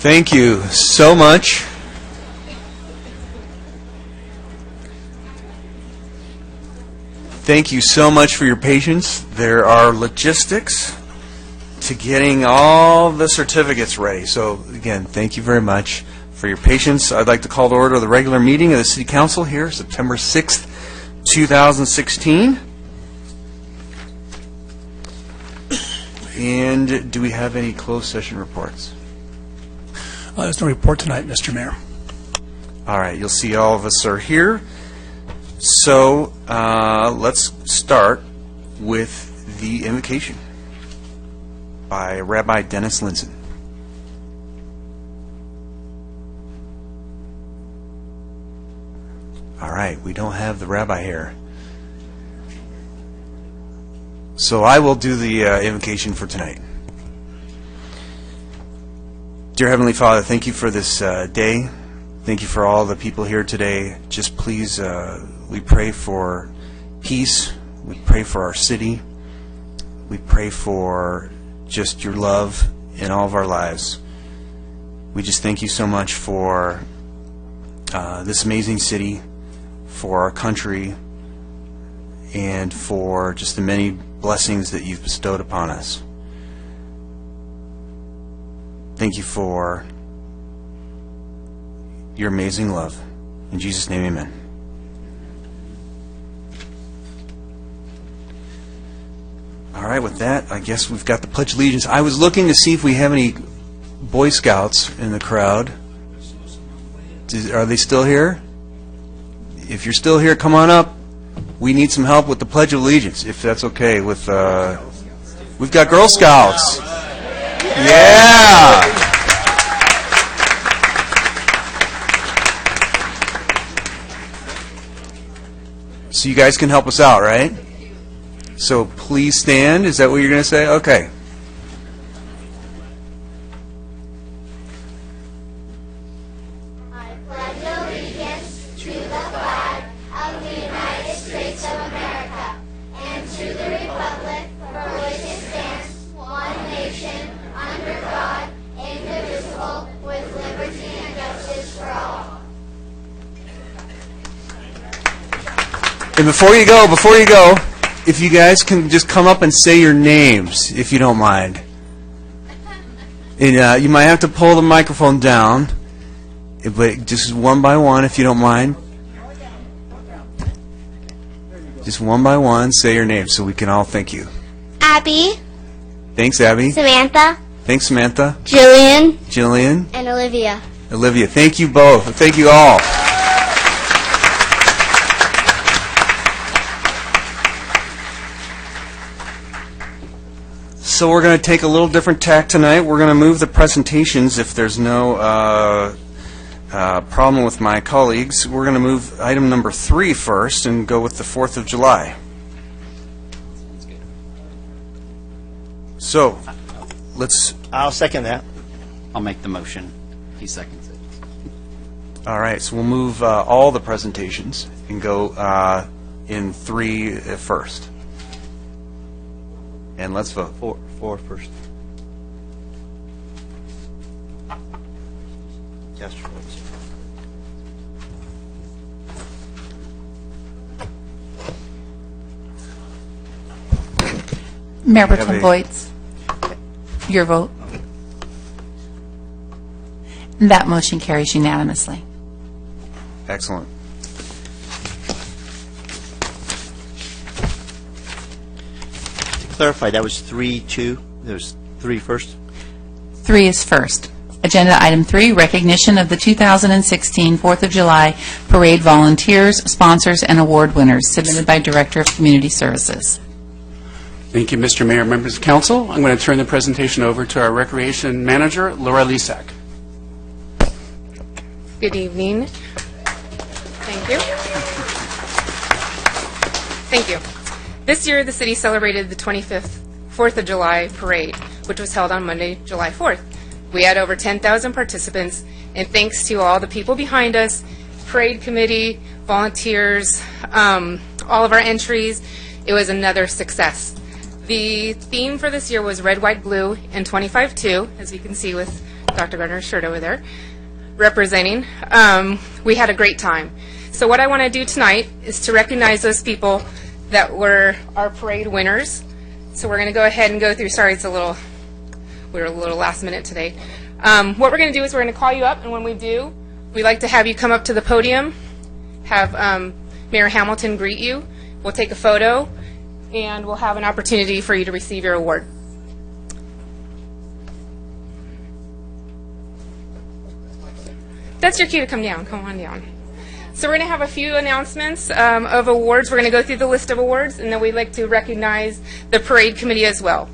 Thank you so much. Thank you so much for your patience. There are logistics to getting all the certificates ready. So again, thank you very much for your patience. I'd like to call to order the regular meeting of the City Council here, September 6th, 2016. And do we have any closed session reports? There's no report tonight, Mr. Mayor. All right, you'll see all of us are here. So let's start with the invocation by Rabbi Dennis Linson. All right, we don't have the rabbi here. So I will do the invocation for tonight. Dear Heavenly Father, thank you for this day. Thank you for all the people here today. Just please, we pray for peace. We pray for our city. We pray for just your love in all of our lives. We just thank you so much for this amazing city, for our country, and for just the many blessings that you've bestowed upon us. Thank you for your amazing love. In Jesus' name, amen. All right, with that, I guess we've got the Pledge of Allegiance. I was looking to see if we have any Boy Scouts in the crowd. Are they still here? If you're still here, come on up. We need some help with the Pledge of Allegiance, if that's okay. With we've got Girl Scouts. Yeah. So you guys can help us out, right? So please stand. Is that what you're going to say? Okay. I pledge allegiance to the flag of the United States of America and to the republic for which it stands, one nation, under God, indivisible, with liberty and justice for all. And before you go, if you guys can just come up and say your names, if you don't mind. And you might have to pull the microphone down, but just one by one, if you don't mind. Just one by one, say your name so we can all thank you. Abby, Thanks, Abby. Samantha, Thanks, Samantha. Jillian, and Olivia. Olivia, thank you both. Thank you all. So we're going to take a little different tack tonight. We're going to move the presentations if there's no problem with my colleagues. We're going to move item number 3 first and go with the 4th of July. So I'll second that. I'll make the motion. He seconds it. all right, so we'll move all the presentations and go in 3 first. And let's vote. Four first. Cast your votes. Mayor have Bertrand a- Boyds, your vote. That motion carries unanimously. Excellent. To clarify, that was 3-2. There's 3 first. 3 is first. Agenda item 3, recognition of the 2016 4th of July Parade volunteers, sponsors, and award winners, submitted by Director of Community Services. Thank you, Mr. Mayor, members of council. I'm going to turn the presentation over to our Recreation Manager, Laura Lisak. Good evening. Thank you. Thank you. This year, the city celebrated the 25th 4th of July parade, which was held on Monday, July 4th. We had over 10,000 participants, and thanks to all the people behind us, parade committee, volunteers, all of our entries, it was another success. The theme for this year was red, white, blue, and 25-2, as you can see with Dr. Gardner's shirt over there, representing. We had a great time. So what I want to do tonight is to recognize those people that were our parade winners. So we're going to go ahead and go through. Sorry, we were a little last minute today. What we're going to do is we're going to call you up, and when we do, we'd like to have you come up to the podium, have Mayor Hamilton greet you. We'll take a photo, and we'll have an opportunity for you to receive your award. That's your cue to come down. Come on down. So we're going to have a few announcements of awards. We're going to go through the list of awards, and then we'd like to recognize the parade committee as well.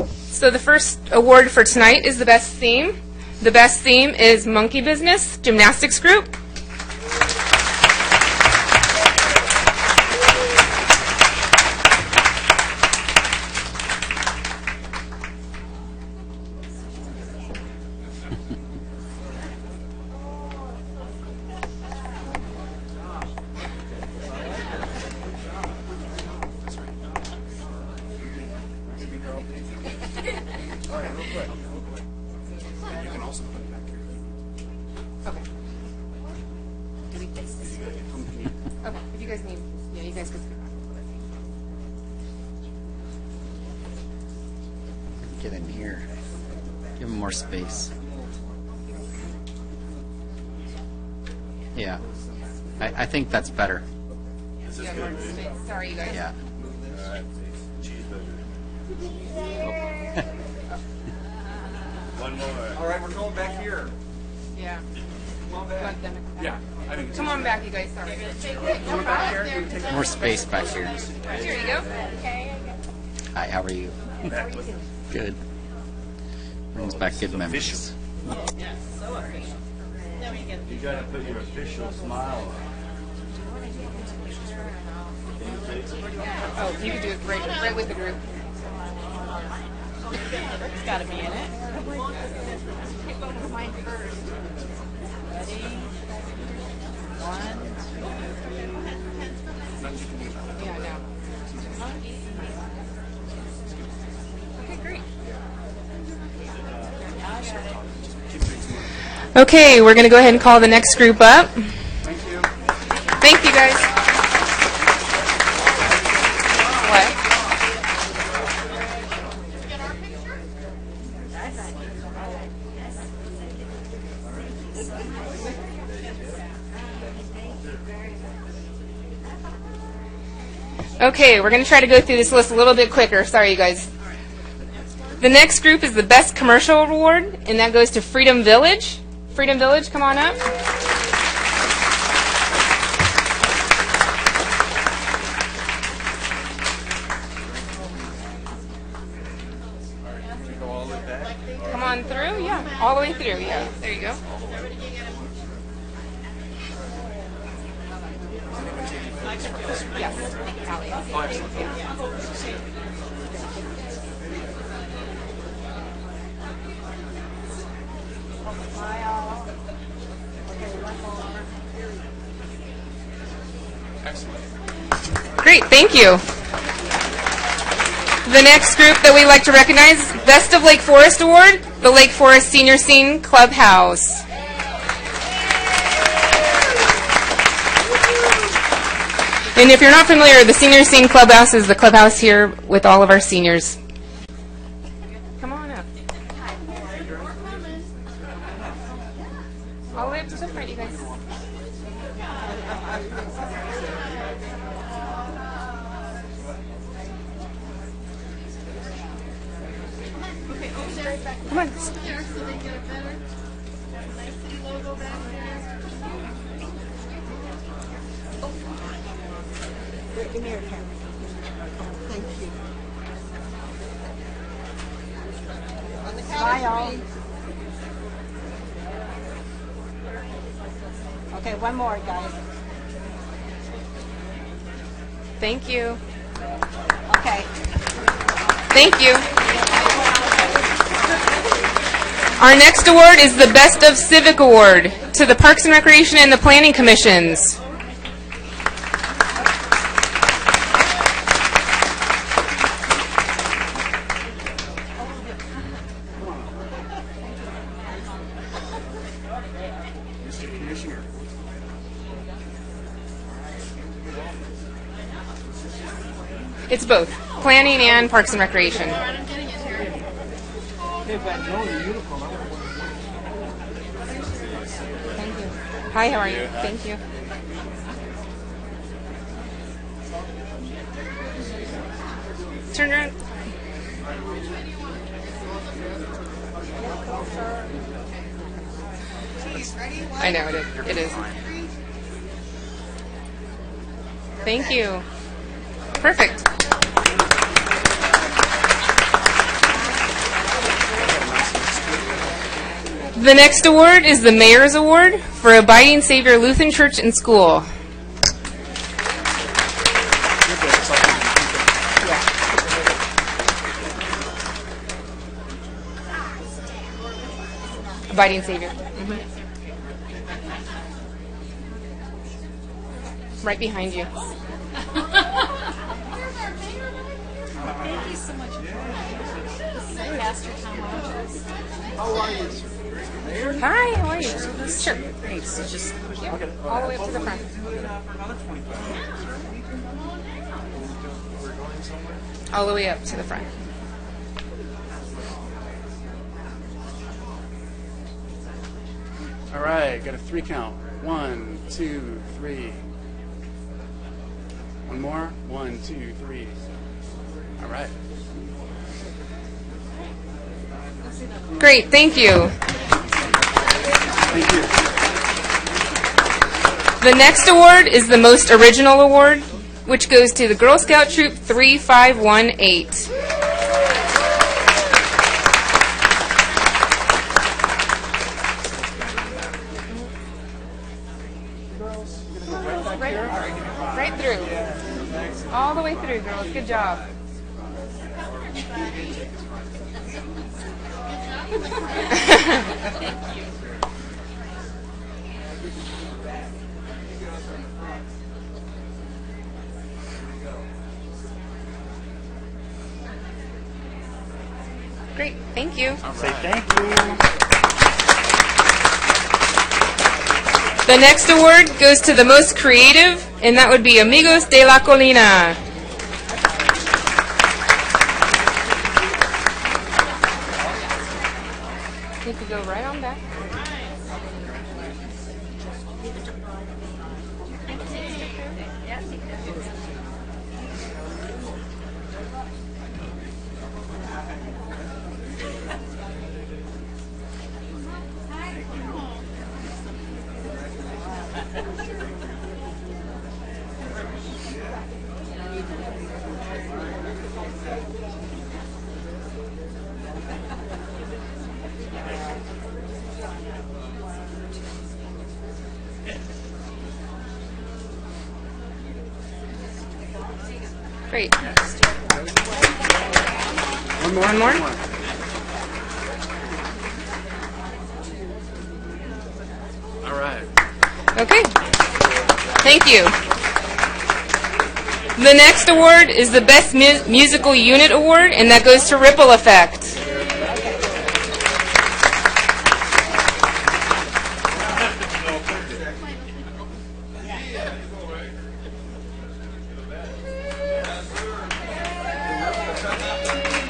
So the first award for tonight is the best theme. The best theme is Monkey Business Gymnastics Group. Okay, if you guys need, yeah, you guys can scoot back a little bit. Get in here. Give him more space. Yeah. I think that's better. You have more space. Sorry, you guys. Yeah. All right, we're going back here. Yeah. Want them to- Yeah, I think Come on back, you guys. Sorry. More space back here. Here you go. Hi, how are you? Good. Brings back good memories. You gotta put your official smile on. Oh, you can do it right with the group. It's got to be in it. Ready? One, Yeah, no. Okay, great. Okay, we're going to go ahead and call the next group up. Thank you. Thank you, guys. What? Okay, we're going to try to go through this list a little bit quicker. Sorry, you guys. The next group is the Best Commercial Award, and that goes to Freedom Village. Freedom Village, come on up. Come on through, yeah. All the way through, yeah. There you go. Yes. Great, thank you. The next group that we'd like to recognize, Best of Lake Forest Award, the Lake Forest Senior Scene Clubhouse. And if you're not familiar, the Senior Scene Clubhouse is the clubhouse here with all of our seniors. Come on up. All the way up to the front, you guys. Come on. give me your camera. Thank you. Bye, all. Okay, one more, guys. Thank you. Okay. Thank you. Our next award is the Best of Civic Award to the Parks and Recreation and the Planning Commissions. It's both, planning and Parks and Recreation. Thank you. Hi, how are you? Thank you. Turn around. I know it is. It is. Thank you. Perfect. The next award is the Mayor's Award for Abiding Savior Lutheran Church and School. Abiding Savior. Right behind you. Thank you so much. This is Pastor Tom Rogers. Hi, how are you? Sure. Great, so just All the way up to the front. All the way up to the front. All right, got a 3 count. 1, 2, 3. One more. 1, 2, 3. All right. Great, thank you. Thank you. The next award is the Most Original Award, which goes to the Girl Scout Troop 3518. Right through. All the way through, girls. Good job. Great, thank you. Say thank you. The next award goes to the most creative, and that would be Amigos de la Colina. You could go right on back. Great. One more. One more? All right. Okay. Thank you. The next award is the Best Musical Unit Award, and that goes to Ripple Effect.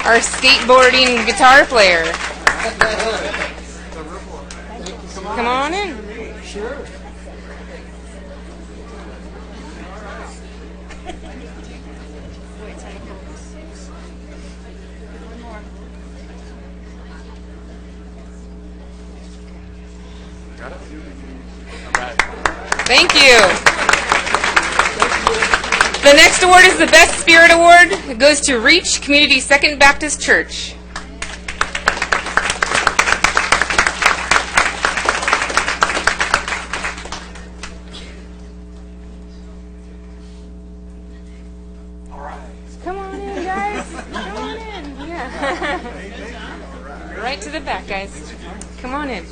Our skateboarding guitar player. Come on in. Got it? All right. Thank you. The next award is the Best Spirit Award. It goes to Reach Community Second Baptist Church. Come on in, guys. Come on in. Yeah. Right to the back, guys. Come on in.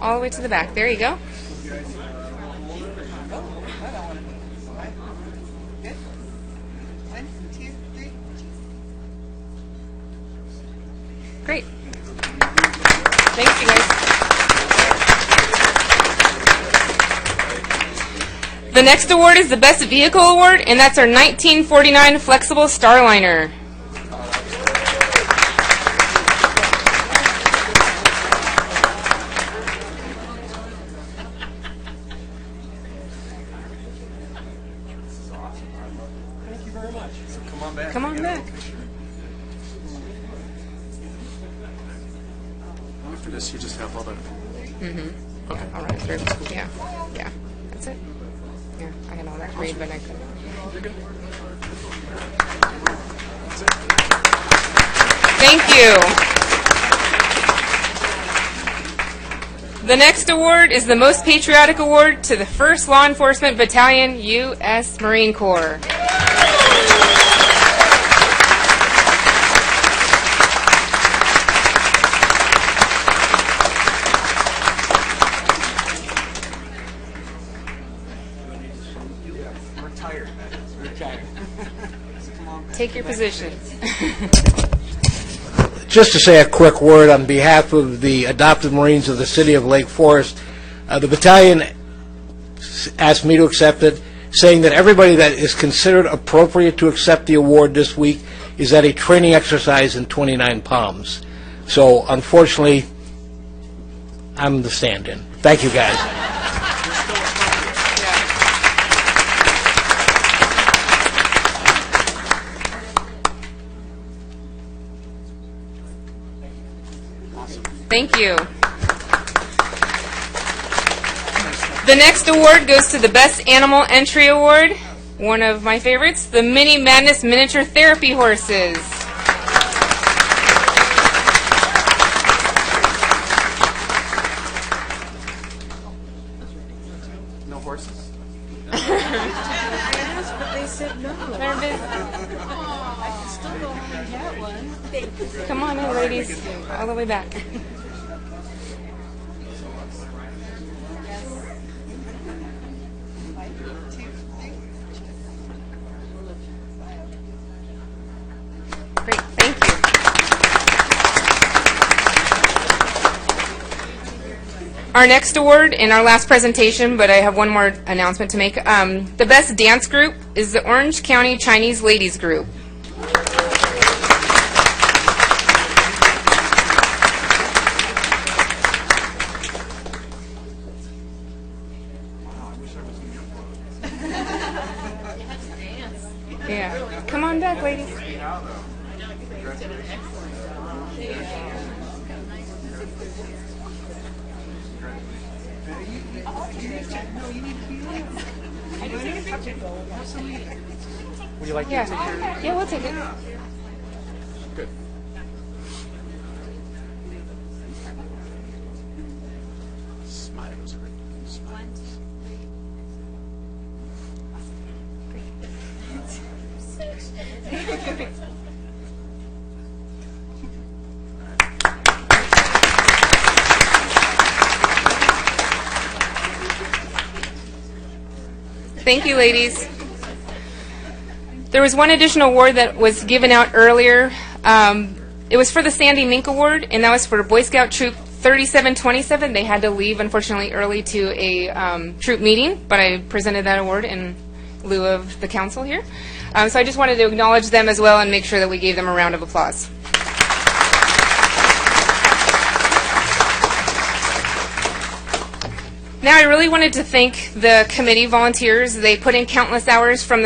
All the way to the back. There you go. Great. Thanks, you guys. The next award is the Best Vehicle Award, and that's our 1949 Flexible Starliner. Come on back. After this, you just have all the... Okay. All right. Yeah. Yeah. That's it. Yeah. I had all that to read, but I couldn't. Thank you. The next award is the Most Patriotic Award to the 1st Law Enforcement Battalion, U.S. Marine Corps. Take your positions. Just to say a quick word on behalf of the adopted Marines of the City of Lake Forest, the battalion asked me to accept it, saying that everybody that is considered appropriate to accept the award this week is at a training exercise in 29 Palms. So, unfortunately, I'm the stand-in. Thank you, guys. Thank you. The next award goes to the Best Animal Entry Award, one of my favorites, the Mini Madness Miniature Therapy Horses. No horses? I asked, but they said no. They're busy. I can still go home and get one. Come on in, ladies, all the way back. Great, thank you. Our next award and our last presentation, but I have one more announcement to make. The Best Dance Group is the Orange County Chinese Ladies Group. Yeah, come on back, ladies. Would you like Yeah, to take your... yeah, we'll take it. Good. Smile. Those are great. Smile. Thank you, ladies. There was one additional award that was given out earlier. It was for the Sandy Mink Award, and that was for Boy Scout Troop 3727. They had to leave, unfortunately, early to a troop meeting, but I presented that award in lieu of the council here. So I just wanted to acknowledge them as well and make sure that we gave them a round of applause. Now, I really wanted to thank the committee volunteers. They put in countless hours from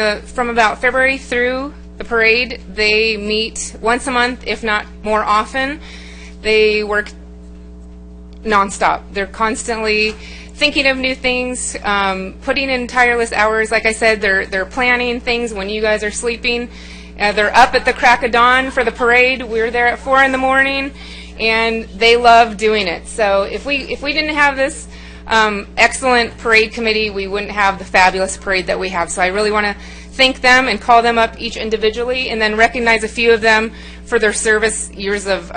about February through the parade. They meet once a month, if not more often. They work nonstop. They're constantly thinking of new things, putting in tireless hours. Like I said, they're planning things when you guys are sleeping. They're up at the crack of dawn for the parade. We're there at 4 in the morning, and they love doing it. So if we didn't have this excellent parade committee, we wouldn't have the fabulous parade that we have. So I really want to thank them and call them up each individually, and then recognize a few of them for their service years of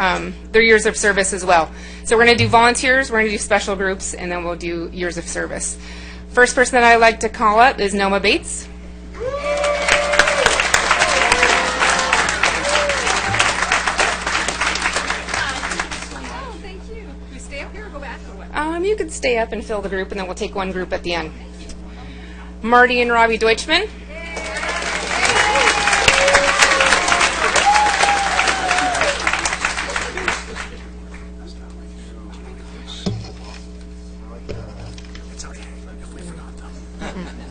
service as well. So we're going to do volunteers, we're going to do special groups, and then we'll do years of service. First person that I'd like to call up is Noma Bates. Oh, thank you. Can we stay up here or go back or what? You could stay up and fill the group, and then we'll take one group at the end. Marty and Robbie Deutschman.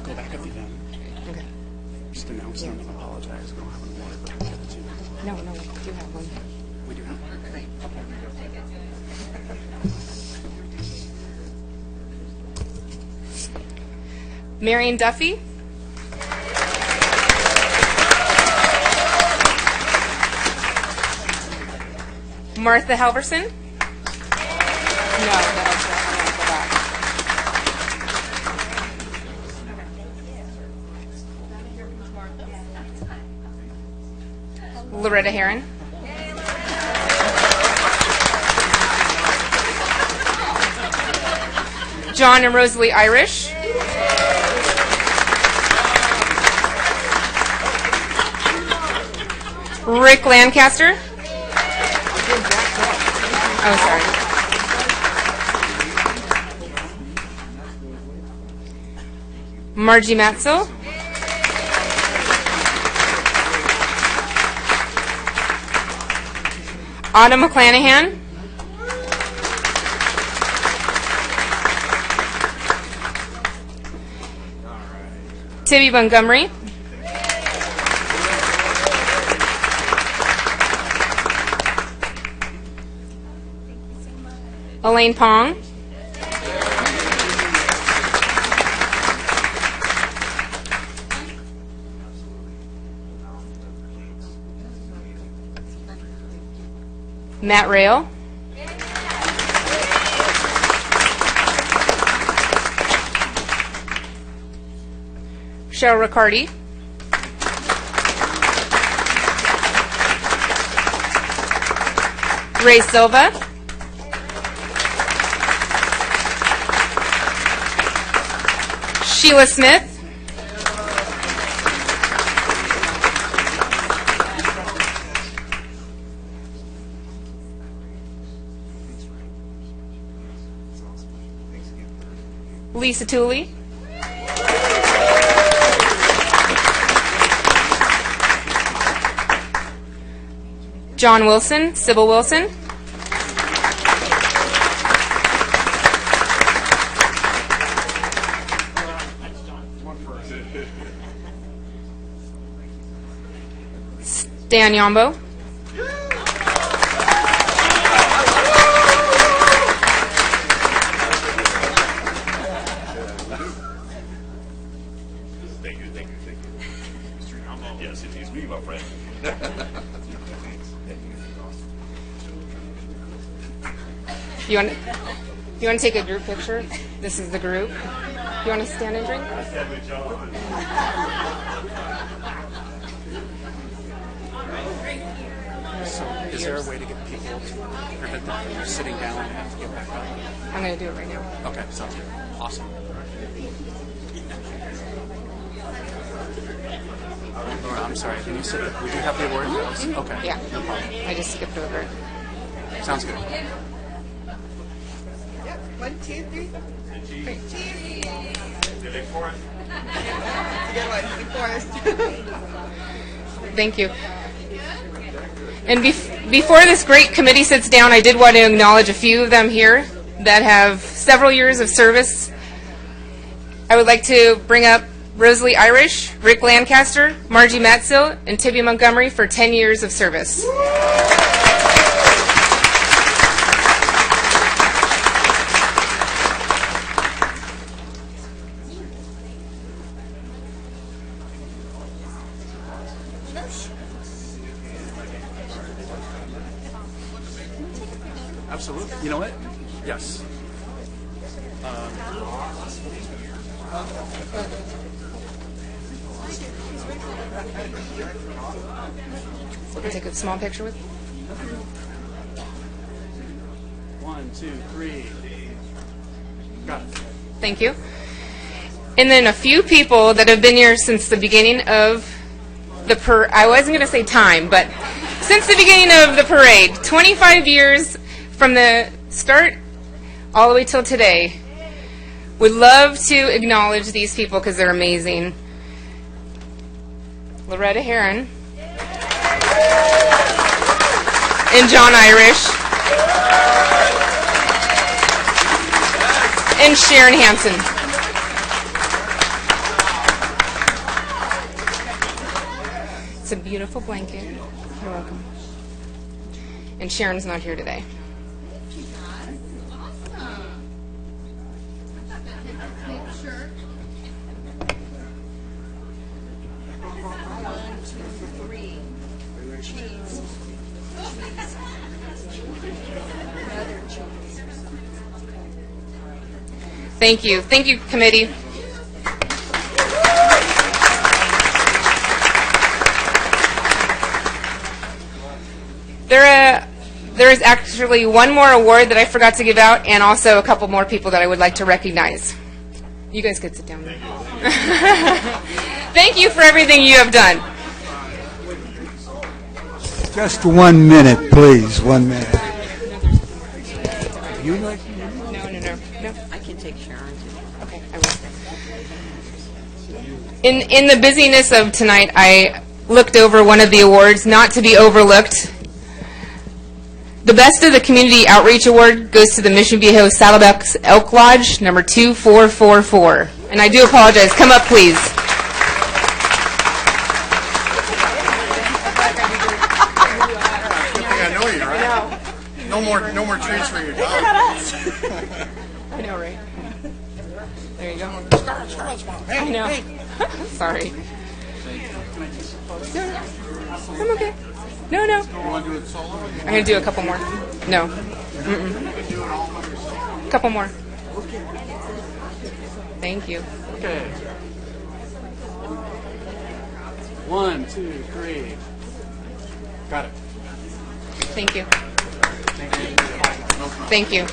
Go back at the end. Okay. Just announce them and apologize. We don't have an award, but we'll get it to you. No, we do have one. We do have one. Marion Duffy. Martha Halverson. No, that'll go back. Loretta Heron. John and Rosalie Irish. Rick Lancaster. Oh, sorry. Margie Matzel. Autumn McClanahan. Tibby Montgomery. Elaine Pong. Matt Rail. Cheryl Riccardi. Ray Silva. Sheila Smith. Lisa Tooley. John Wilson, Sybil Wilson. Dan Yombo. Thank you. Mr. Yamo. Yes, it is me, my friend. You want to take a group picture? This is the group. You want to stand and drink? So is there a way to get people to prevent them from sitting down and have to get back up? I'm going to do it right now. Okay, sounds good. Awesome. Laura, I'm sorry. Can you sit? We do have the award? Okay. Yeah. No problem. I just skipped over it. Sounds good. 1, 2, 3. Great. Cheese. Lake Forest. Good one. Lake Forest. Thank you. And before this great committee sits down, I did want to acknowledge a few of them here that have several years of service. I would like to bring up Rosalie Irish, Rick Lancaster, Margie Matzel, and Tibby Montgomery for 10 years of service. Absolutely. You know what? Yes. Take a small picture with. 1, 2, 3. Got it. Thank you. And then a few people that have been here since the beginning of the I wasn't going to say time, but since the beginning of the parade, 25 years from the start all the way till today. Would love to acknowledge these people because they're amazing. Loretta Heron and John Irish and Sharon Hansen. It's a beautiful blanket. You're welcome. And Sharon's not here today. Thank you. Thank you, committee. There is actually one more award that I forgot to give out, and also a couple more people that I would like to recognize. You guys could sit down. Thank you for everything you have done. Just 1 minute, please. 1 minute. You like? No. I can take Sharon too. Okay, I will. In the busyness of tonight, I looked over one of the awards, not to be overlooked. The Best of the Community Outreach Award goes to the Mission Viejo Saddleback Elk Lodge, number 2444. And I do apologize. Come up, please. I know you, right? No more treats for your dog. I know, right? There you go. I know. Sorry. No, I'm okay. No. You want to do it solo? I'm going to do a couple more. No. Couple more. Thank you. Okay. 1, 2, 3. Got it. Thank you. Thank you.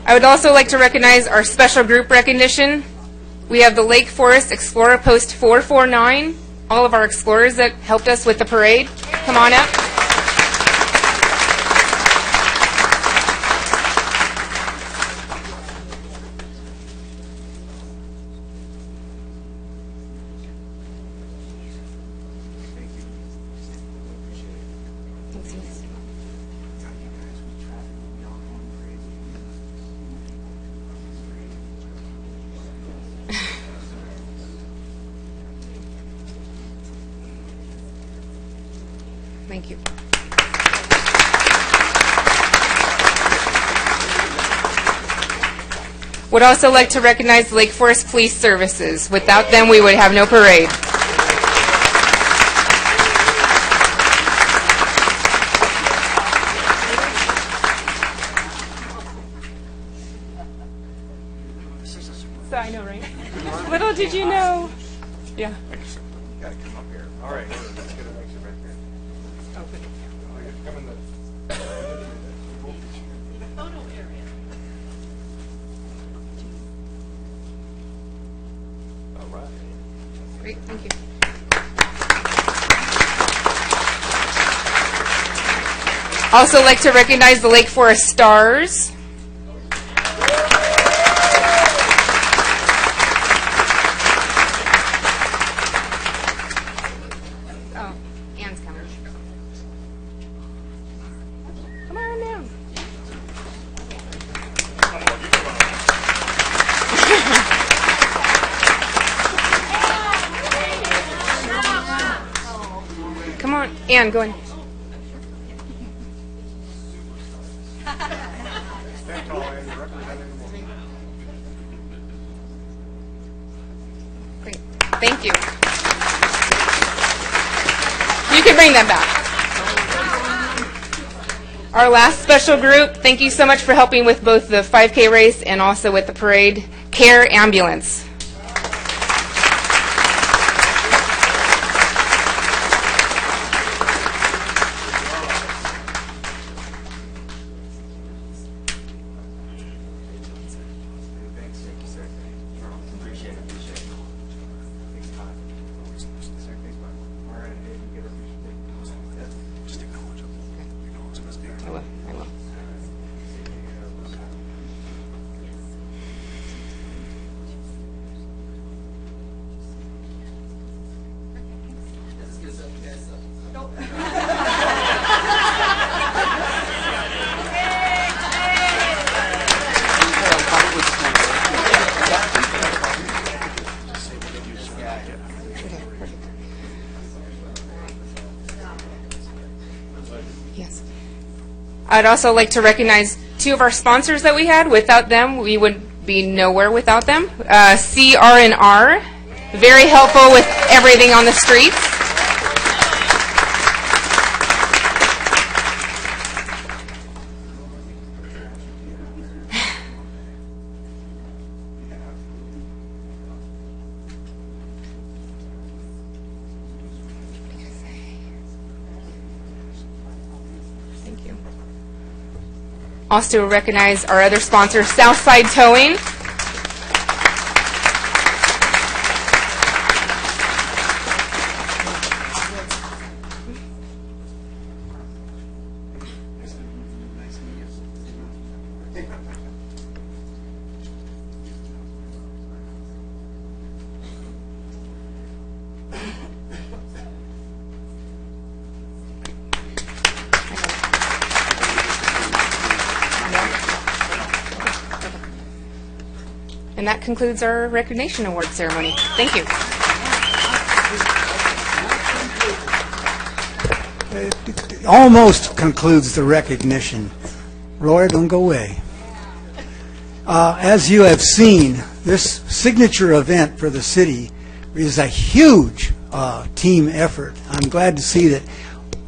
I would also like to recognize our special group recognition. We have the Lake Forest Explorer Post 449, all of our explorers that helped us with the parade. Come on up. Thank you. Would also like to recognize the Lake Forest Police Services. Without them, we would have no parade. So I know, right? Little did you know. Yeah. Got to come up here. All right. Let's get a mixer right there. Come in the Photo area. all right. Great, thank you. Also like to recognize the Lake Forest Stars. Oh, Ann's coming. Come on down. Come on, Ann, go in. Stand tall and you're representing the woman. Great, thank you. You can bring them back. Our last special group, thank you so much for helping with both the 5K race and also with the parade, CARE Ambulance. I will. I'd also like to recognize two of our sponsors that we had. Without them, we would be nowhere without them. CR&R, very helpful with everything on the streets. Thank you. Also recognize our other sponsor, Southside Towing. And that concludes our recognition award ceremony. Thank you. It almost concludes the recognition. Roy, don't go away. As you have seen, this signature event for the city is a huge team effort. I'm glad to see that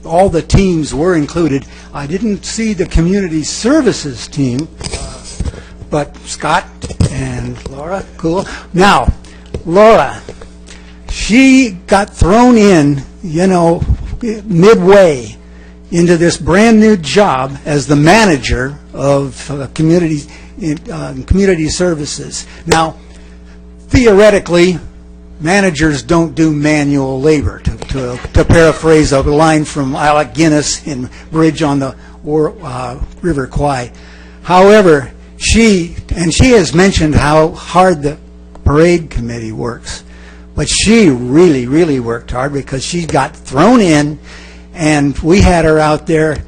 all the teams were included. I didn't see the community services team, but Scott and Laura, cool. Now, Laura, she got thrown in, midway into this brand new job as the manager of community services. Now, theoretically, managers don't do manual labor, to paraphrase a line from Alec Guinness in Bridge on the River Kwai. However, she has mentioned how hard the parade committee works, but she really, really worked hard because she got thrown in, and we had her out there.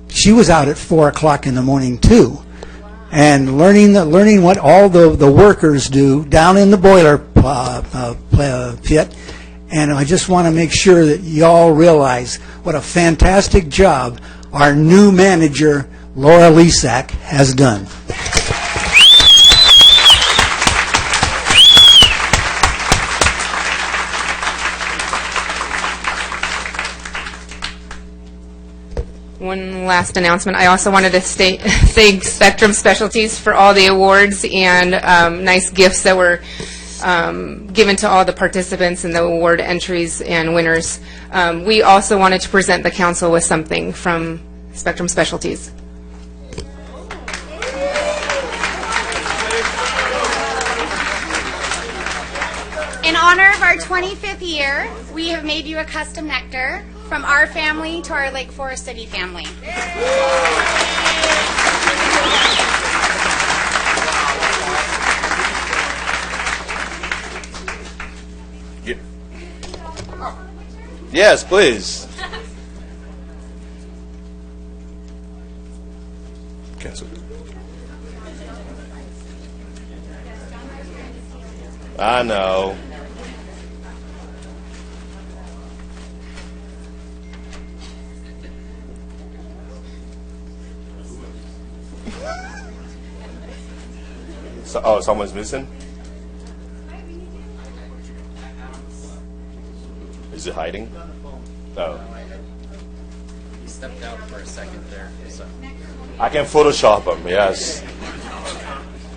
She was out at 4 o'clock in the morning too, and learning what all the workers do down in the boiler pit. And I just want to make sure that y'all realize what a fantastic job our new manager, Laura Lisak, has done. One last announcement. I also wanted to thank Spectrum Specialties for all the awards and nice gifts that were given to all the participants in the award entries and winners. We also wanted to present the council with something from Spectrum Specialties. In honor of our 25th year, we have made you a custom nectar from our family to our Lake Forest City family. Yes, please. Cancel. I know. Oh, someone's missing? Is it hiding? No. He stepped out for a second there. So. I can Photoshop him, yes.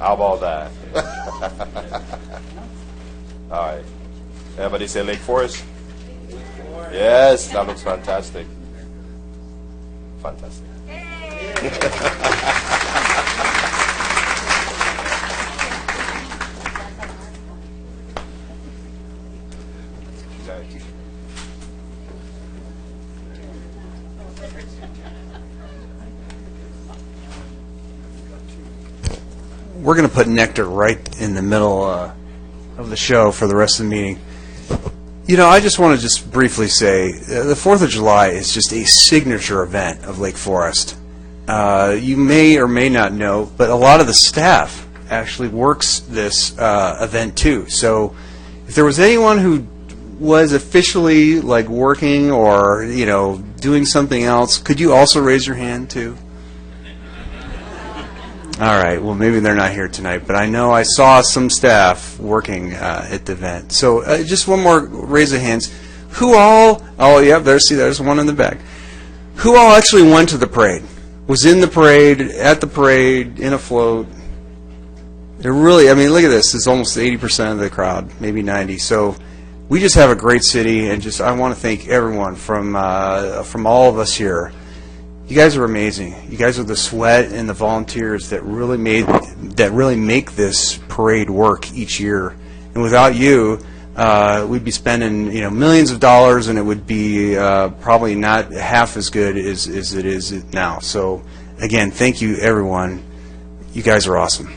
How about that? All right. Everybody say Lake Forest? Yes, that looks fantastic. Fantastic. We're going to put nectar right in the middle of the show for the rest of the meeting. I just want to just briefly say the 4th of July is just a signature event of Lake Forest. You may or may not know, but a lot of the staff actually works this event too. So if there was anyone who was officially like working or, doing something else, could you also raise your hand too? All right, well, maybe they're not here tonight, but I know I saw some staff working at the event. So just one more raise of hands. Who all, there's one in the back. Who all actually went to the parade? Was in the parade, at the parade, in a float? They're really, look at this. It's almost 80% of the crowd, maybe 90. So we just have a great city, and I want to thank everyone from all of us here. You guys are amazing. You guys are the sweat and the volunteers that really make this parade work each year. And without you, we'd be spending millions of dollars, and it would be probably not half as good as it is now. So again, thank you, everyone. You guys are awesome.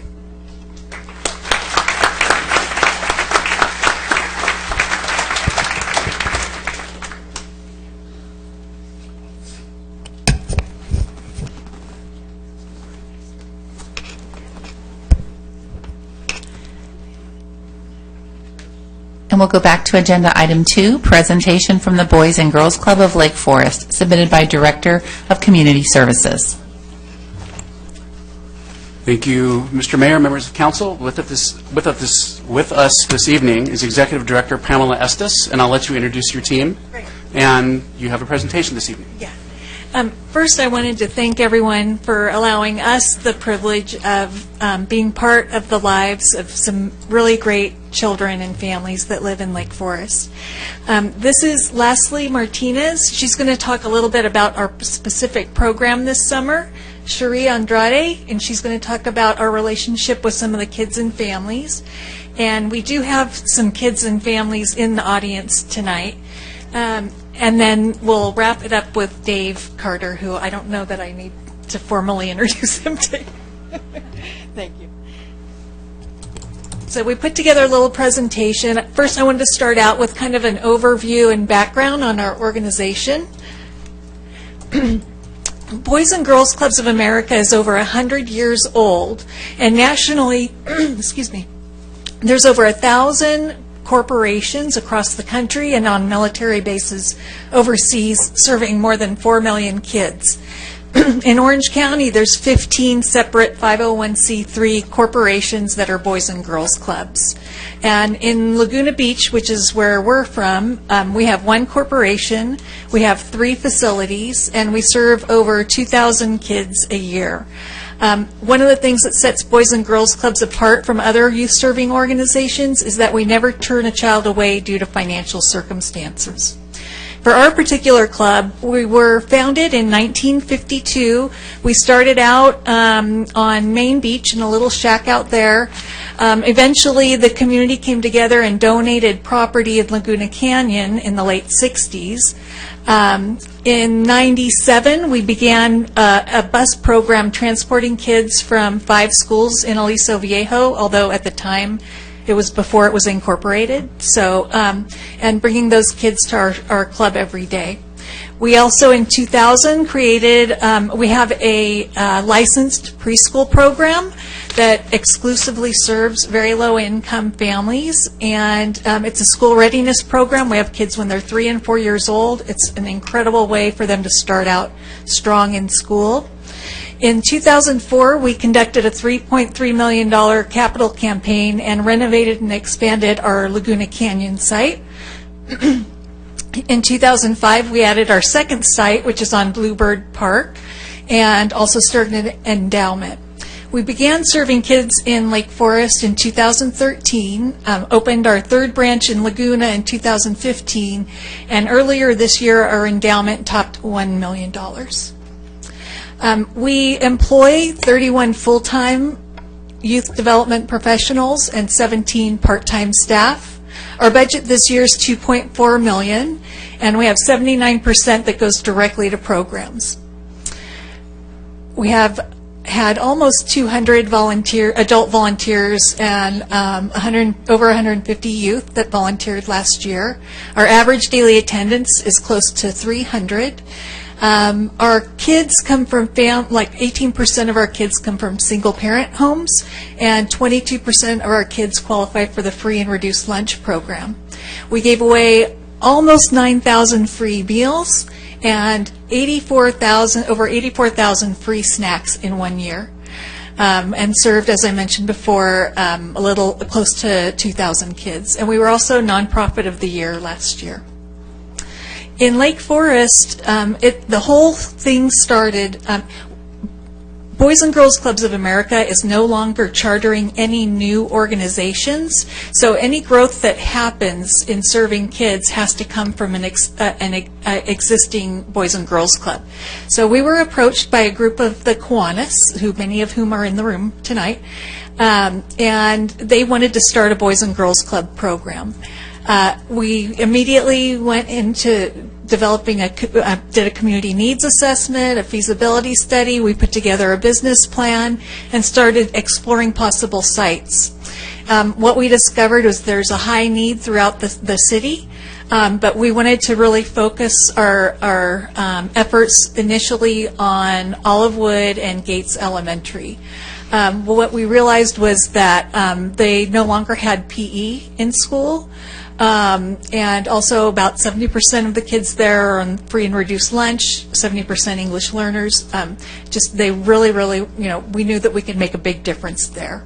And we'll go back to Agenda Item 2, presentation from the Boys and Girls Club of Lake Forest, submitted by Director of Community Services. Thank you, Mr. Mayor, members of council. With us this evening is Executive Director Pamela Estes, and I'll let you introduce your team. Great. And you have a presentation this evening. Yeah. First, I wanted to thank everyone for allowing us the privilege of being part of the lives of some really great children and families that live in Lake Forest. This is Leslie Martinez. She's going to talk a little bit about our specific program this summer. Cherie Andrade, and she's going to talk about our relationship with some of the kids and families. And we do have some kids and families in the audience tonight. And then we'll wrap it up with Dave Carter, who I don't know that I need to formally introduce him to. Thank you. So we put together a little presentation. First, I wanted to start out with kind of an overview and background on our organization. Boys and Girls Clubs of America is over 100 years old, and nationally, excuse me, there's over 1,000 corporations across the country and on military bases overseas serving more than 4 million kids. In Orange County, there's 15 separate 501c3 corporations that are Boys and Girls Clubs. And in Laguna Beach, which is where we're from, we have one corporation, we have 3 facilities, and we serve over 2,000 kids a year. One of the things that sets Boys and Girls Clubs apart from other youth-serving organizations is that we never turn a child away due to financial circumstances. For our particular club, we were founded in 1952. We started out on Main Beach in a little shack out there. Eventually, the community came together and donated property in Laguna Canyon in the late 60s. In 97, we began a bus program transporting kids from 5 schools in Aliso Viejo, although at the time it was before it was incorporated. So, and bringing those kids to our club every day. We also, in 2000, created, we have a licensed preschool program that exclusively serves very low-income families, and it's a school readiness program. We have kids when they're 3 and 4 years old. It's an incredible way for them to start out strong in school. In 2004, we conducted a $3.3 million capital campaign and renovated and expanded our Laguna Canyon site. In 2005, we added our second site, which is on Bluebird Park, and also started an endowment. We began serving kids in Lake Forest in 2013, opened our 3rd branch in Laguna in 2015, and earlier this year our endowment topped $1 million. We employ 31 full-time youth development professionals and 17 part-time staff. Our budget this year is $2.4 million, and we have 79% that goes directly to programs. We have had almost 200 adult volunteers and over 150 youth that volunteered last year. Our average daily attendance is close to 300. Our kids come from, 18% of our kids come from single-parent homes, and 22% of our kids qualify for the free and reduced lunch program. We gave away almost 9,000 free meals and over 84,000 free snacks in 1 year. And served, as I mentioned before, a little close to 2,000 kids. And we were also Nonprofit of the Year last year. In Lake Forest, the whole thing started. Boys and Girls Clubs of America is no longer chartering any new organizations, so any growth that happens in serving kids has to come from an existing Boys and Girls Club. So we were approached by a group of the Kiwanis, many of whom are in the room tonight, and they wanted to start a Boys and Girls Club program. We immediately went into developing did a community needs assessment, a feasibility study. We put together a business plan and started exploring possible sites. What we discovered was there's a high need throughout the city, but we wanted to really focus our efforts initially on Olivewood and Gates Elementary. What we realized was that they no longer had PE in school. And also about 70% of the kids there are on free and reduced lunch, 70% English learners. They really, we knew that we could make a big difference there.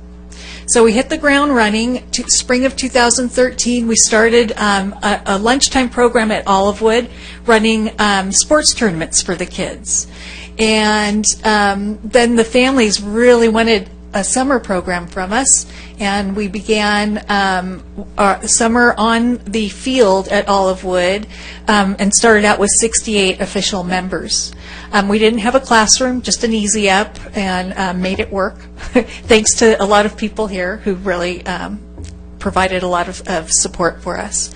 So we hit the ground running. Spring of 2013, we started a lunchtime program at Olivewood running sports tournaments for the kids. And then the families really wanted a summer program from us, and we began our summer on the field at Olivewood and started out with 68 official members. We didn't have a classroom, just an easy up, and made it work thanks to a lot of people here who really provided a lot of support for us.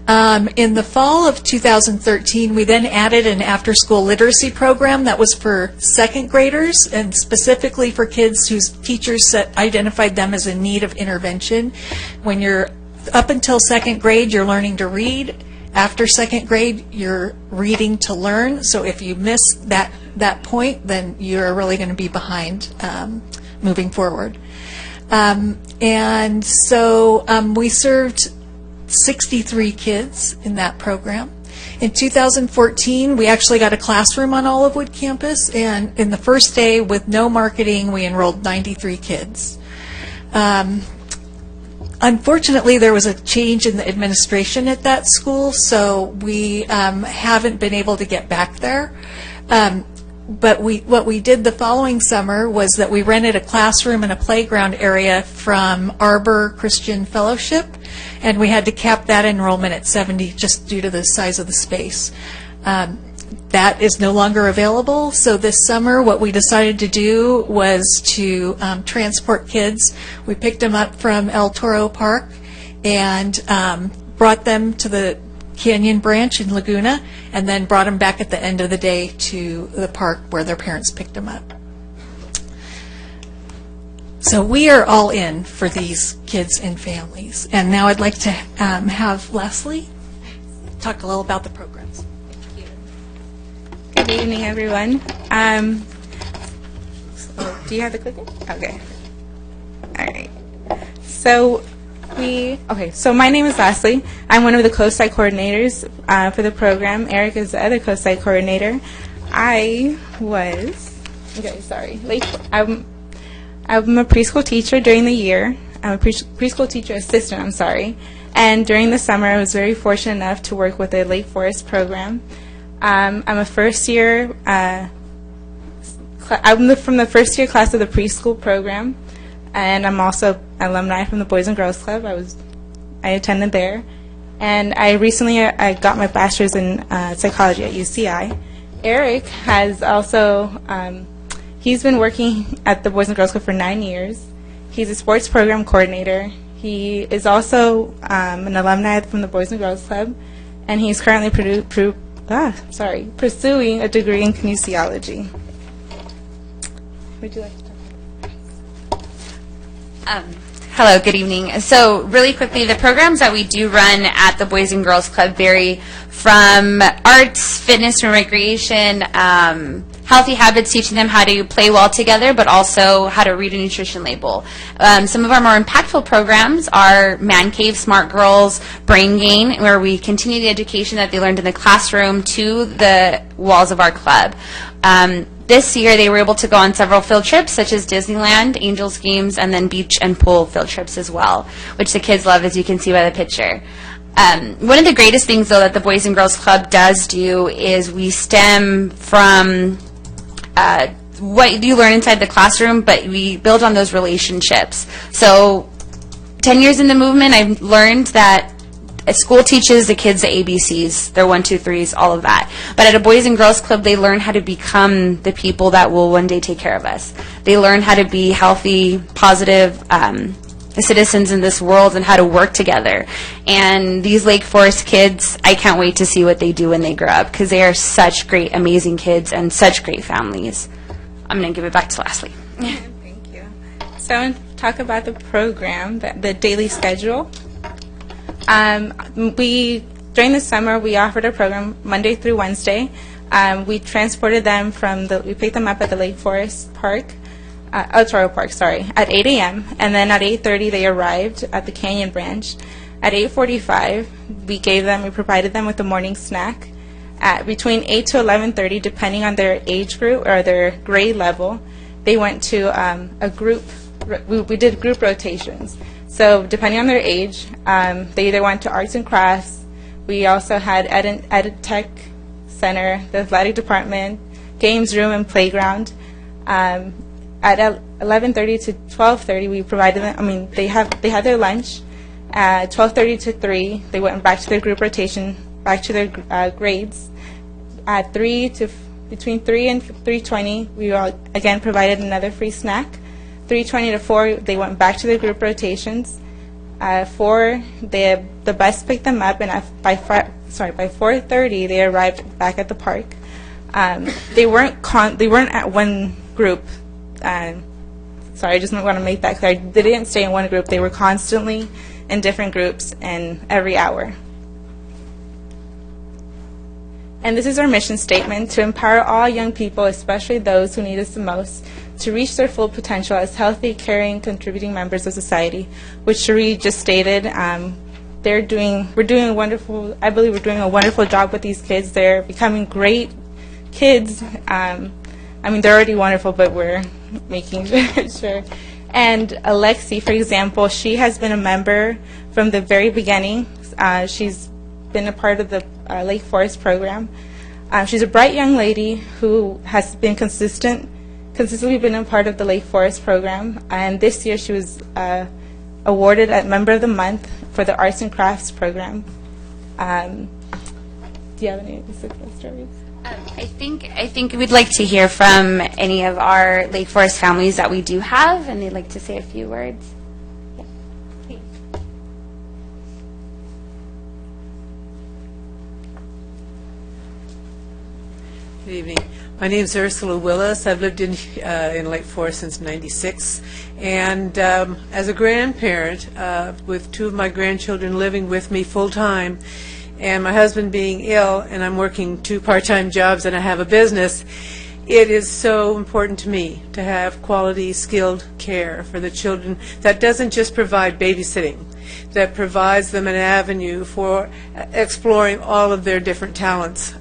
In the fall of 2013, we then added an after-school literacy program that was for second graders and specifically for kids whose teachers identified them as in need of intervention. When you're up until second grade, you're learning to read. After second grade, you're reading to learn. So if you miss that point, then you're really going to be behind moving forward. And so we served 63 kids in that program. In 2014, we actually got a classroom on Olivewood campus, and in the first day, with no marketing, we enrolled 93 kids. Unfortunately, there was a change in the administration at that school, so we haven't been able to get back there. But what we did the following summer was that we rented a classroom and a playground area from Arbor Christian Fellowship, and we had to cap that enrollment at 70 just due to the size of the space. That is no longer available, so this summer what we decided to do was to transport kids. We picked them up from El Toro Park and brought them to the Canyon Branch in Laguna, and then brought them back at the end of the day to the park where their parents picked them up. So we are all in for these kids and families. And now I'd like to have Leslie talk a little about the programs. Good evening, everyone. Do you have the clicker? Okay. All right. So my name is Leslie. I'm one of the co-site coordinators for the program. Eric is the other co-site coordinator. I'm a preschool teacher during the year. I'm a preschool teacher assistant, And during the summer, I was very fortunate enough to work with the Lake Forest program. I'm a first-year, I'm from the first-year class of the preschool program. And I'm also alumni from the Boys and Girls Club. I attended there. And I recently got my bachelor's in psychology at UCI. Eric has also, he's been working at the Boys and Girls Club for 9 years. He's a sports program coordinator. He is also an alumni from the Boys and Girls Club. And he's currently pursuing a degree in kinesiology. Would you like to talk? Hello, good evening. So really quickly, the programs that we do run at the Boys and Girls Club vary from arts, fitness and recreation, healthy habits, teaching them how to play well together, but also how to read a nutrition label. Some of our more impactful programs are Man Cave, Smart Girls, Brain Gain, where we continue the education that they learned in the classroom to the walls of our club. This year, they were able to go on several field trips, such as Disneyland, Angels Games, and then beach and pool field trips as well, which the kids love, as you can see by the picture. One of the greatest things, though, that the Boys and Girls Club does do is we stem from what you learn inside the classroom, but we build on those relationships. So 10 years in the movement, I've learned that school teaches the kids the ABCs, their 1, 2, 3s, all of that. But at a Boys and Girls Club, they learn how to become the people that will one day take care of us. They learn how to be healthy, positive citizens in this world and how to work together. And these Lake Forest kids, I can't wait to see what they do when they grow up, because they are such great, amazing kids and such great families. I'm going to give it back to Leslie. Thank you. So I want to talk about the program, the daily schedule. During the summer, we offered a program Monday through Wednesday. We transported them we picked them up at the Lake Forest Park, Toro Park, at 8 a.m. And then at 8:30 they arrived at the Canyon Branch. At 8:45, we provided them with a morning snack. At between 8 to 11:30, depending on their age group or their grade level, they went to a group. We did group rotations. So depending on their age, they either went to arts and crafts. We also had Ed Tech Center, the athletic department, games room, and playground. At 11:30 to 12:30, we provided them. They had their lunch. At 12:30 to 3, they went back to their group rotation, back to their grades. At between 3 and 3:20, we again provided another free snack. 3:20 to 4, they went back to their group rotations. 4, the bus picked them up, and by 4:30, they arrived back at the park. They weren't at one group. I just want to make that clear. They didn't stay in one group. They were constantly in different groups and every hour. And this is our mission statement: to empower all young people, especially those who need us the most, to reach their full potential as healthy, caring, contributing members of society, which Cherie just stated. We're doing a wonderful job with these kids. They're becoming great kids. They're already wonderful, but we're making sure. And Alexi, for example, she has been a member from the very beginning. She's been a part of the Lake Forest program. She's a bright young lady who has been consistently been a part of the Lake Forest program, and this year she was awarded a Member of the Month for the Arts and Crafts program. Do you have any success stories? I think we'd like to hear from any of our Lake Forest families that we do have, and they'd like to say a few words. Yeah. Please. Good evening. My name is Ursula Willis. I've lived in Lake Forest since '96, and as a grandparent, with 2 of my grandchildren living with me full time, and my husband being ill, and I'm working 2 part-time jobs, and I have a business, it is so important to me to have quality, skilled care for the children that doesn't just provide babysitting, that provides them an avenue for exploring all of their different talents.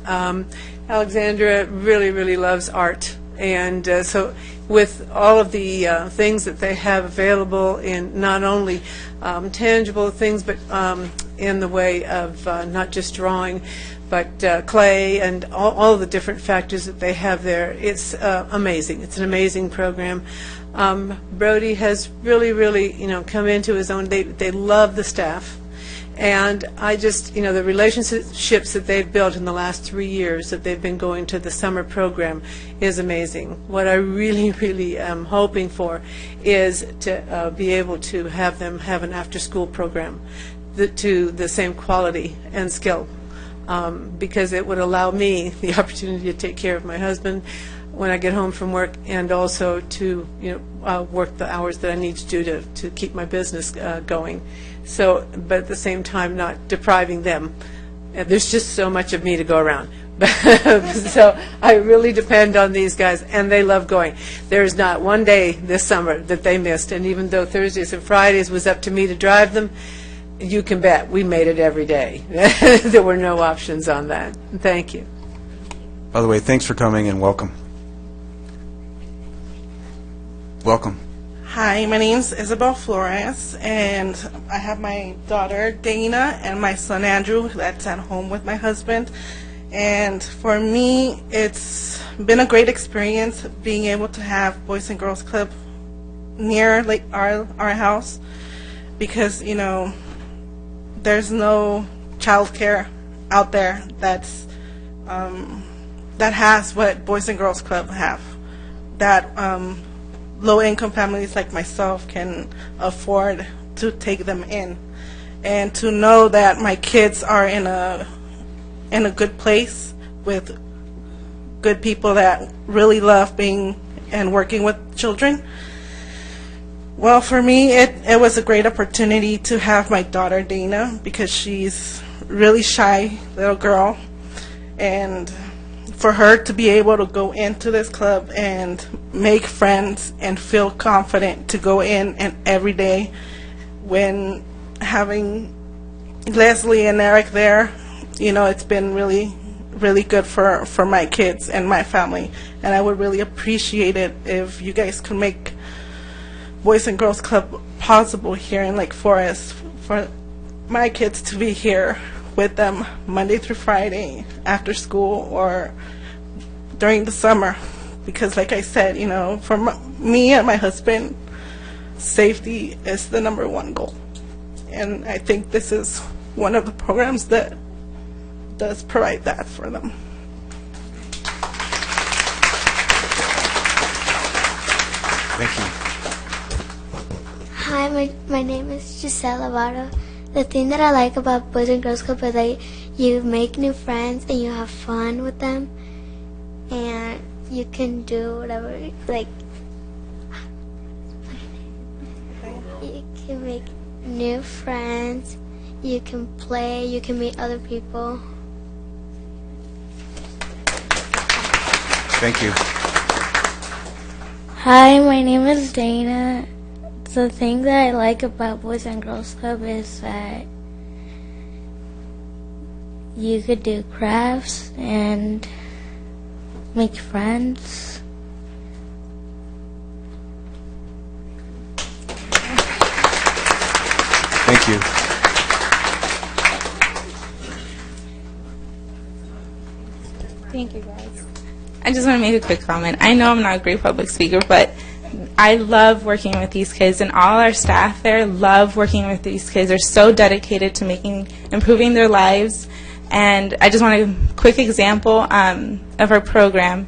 Alexandra really, really loves art, and so with all of the things that they have available in not only tangible things, but in the way of not just drawing, but clay and all the different factors that they have there, it's amazing. It's an amazing program. Brody has really, really, come into his own. They love the staff. And I just, the relationships that they've built in the last 3 years that they've been going to the summer program is amazing. What I really, really am hoping for is to be able to have them have an after-school program to the same quality and skill, because it would allow me the opportunity to take care of my husband, when I get home from work, and also to work the hours that I need to do to keep my business going. So, but at the same time, not depriving them. There's just so much of me to go around. So I really depend on these guys, and they love going. There is not one day this summer that they missed, and even though Thursdays and Fridays was up to me to drive them, you can bet we made it every day. There were no options on that. Thank you. By the way, thanks for coming and welcome. Welcome. Hi, my name's Isabel Flores, and I have my daughter Dana and my son Andrew that's at home with my husband. And for me, it's been a great experience being able to have Boys and Girls Club near our house, because there's no childcare out there that has what Boys and Girls Club have, that low-income families like myself can afford to take them in, and to know that my kids are in a good place with good people that really love being and working with children. Well, for me, it was a great opportunity to have my daughter Dana, because she's really shy little girl, and for her to be able to go into this club and make friends and feel confident to go in and every day, when having Leslie and Eric there, it's been really, really good for my kids and my family. And I would really appreciate it if you guys could make Boys and Girls Club possible here in Lake Forest, for my kids to be here with them Monday through Friday after school or during the summer. Because like I said, for me and my husband, safety is the #1 goal. And I think this is one of the programs that does provide that for them. Thank you. Hi, my name is Giselle Avaro. The thing that I like about Boys and Girls Club is that you make new friends and you have fun with them, and you can do whatever, you can make new friends, you can play, you can meet other people. Thank you. Hi, my name is Dana. The thing that I like about Boys and Girls Club is that you could do crafts and make friends. Thank you. Thank you, guys. I just want to make a quick comment. I know I'm not a great public speaker, but I love working with these kids, and all our staff there love working with these kids. They're so dedicated to improving their lives. And I just want a quick example of our program.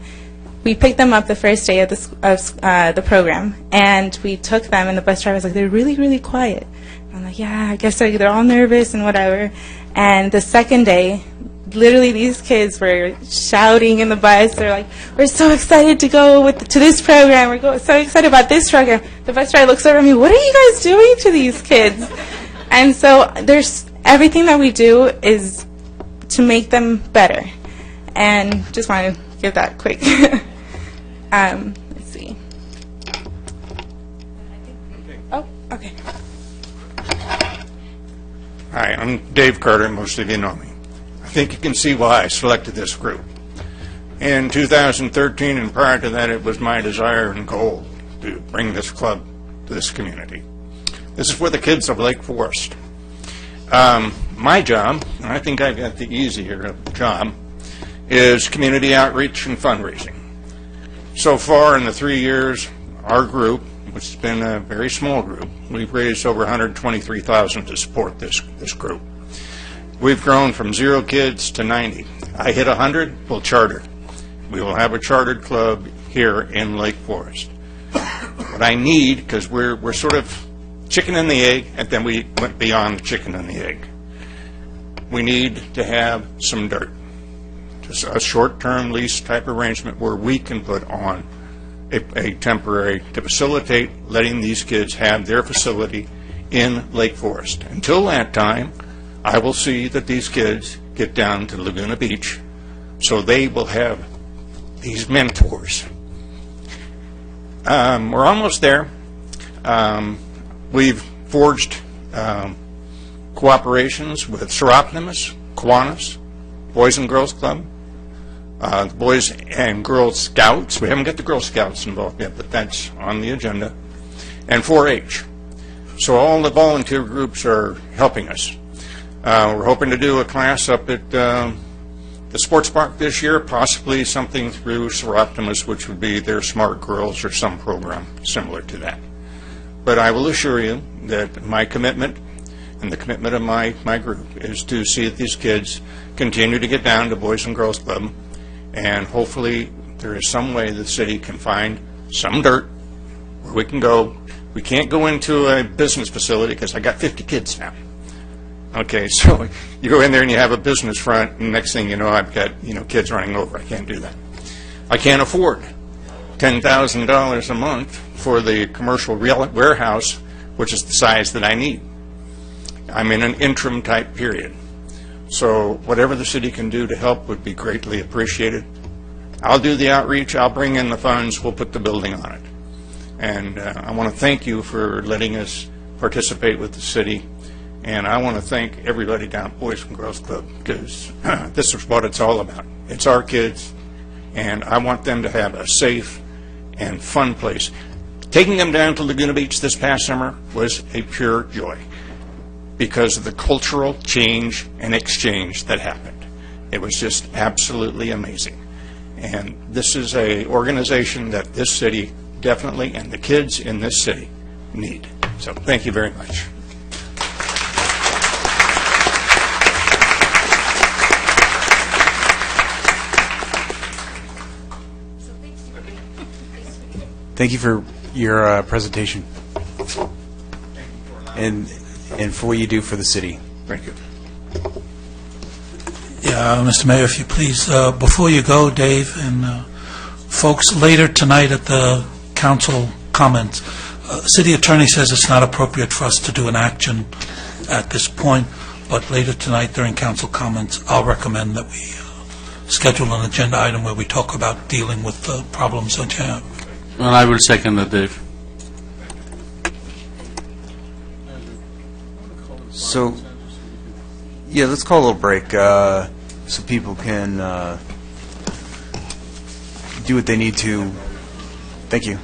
We picked them up the first day of the program, and we took them, and the bus driver was like, they're really, really quiet. I'm like, yeah, I guess they're all nervous and whatever. And the second day, literally these kids were shouting in the bus. They're like, we're so excited to go to this program. We're so excited about this program. The bus driver looks over at me, what are you guys doing to these kids? And so there's everything that we do is to make them better. And just want to give that quick. Let's see. Oh, okay. Hi, I'm Dave Carter. Most of you know me. I think you can see why I selected this group. In 2013 and prior to that, it was my desire and goal to bring this club to this community. This is for the kids of Lake Forest. My job, and I think I've got the easier job, is community outreach and fundraising. So far in the 3 years, our group, which has been a very small group, we've raised over $123,000 to support this group. We've grown from 0 kids to 90. I hit 100, we'll charter. We will have a chartered club here in Lake Forest. What I need, because we're sort of chicken and the egg, and then we went beyond the chicken and the egg. We need to have some dirt. just a short-term lease type arrangement where we can put on a temporary to facilitate letting these kids have their facility in Lake Forest. Until that time, I will see that these kids get down to Laguna Beach so they will have these mentors. We're almost there. We've forged cooperations with Seroptimus, Kiwanis, Boys and Girls Club, the Boys and Girl Scouts. We haven't got the Girl Scouts involved yet, but that's on the agenda, and 4-H. So all the volunteer groups are helping us. We're hoping to do a class up at the sports park this year, possibly something through Seroptimus, which would be their Smart Girls or some program similar to that. But I will assure you that my commitment and the commitment of my group is to see that these kids continue to get down to Boys and Girls Club, and hopefully there is some way the city can find some dirt where we can go. We can't go into a business facility because I got 50 kids now. Okay, so you go in there and you have a business front, and next thing you know, I've got kids running over. I can't do that. I can't afford $10,000 a month for the commercial warehouse, which is the size that I need. I'm in an interim type period. So whatever the city can do to help would be greatly appreciated. I'll do the outreach. I'll bring in the funds. We'll put the building on it. And I want to thank you for letting us participate with the city. And I want to thank everybody down at Boys and Girls Club, because this is what it's all about. It's our kids, and I want them to have a safe and fun place. Taking them down to Laguna Beach this past summer was a pure joy because of the cultural change and exchange that happened. It was just absolutely amazing. And this is an organization that this city definitely, and the kids in this city, need. So thank you very much. Thank you for your presentation and for what you do for the city. Thank you. Yeah, Mr. Mayor, if you please, before you go, Dave, and folks, later tonight at the council comments, city attorney says it's not appropriate for us to do an action at this point, but later tonight during council comments, I'll recommend that we schedule an agenda item where we talk about dealing with the problems that you have. Well, I will second that, Dave. So, yeah, let's call a little break so people can do what they need to. Thank you.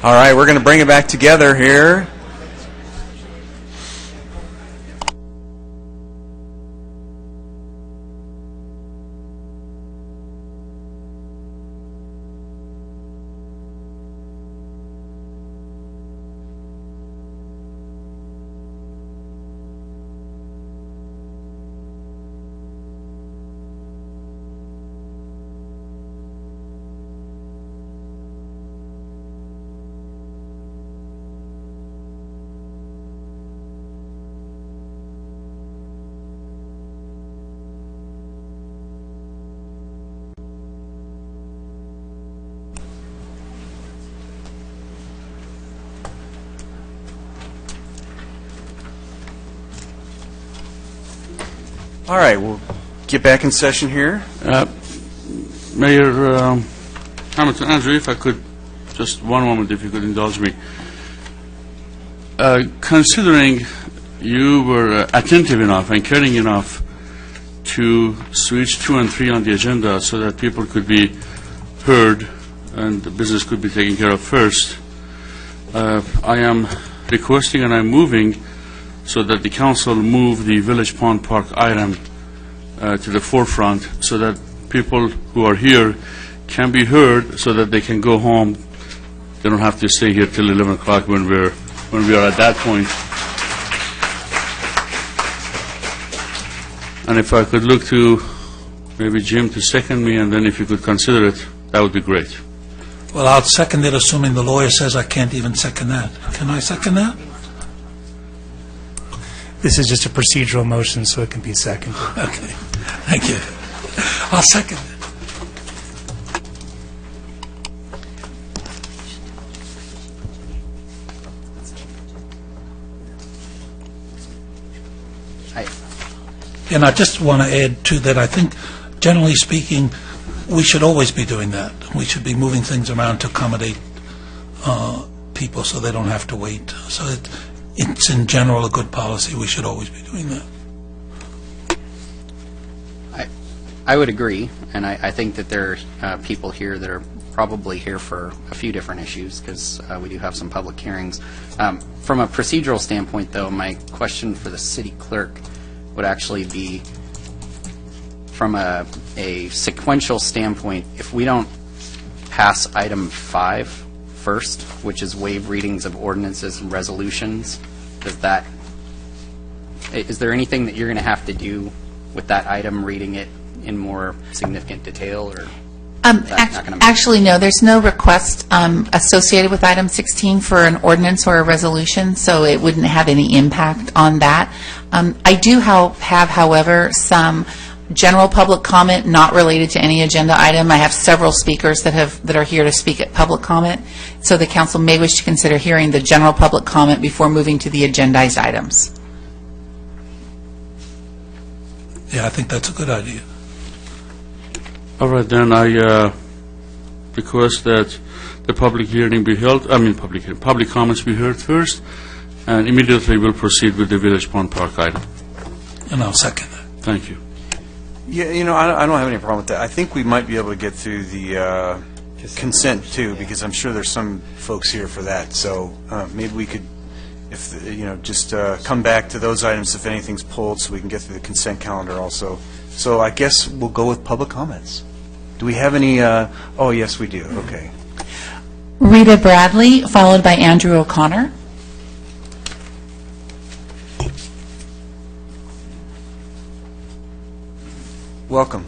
All right, we're going to bring it back together here. All right, we'll get back in session here. Mayor Hamilton, Andrew, if I could, just one moment, if you could indulge me. Considering you were attentive enough and caring enough to switch 2 and 3 on the agenda so that people could be heard and the business could be taken care of first, I am requesting and I'm moving so that the council move the Village Pond Park item to the forefront so that people who are here can be heard so that they can go home. They don't have to stay here till 11 o'clock when we are at that point. And if I could look to maybe Jim to second me, and then if you could consider it, that would be great. Well, I'll second it, assuming the lawyer says I can't even second that. Can I second that? This is just a procedural motion, so it can be seconded. Okay, thank you. I'll second it. And I just want to add, too, that I think, generally speaking, we should always be doing that. We should be moving things around to accommodate people so they don't have to wait. So it's in general a good policy. We should always be doing that. I would agree, and I think that there are people here that are probably here for a few different issues because we do have some public hearings. From a procedural standpoint, though, my question for the city clerk would actually be from a sequential standpoint, if we don't pass item 5 first, which is waive readings of ordinances and resolutions, is there anything that you're going to have to do with that item, reading it in more significant detail, or that's not going to Actually, no, there's no request associated with item 16 for an ordinance or a resolution, so it wouldn't have any impact on that. I do have, however, some general public comment not related to any agenda item. I have several speakers that are here to speak at public comment, so the council may wish to consider hearing the general public comment before moving to the agendized items. Yeah, I think that's a good idea. All right, then I request that the public hearing be held, public comments be heard first, and immediately we'll proceed with the Village Pond Park item. And I'll second that. Thank you. Yeah, I don't have any problem with that. I think we might be able to get through the consent, too, because I'm sure there's some folks here for that. So maybe we could, just come back to those items if anything's pulled so we can get through the consent calendar also. So I guess we'll go with public comments. Do we have any? Oh, yes, we do. Okay. Rita Bradley, followed by Andrew O'Connor. Welcome.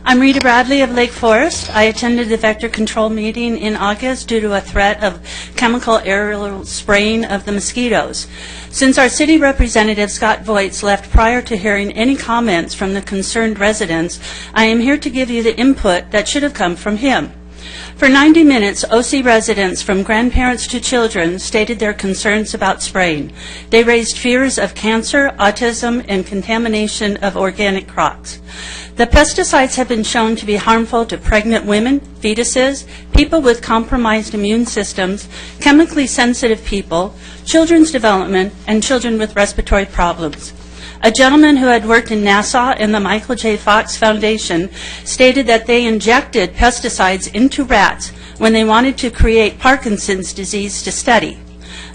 I'm Rita Bradley of Lake Forest. I attended the vector control meeting in August due to a threat of chemical aerial spraying of the mosquitoes. Since our city representative, Scott Voits, left prior to hearing any comments from the concerned residents, I am here to give you the input that should have come from him. For 90 minutes, OC residents, from grandparents to children, stated their concerns about spraying. They raised fears of cancer, autism, and contamination of organic crops. The pesticides have been shown to be harmful to pregnant women, fetuses, people with compromised immune systems, chemically sensitive people, children's development, and children with respiratory problems. A gentleman who had worked in Nassau and the Michael J. Fox Foundation stated that they injected pesticides into rats when they wanted to create Parkinson's disease to study.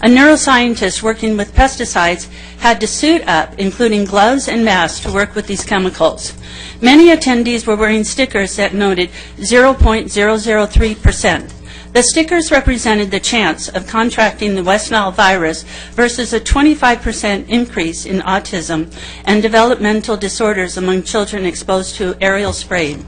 A neuroscientist working with pesticides had to suit up, including gloves and masks, to work with these chemicals. Many attendees were wearing stickers that noted 0.003%. The stickers represented the chance of contracting the West Nile virus versus a 25% increase in autism and developmental disorders among children exposed to aerial spraying.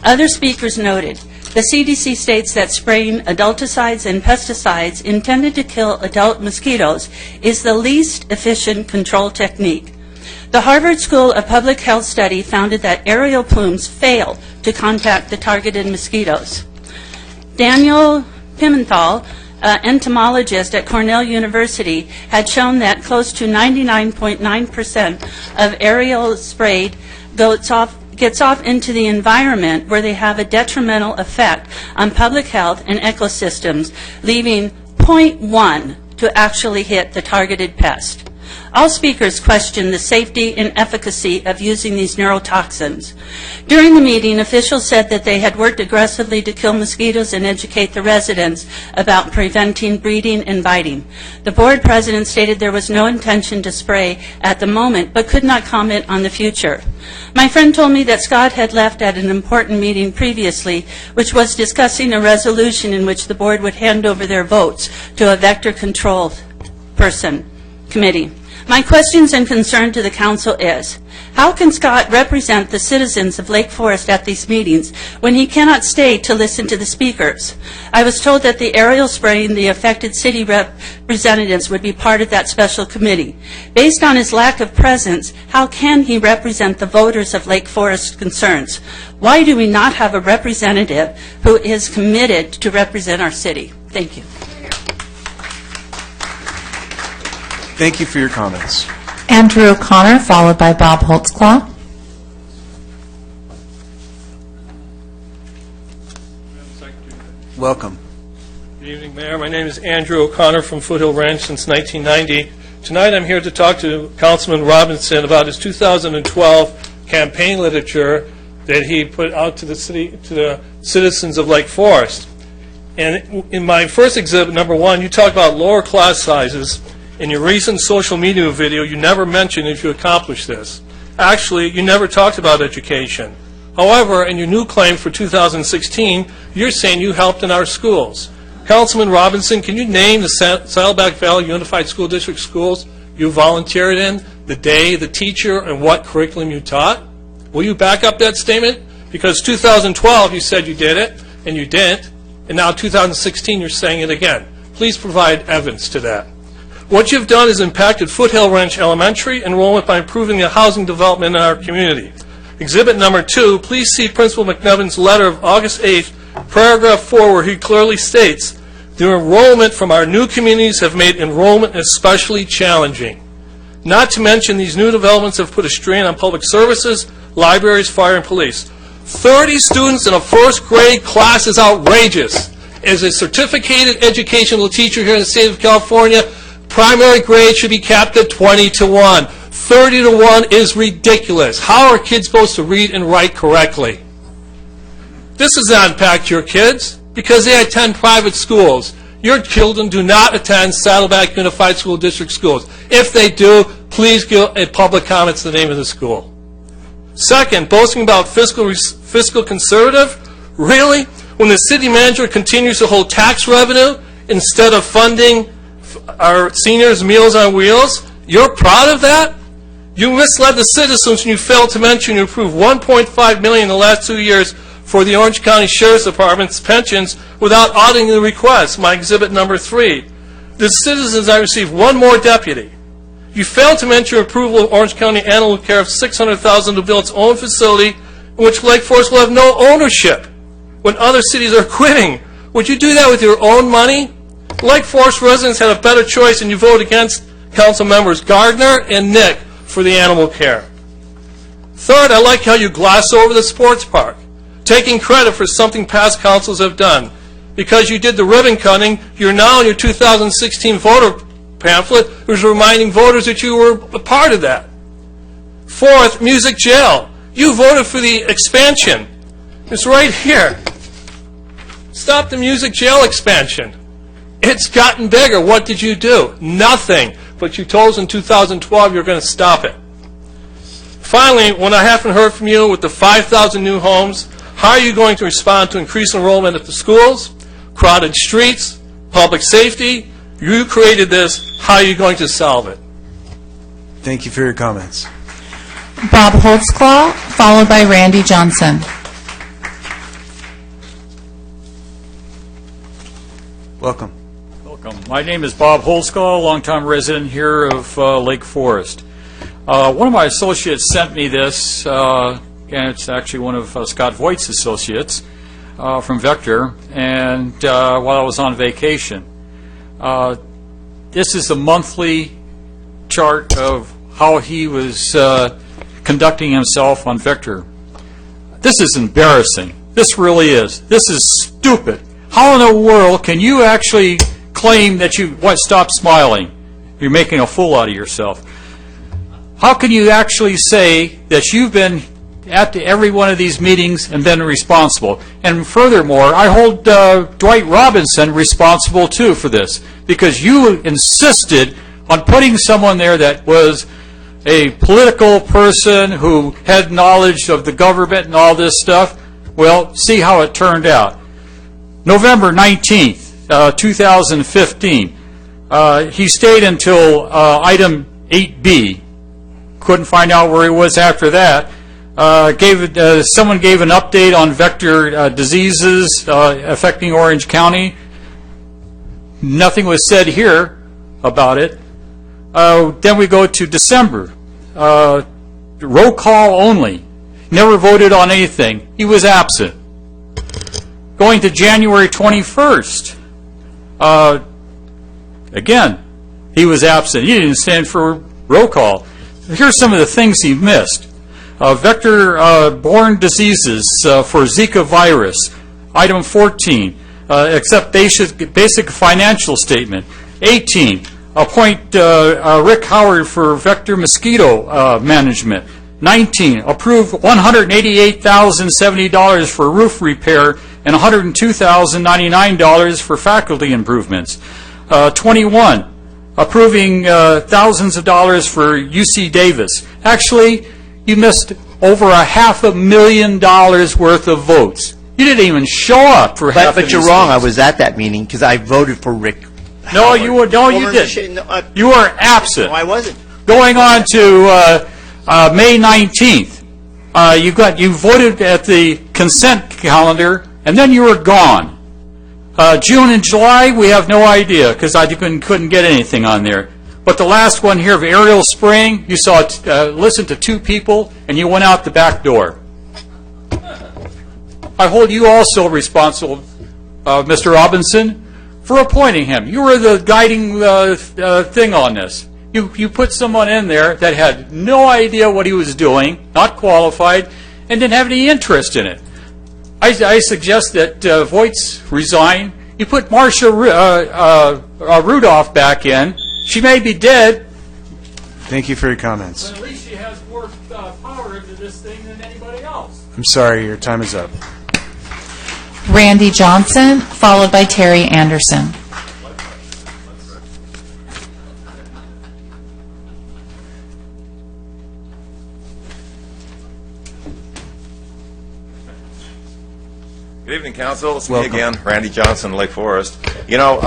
Other speakers noted, the CDC states that spraying adulticides and pesticides intended to kill adult mosquitoes is the least efficient control technique. The Harvard School of Public Health study found that aerial plumes fail to contact the targeted mosquitoes. Daniel Pimenthal, entomologist at Cornell University, had shown that close to 99.9% of aerial sprayed gets off into the environment where they have a detrimental effect on public health and ecosystems, leaving 0.1 to actually hit the targeted pest. All speakers questioned the safety and efficacy of using these neurotoxins. During the meeting, officials said that they had worked aggressively to kill mosquitoes and educate the residents about preventing breeding and biting. The board president stated there was no intention to spray at the moment, but could not comment on the future. My friend told me that Scott had left at an important meeting previously, which was discussing a resolution in which the board would hand over their votes to a vector control committee. My questions and concern to the council is, how can Scott represent the citizens of Lake Forest at these meetings when he cannot stay to listen to the speakers? I was told that the aerial spraying the affected city representatives would be part of that special committee. Based on his lack of presence, how can he represent the voters of Lake Forest concerns? Why do we not have a representative who is committed to represent our city? Thank you. Thank you for your comments. Andrew O'Connor, followed by Bob Holtzclaw. Welcome. Good evening, Mayor. My name is Andrew O'Connor from Foothill Ranch since 1990. Tonight I'm here to talk to Councilman Robinson about his 2012 campaign literature that he put out to the citizens of Lake Forest. And in my first exhibit, number 1, you talk about lower class sizes. In your recent social media video, you never mentioned if you accomplished this. Actually, you never talked about education. However, in your new claim for 2016, you're saying you helped in our schools. Councilman Robinson, can you name the Saddleback Valley Unified School District schools you volunteered in, the day, the teacher, and what curriculum you taught? Will you back up that statement? Because 2012, you said you did it, and you didn't, and now 2016, you're saying it again. Please provide evidence to that. What you've done is impacted Foothill Ranch Elementary enrollment by improving the housing development in our community. Exhibit number 2, please see Principal McNevin's letter of August 8th, paragraph 4, where he clearly states, the enrollment from our new communities have made enrollment especially challenging. Not to mention these new developments have put a strain on public services, libraries, fire, and police. 30 students in a first grade class is outrageous. As a certificated educational teacher here in the state of California, primary grade should be capped at 20-1. 30-1 is ridiculous. How are kids supposed to read and write correctly? This does not impact your kids because they attend private schools. Your children do not attend Saddleback Unified School District schools. If they do, please give a public comment to the name of the school. Second, boasting about fiscal conservative? Really? When the city manager continues to hold tax revenue instead of funding our seniors' Meals on Wheels, you're proud of that? You misled the citizens when you failed to mention you approved $1.5 million in the last 2 years for the Orange County Sheriff's Department's pensions without auditing the request, my exhibit number 3. The citizens I received one more deputy. You failed to mention your approval of Orange County Animal Care of $600,000 to build its own facility in which Lake Forest will have no ownership when other cities are quitting. Would you do that with your own money? Lake Forest residents had a better choice, and you voted against council members Gardner and Nick for the animal care. Third, I like how you gloss over the sports park, taking credit for something past councils have done. Because you did the ribbon cutting, you're now in your 2016 voter pamphlet who's reminding voters that you were a part of that. Fourth, Music Jail. You voted for the expansion. It's right here. Stop the music jail expansion. It's gotten bigger. What did you do? Nothing. But you told us in 2012 you're going to stop it. Finally, when I haven't heard from you with the 5,000 new homes, how are you going to respond to increased enrollment at the schools, crowded streets, public safety? You created this. How are you going to solve it? Thank you for your comments. Bob Holtzclaw, followed by Randy Johnson. Welcome. Welcome. My name is Bob Holtzclaw, longtime resident here of Lake Forest. One of my associates sent me this, and it's actually one of Scott Voigt's associates from Vector, and while I was on vacation. This is the monthly chart of how he was conducting himself on Vector. This is embarrassing. This really is. This is stupid. How in the world can you actually claim that you stop smiling? You're making a fool out of yourself. How can you actually say that you've been at every one of these meetings and been responsible? And furthermore, I hold Dwight Robinson responsible too for this, because you insisted on putting someone there that was a political person who had knowledge of the government and all this stuff. Well, see how it turned out. November 19th, 2015, he stayed until item 8B. Couldn't find out where he was after that. Someone gave an update on vector diseases affecting Orange County. Nothing was said here about it. Then we go to December. Roll call only. Never voted on anything. He was absent. Going to January 21st. Again, he was absent. He didn't stand for roll call. Here's some of the things he missed. Vector-borne diseases for Zika virus. Item 14, accept basic financial statement. 18, appoint Rick Howard for vector mosquito management. 19, approve $188,070 for roof repair and $102,099 for faculty improvements. 21, approving thousands of dollars for UC Davis. Actually, you missed over $500,000 worth of votes. You didn't even show up for half of But these you're wrong. things. I was at that meeting because I voted for Rick No, Howard. you were. No, you didn't. You were absent. No, I wasn't. Going on to May 19th, you voted at the consent calendar, and then you were gone. June and July, we have no idea because I couldn't get anything on there. But the last one here of aerial spraying, you saw listened to two people, and you went out the back door. I hold you also responsible, Mr. Robinson, for appointing him. You were the guiding thing on this. You put someone in there that had no idea what he was doing, not qualified, and didn't have any interest in it. I suggest that Voigt's resign. You put Marcia Rudolph back in. She may be dead. Thank you for your comments. But at least she has more power into this thing than anybody else. I'm sorry, your time is up. Randy Johnson, followed by Terry Anderson. Good evening, Council. It's Welcome. me again, Randy Johnson, Lake Forest. You know,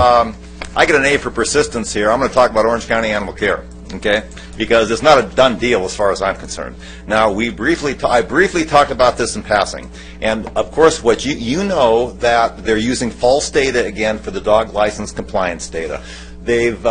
I get an A for persistence here. I'm going to talk about Orange County Animal Care, okay? Because it's not a done deal as far as I'm concerned. Now, I briefly talked about this in passing. And, of course, what you know that they're using false data again for the dog license compliance data. They've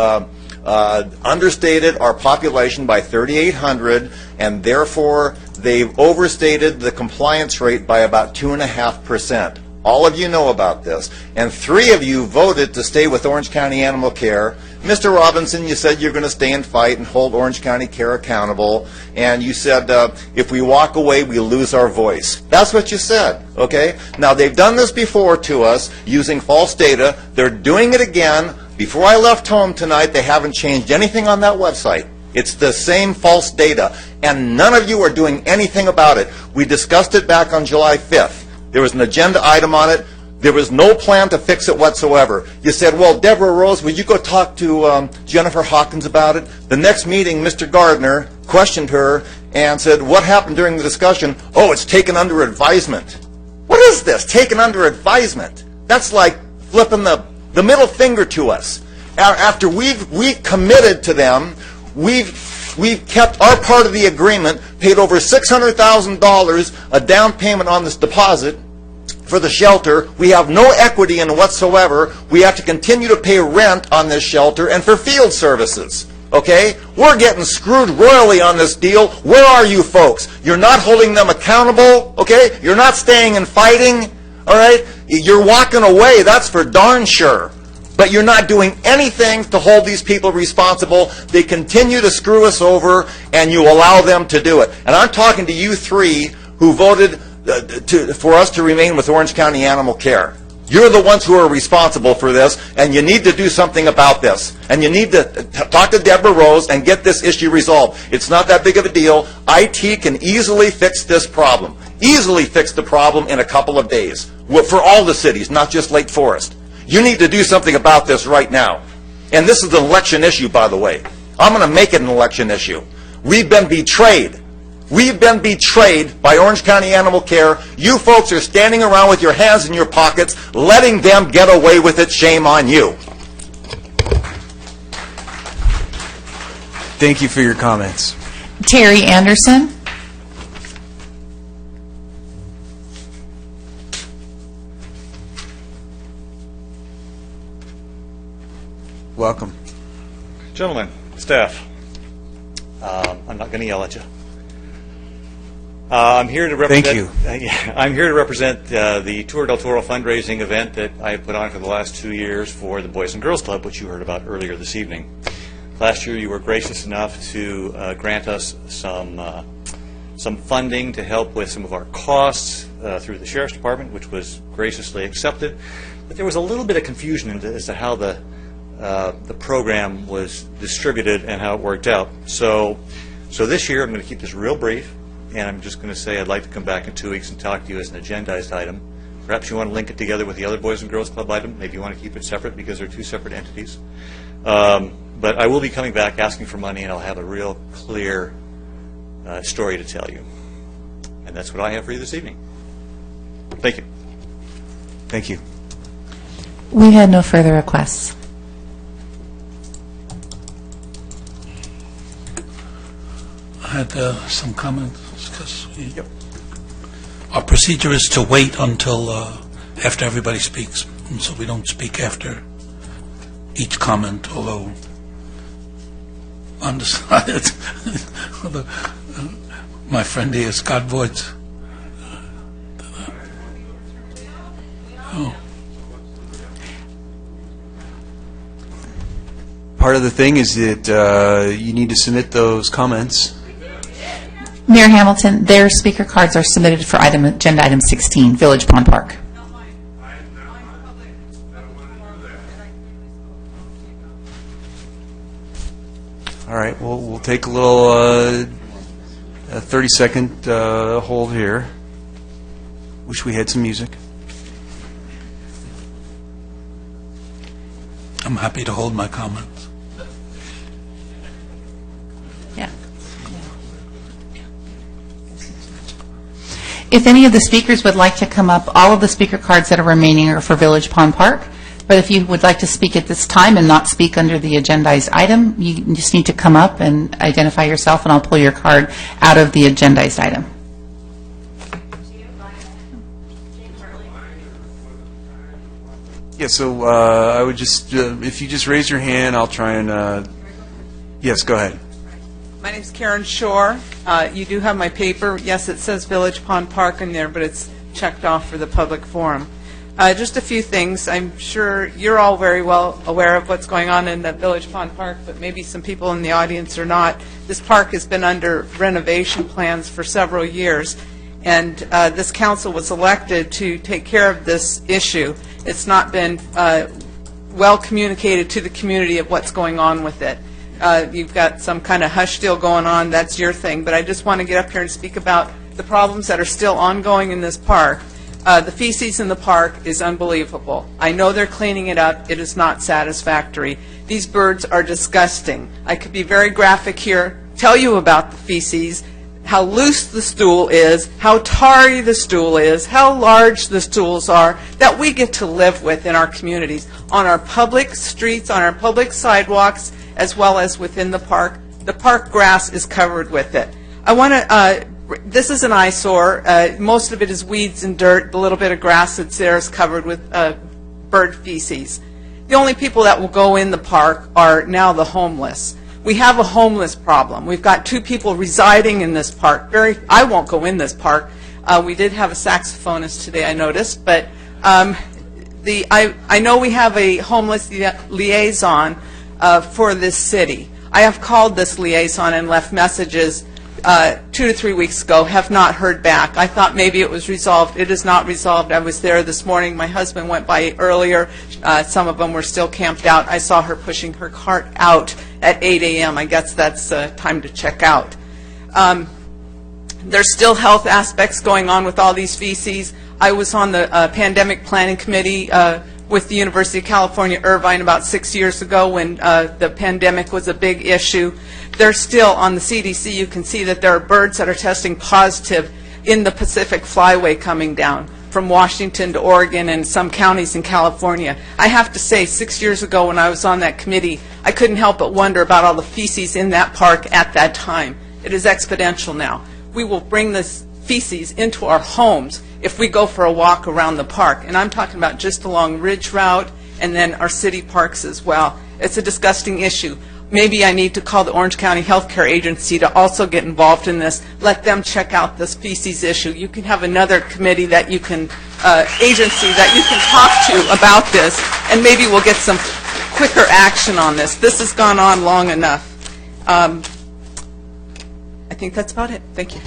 understated our population by 3,800, and therefore they've overstated the compliance rate by about 2.5%. All of you know about this. And 3 of you voted to stay with Orange County Animal Care. Mr. Robinson, you said you're going to stay and fight and hold Orange County Care accountable. And you said if we walk away, we lose our voice. That's what you said, okay? Now, they've done this before to us using false data. They're doing it again. Before I left home tonight, they haven't changed anything on that website. It's the same false data. And none of you are doing anything about it. We discussed it back on July 5th. There was an agenda item on it. There was no plan to fix it whatsoever. You said, well, Deborah Rose, would you go talk to Jennifer Hawkins about it? The next meeting, Mr. Gardner questioned her and said, what happened during the discussion? Oh, it's taken under advisement. What is this, taken under advisement? That's like flipping the middle finger to us. After we've committed to them, we've kept our part of the agreement, paid over $600,000 a down payment on this deposit for the shelter. We have no equity in it whatsoever. We have to continue to pay rent on this shelter and for field services. Okay? We're getting screwed royally on this deal. Where are you folks? You're not holding them accountable. Okay? You're not staying and fighting. All right? You're walking away. That's for darn sure. But you're not doing anything to hold these people responsible. They continue to screw us over, and you allow them to do it. And I'm talking to you three who voted for us to remain with Orange County Animal Care. You're the ones who are responsible for this, and you need to do something about this. And you need to talk to Deborah Rose and get this issue resolved. It's not that big of a deal. IT can easily fix this problem. Easily fix the problem in a couple of days. For all the cities, not just Lake Forest. You need to do something about this right now. And this is an election issue, by the way. I'm going to make it an election issue. We've been betrayed. We've been betrayed by Orange County Animal Care. You folks are standing around with your hands in your pockets, letting them get away with it. Shame on you. Thank you for your comments. Terry Anderson. Welcome. Gentlemen, staff, I'm not going to yell at you. I'm here to represent. Thank you. I'm here to represent the Tour del Toro fundraising event that I put on for the last 2 years for the Boys and Girls Club, which you heard about earlier this evening. Last year, you were gracious enough to grant us some funding to help with some of our costs through the Sheriff's Department, which was graciously accepted. But there was a little bit of confusion as to how the program was distributed and how it worked out. So this year I'm going to keep this real brief, and I'm just going to say I'd like to come back in 2 weeks and talk to you as an agendized item. Perhaps you want to link it together with the other Boys and Girls Club item. Maybe you want to keep it separate because they're two separate entities. But I will be coming back asking for money, and I'll have a real clear story to tell you. And that's what I have for you this evening. Thank you. Thank you. We had no further requests. I had some comments because our procedure is to wait until after everybody speaks, and so we don't speak after each comment, although on the side, my friend here, Scott Voigt. Part of the thing is that you need to submit those comments. Mayor Hamilton, their speaker cards are submitted for agenda item 16, Village Pond Park. All right, we'll take a little 30-second hold here. Wish we had some music. I'm happy to hold my comments. Yeah. If any of the speakers would like to come up, all of the speaker cards that are remaining are for Village Pond Park. But if you would like to speak at this time and not speak under the agendized item, you just need to come up and identify yourself, and I'll pull your card out of the agendized item. Yeah, so I would just, if you just raise your hand, I'll try and, yes, go ahead. My name's Karen Shore. You do have my paper. Yes, it says Village Pond Park in there, but it's checked off for the public forum. Just a few things. I'm sure you're all very well aware of what's going on in the Village Pond Park, but maybe some people in the audience are not. This park has been under renovation plans for several years, and this council was elected to take care of this issue. It's not been well communicated to the community of what's going on with it. You've got some kind of hush deal going on. That's your thing. But I just want to get up here and speak about the problems that are still ongoing in this park. The feces in the park is unbelievable. I know they're cleaning it up. It is not satisfactory. These birds are disgusting. I could be very graphic here, tell you about the feces, how loose the stool is, how tarry the stool is, how large the stools are, that we get to live with in our communities, on our public streets, on our public sidewalks, as well as within the park. The park grass is covered with it. I want to, this is an eyesore. Most of it is weeds and dirt. The little bit of grass that's there is covered with bird feces. The only people that will go in the park are now the homeless. We have a homeless problem. We've got 2 people residing in this park. I won't go in this park. We did have a saxophonist today, I noticed, but I know we have a homeless liaison for this city. I have called this liaison and left messages 2 to 3 weeks ago, have not heard back. I thought maybe it was resolved. It is not resolved. I was there this morning. My husband went by earlier. Some of them were still camped out. I saw her pushing her cart out at 8 a.m. I guess that's time to check out. There's still health aspects going on with all these feces. I was on the pandemic planning committee with the University of California, Irvine, about 6 years ago when the pandemic was a big issue. They're still on the CDC. You can see that there are birds that are testing positive in the Pacific Flyway coming down from Washington to Oregon and some counties in California. I have to say, 6 years ago when I was on that committee, I couldn't help but wonder about all the feces in that park at that time. It is exponential now. We will bring this feces into our homes if we go for a walk around the park. And I'm talking about just along Ridge Route and then our city parks as well. It's a disgusting issue. Maybe I need to call the Orange County Healthcare Agency to also get involved in this. Let them check out this feces issue. You can have another committee that you can, agency that you can talk to about this, and maybe we'll get some quicker action on this. This has gone on long enough. I think that's about it. Thank you.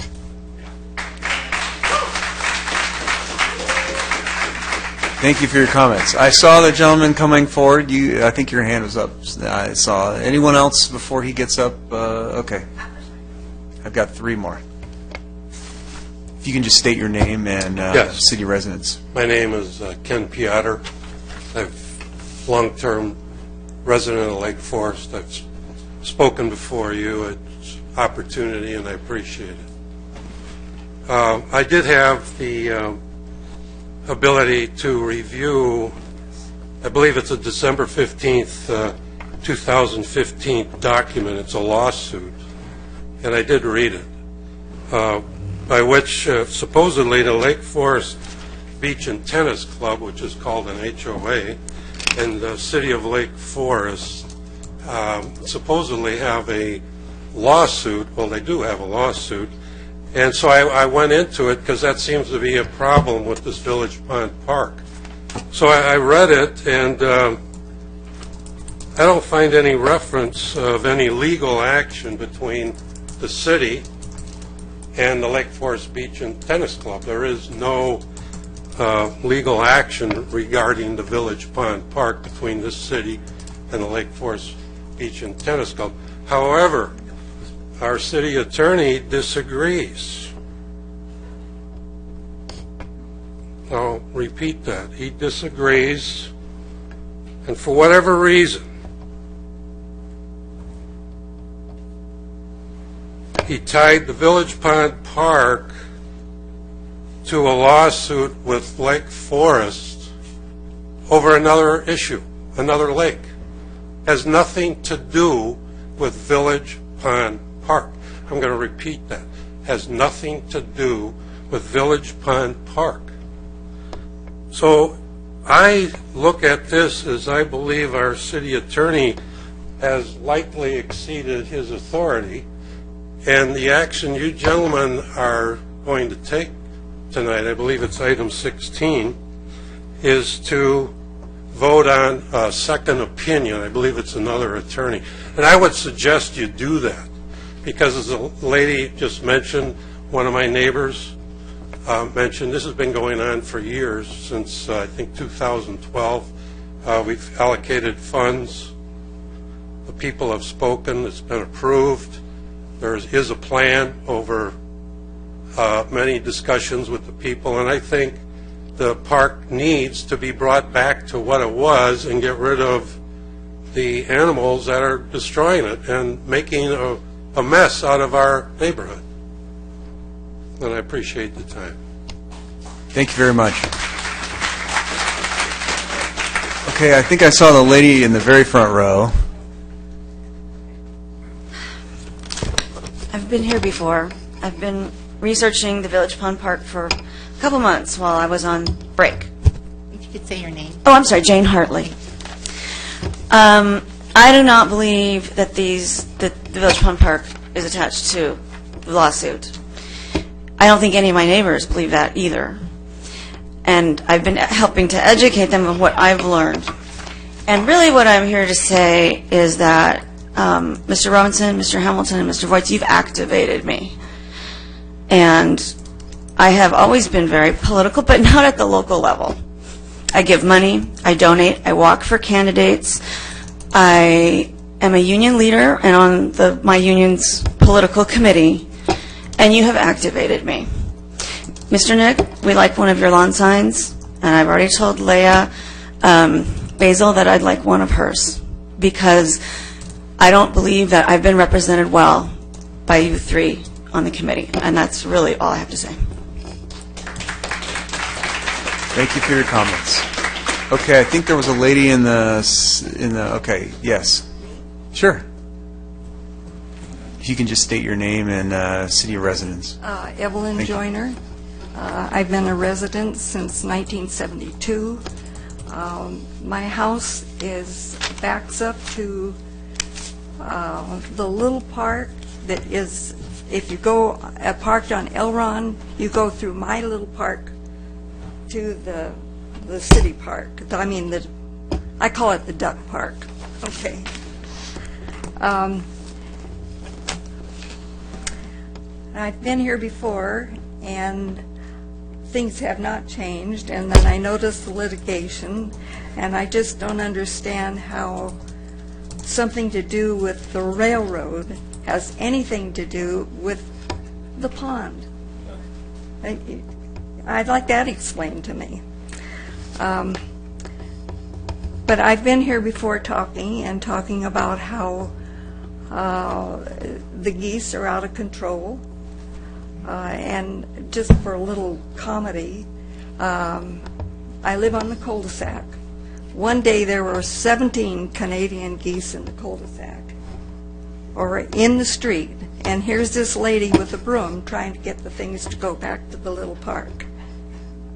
Thank you for your comments. I saw the gentleman coming forward. I think your hand was up. I saw. Anyone else before he gets up? Okay. I've got 3 more. If you can just state your name and Yes. city residence. My name is Ken Piotr. I'm long-term resident of Lake Forest. I've spoken before you. It's opportunity, and I appreciate it. I did have the ability to review, I believe it's a December 15th, 2015 document. It's a lawsuit, and I did read it, by which supposedly the Lake Forest Beach and Tennis Club, which is called an HOA, and the city of Lake Forest supposedly have a lawsuit. Well, they do have a lawsuit. And so I went into it because that seems to be a problem with this Village Pond Park. So I read it, and I don't find any reference of any legal action between the city and the Lake Forest Beach and Tennis Club. There is no legal action regarding the Village Pond Park between this city and the Lake Forest Beach and Tennis Club. However, our city attorney disagrees. I'll repeat that. He disagrees, and for whatever reason, he tied the Village Pond Park to a lawsuit with Lake Forest over another issue, another lake. Has nothing to do with Village Pond Park. I'm going to repeat that. Has nothing to do with Village Pond Park. So I look at this as I believe our city attorney has likely exceeded his authority, and the action you gentlemen are going to take tonight, I believe it's item 16, is to vote on a second opinion. I believe it's another attorney. And I would suggest you do that, because as the lady just mentioned, one of my neighbors mentioned, this has been going on for years, since I think 2012. We've allocated funds. The people have spoken. It's been approved. There is a plan over many discussions with the people, and I think the park needs to be brought back to what it was and get rid of the animals that are destroying it and making a mess out of our neighborhood. And I appreciate the time. Thank you very much. Okay, I think I saw the lady in the very front row. I've been here before. I've been researching the Village Pond Park for a couple months while I was on break. If you could say your name. Oh, I'm sorry, Jane Hartley. I do not believe that the Village Pond Park is attached to the lawsuit. I don't think any of my neighbors believe that either. And I've been helping to educate them on what I've learned. And really what I'm here to say is that Mr. Robinson, Mr. Hamilton, and Mr. Voigt, you've activated me. And I have always been very political, but not at the local level. I give money, I donate, I walk for candidates. I am a union leader and on my union's political committee, and you have activated me. Mr. Nick, we like one of your lawn signs, and I've already told Leah Basil that I'd like one of hers, because I don't believe that I've been represented well by you three on the committee, and that's really all I have to say. Thank you for your comments. Okay, I think there was a lady in the, okay, yes. Sure. If you can just state your name and city of residence. Evelyn Thank you. Joyner. I've been a resident since 1972. My house backs up to the little park that is, if you go parked on Elron, you go through my little park to the city park. I mean, I call it the duck park. Okay. I've been here before, and things have not changed, and then I noticed the litigation, and I just don't understand how something to do with the railroad has anything to do with the pond. I'd like that explained to me. But I've been here before talking about how the geese are out of control. And just for a little comedy, I live on the cul-de-sac. One day there were 17 Canadian geese in the cul-de-sac, or in the street, and here's this lady with a broom trying to get the things to go back to the little park.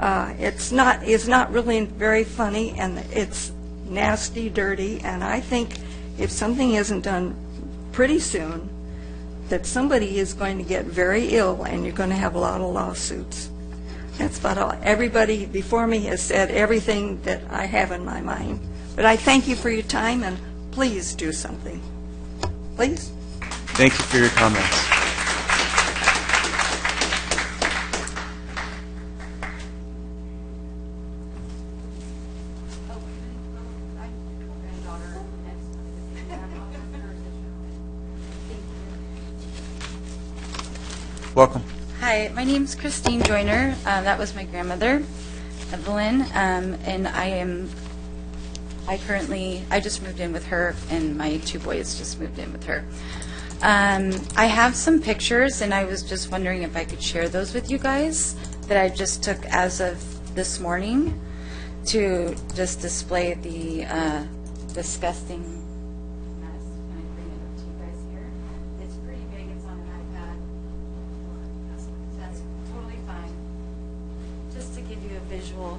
It's not really very funny, and it's nasty, dirty, and I think if something isn't done pretty soon, that somebody is going to get very ill, and you're going to have a lot of lawsuits. That's about all. Everybody before me has said everything that I have in my mind. But I thank you for your time, and please do something. Please? Thank you for your comments. Welcome. Hi, my name's Christine Joyner. That was my grandmother, Evelyn, and I just moved in with her, and my two boys just moved in with her. I have some pictures, and I was just wondering if I could share those with you guys that I just took as of this morning to just display the disgusting mess. Can I bring it up to you guys here? It's pretty big. It's on an iPad. That's totally fine. Just to give you a visual.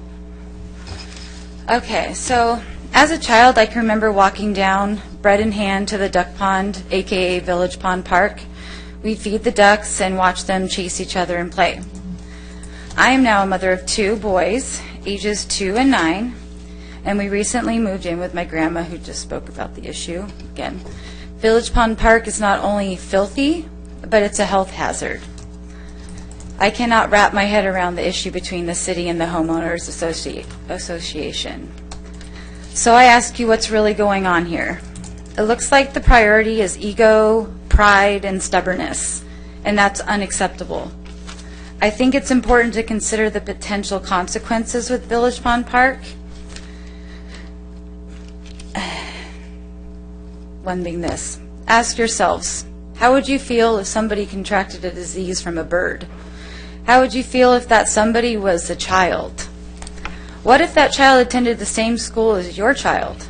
Okay, so as a child, I can remember walking down, bread in hand, to the duck pond, aka Village Pond Park. We'd feed the ducks and watch them chase each other and play. I am now a mother of two boys, ages 2 and 9, and we recently moved in with my grandma, who just spoke about the issue again. Village Pond Park is not only filthy, but it's a health hazard. I cannot wrap my head around the issue between the city and the homeowners association. So I ask you, what's really going on here? It looks like the priority is ego, pride, and stubbornness, and that's unacceptable. I think it's important to consider the potential consequences with Village Pond Park. One being this. Ask yourselves, how would you feel if somebody contracted a disease from a bird? How would you feel if that somebody was a child? What if that child attended the same school as your child?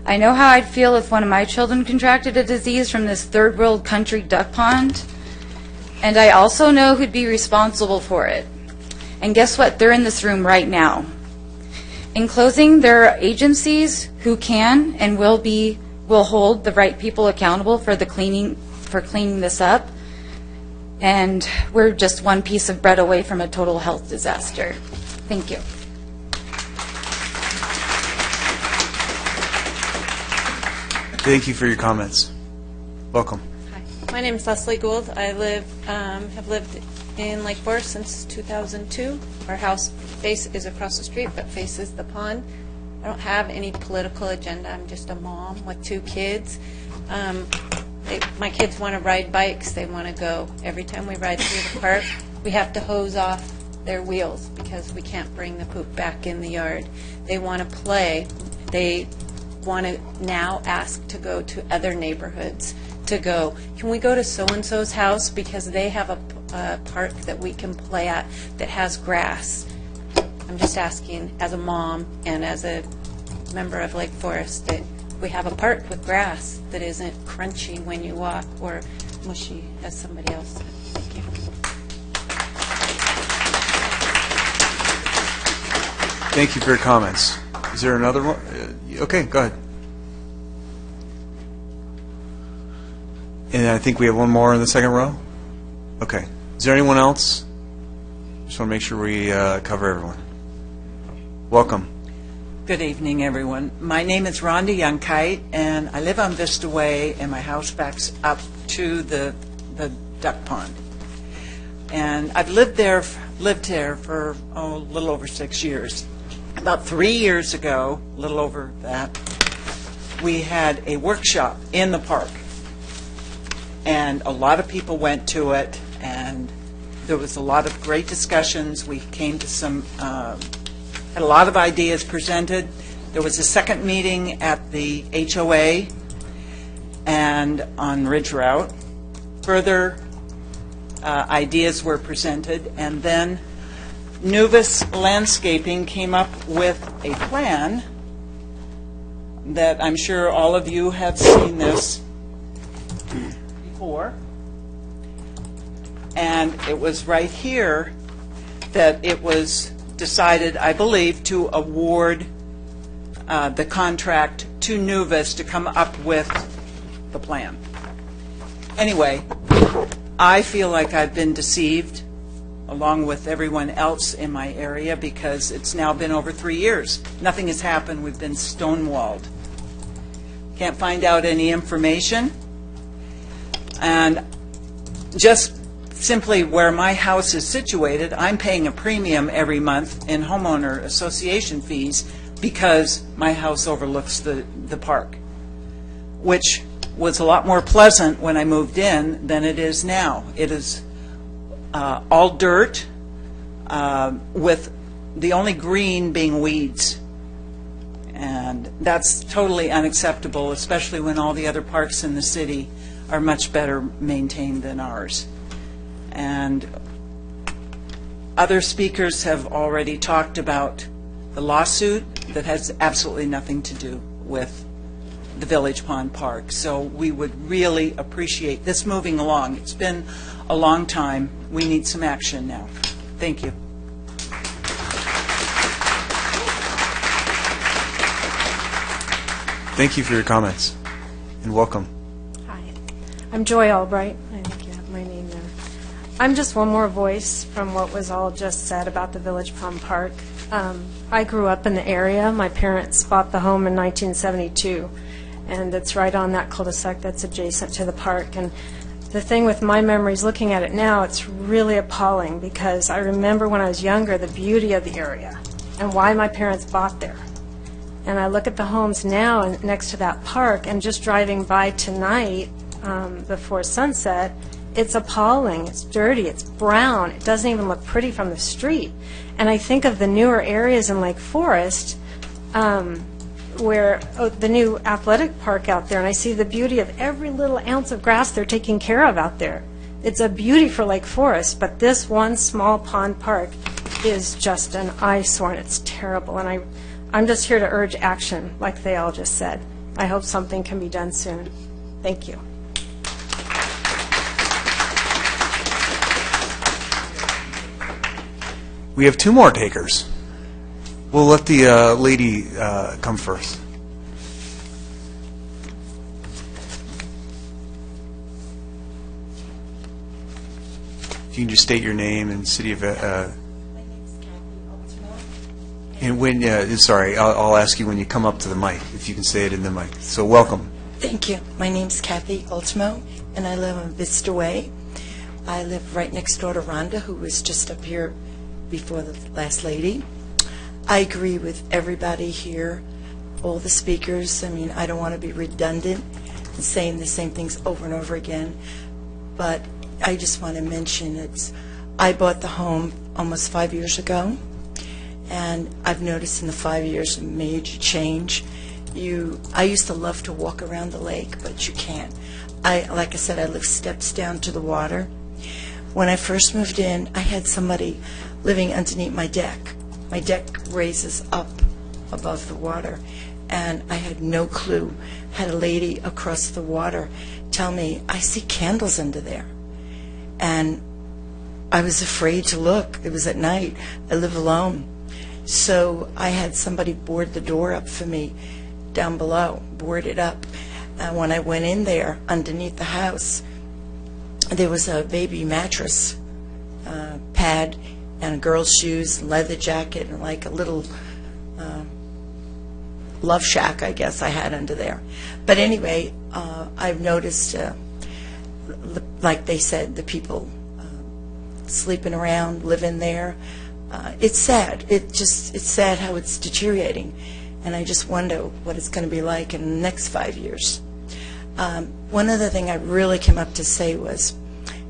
I know how I'd feel if one of my children contracted a disease from this third world country duck pond. And I also know who'd be responsible for it. And guess what? They're in this room right now. In closing, there are agencies who can and will hold the right people accountable for cleaning this up. And we're just one piece of bread away from a total health disaster. Thank you. Thank you for your comments. Welcome. My name is Leslie Gould. I have lived in Lake Forest since 2002. Our house is across the street, but faces the pond. I don't have any political agenda. I'm just a mom with 2 kids. My kids want to ride bikes. They want to go. Every time we ride through the park, we have to hose off their wheels because we can't bring the poop back in the yard. They want to play. They want to now ask to go to other neighborhoods to go, can we go to so-and-so's house because they have a park that we can play at that has grass. I'm just asking, as a mom and as a member of Lake Forest, that we have a park with grass that isn't crunchy when you walk or mushy, as somebody else said. Thank you. Thank you for your comments. Is there another one? Okay, go ahead. And I think we have one more in the second row. Okay. Is there anyone else? Just want to make sure we cover everyone. Welcome. Good evening, everyone. My name is Rhonda Youngkite, and I live on Vista Way, and my house backs up to the duck pond. And I've lived there for a little over 6 years. About 3 years ago, a little over that, we had a workshop in the park. And a lot of people went to it, and there was a lot of great discussions. We came to had a lot of ideas presented. There was a second meeting at the HOA and on Ridge Route. Further ideas were presented, and then Nuvis Landscaping came up with a plan that I'm sure all of you have seen this before. And it was right here that it was decided, I believe, to award the contract to Nuvis to come up with the plan. Anyway, I feel like I've been deceived, along with everyone else in my area, because it's now been over 3 years. Nothing has happened. We've been stonewalled. Can't find out any information. And just simply where my house is situated, I'm paying a premium every month in homeowner association fees because my house overlooks the park, which was a lot more pleasant when I moved in than it is now. It is all dirt, with the only green being weeds. And that's totally unacceptable, especially when all the other parks in the city are much better maintained than ours. And other speakers have already talked about the lawsuit that has absolutely nothing to do with the Village Pond Park. So we would really appreciate this moving along. It's been a long time. We need some action now. Thank you. Thank you for your comments, and welcome. Hi, I'm Joy Albright. I think you have my name there. I'm just one more voice from what was all just said about the Village Pond Park. I grew up in the area. My parents bought the home in 1972, and it's right on that cul-de-sac that's adjacent to the park. And the thing with my memories, looking at it now, it's really appalling, because I remember when I was younger the beauty of the area and why my parents bought there. And I look at the homes now next to that park, and just driving by tonight before sunset, it's appalling. It's dirty. It's brown. It doesn't even look pretty from the street. And I think of the newer areas in Lake Forest, where the new athletic park out there, and I see the beauty of every little ounce of grass they're taking care of out there. It's a beauty for Lake Forest, but this one small pond park is just an eyesore, and it's terrible. And I'm just here to urge action, like they all just said. I hope something can be done soon. Thank you. We have two more takers. We'll let the lady come first. If you can just state your name and city of... and when, sorry, I'll ask you when you come up to the mic, if you can say it in the mic. So welcome. Thank you. My name's Kathy Ultimo, and I live on Vista Way. I live right next door to Rhonda, who was just up here before the last lady. I agree with everybody here, all the speakers. I mean, I don't want to be redundant and saying the same things over and over again, but I just want to mention I bought the home almost 5 years ago, and I've noticed in the 5 years a major change. I used to love to walk around the lake, but you can't. Like I said, I live steps down to the water. When I first moved in, I had somebody living underneath my deck. My deck raises up above the water, and I had no clue. Had a lady across the water tell me, I see candles under there. And I was afraid to look. It was at night. I live alone. So I had somebody board the door up for me down below, board it up. And when I went in there, underneath the house, there was a baby mattress pad and a girl's shoes, leather jacket, and like a little love shack, I guess, I had under there. But anyway, I've noticed, like they said, the people sleeping around, living there. It's sad. It's sad how it's deteriorating. And I just wonder what it's going to be like in the next 5 years. One other thing I really came up to say was,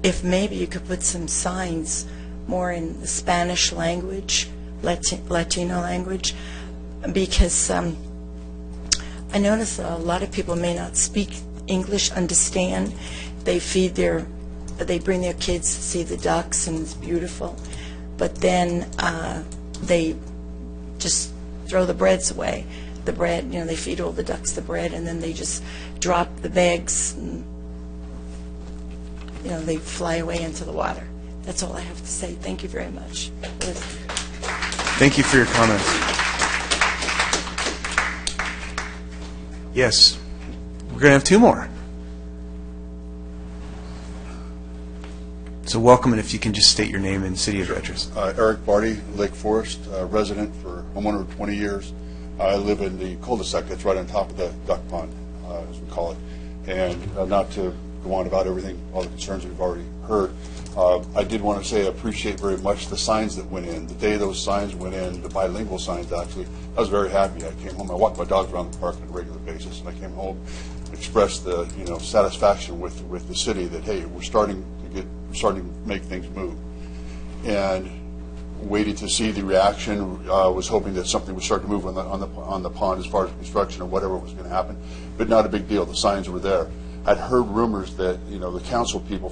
if maybe you could put some signs more in the Spanish language, Latino language, because I notice a lot of people may not speak English, understand. They bring their kids to see the ducks, and it's beautiful. But then they just throw the breads away. The bread, they feed all the ducks the bread, and then they just drop the bags, and, they fly away into the water. That's all I have to say. Thank you very much. Thank you for your comments. Yes, we're going to have two more. So welcome, and if you can just state your name and city of address. Eric Barty, Lake Forest, resident for homeowner of 20 years. I live in the cul-de-sac that's right on top of the duck pond, as we call it. And not to go on about everything, all the concerns we've already heard, I did want to say I appreciate very much the signs that went in. The day those signs went in, the bilingual signs actually, I was very happy. I came home, I walked my dogs around the park on a regular basis, and I came home, expressed the satisfaction with the city that, hey, we're starting to make things move. And waited to see the reaction, was hoping that something would start to move on the pond as far as construction or whatever was going to happen, but not a big deal. The signs were there. I'd heard rumors that the council people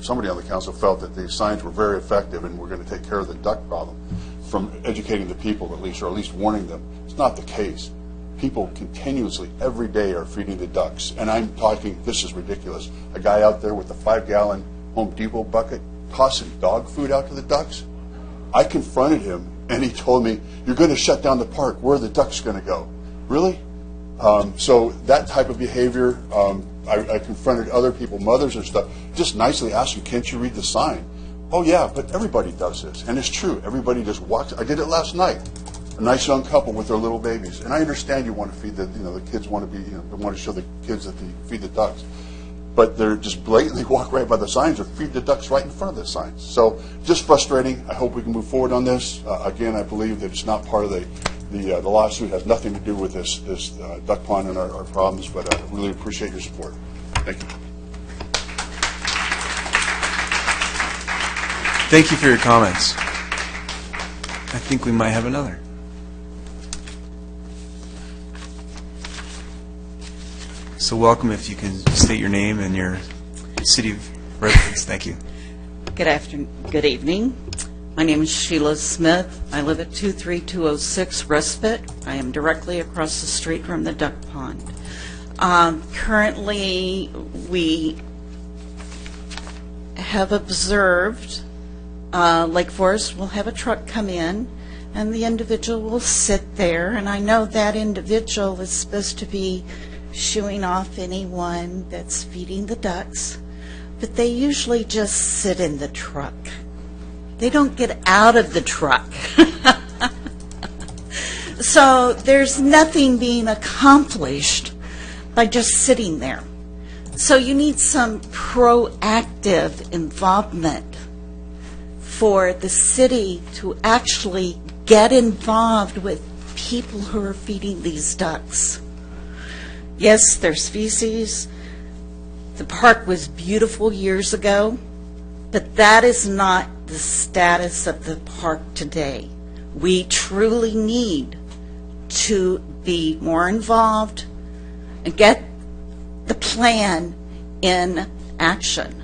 somebody on the council felt that the signs were very effective and were going to take care of the duck problem from educating the people at least warning them. It's not the case. People continuously every day are feeding the ducks, and I'm talking, this is ridiculous, a guy out there with a 5-gallon Home Depot bucket tossing dog food out to the ducks. I confronted him, and he told me, you're going to shut down the park. Where are the ducks going to go? Really? So that type of behavior, I confronted other people, mothers and stuff, just nicely asked them, can't you read the sign? Oh, yeah, but everybody does this. And it's true. Everybody just walks. I did it last night. A nice young couple with their little babies. And I understand you want to feed the kids want to be, they want to show the kids that they feed the ducks. But they're just blatantly walk right by the signs or feed the ducks right in front of the signs. So just frustrating. I hope we can move forward on this. Again, I believe that it's not part of the lawsuit. Has nothing to do with this duck pond and our problems. But I really appreciate your support. Thank you. Thank you for your comments. I think we might have another. So welcome, if you can state your name and your city of residence. Thank you. Good evening. My name is Sheila Smith. I live at 23206 Respite. I am directly across the street from the duck pond. Currently, we have observed Lake Forest will have a truck come in, and the individual will sit there, and I know that individual is supposed to be shooing off anyone that's feeding the ducks, but they usually just sit in the truck. They don't get out of the truck. So there's nothing being accomplished by just sitting there. So you need some proactive involvement for the city to actually get involved with people who are feeding these ducks. Yes, there's feces. The park was beautiful years ago, but that is not the status of the park today. We truly need to be more involved and get the plan in action.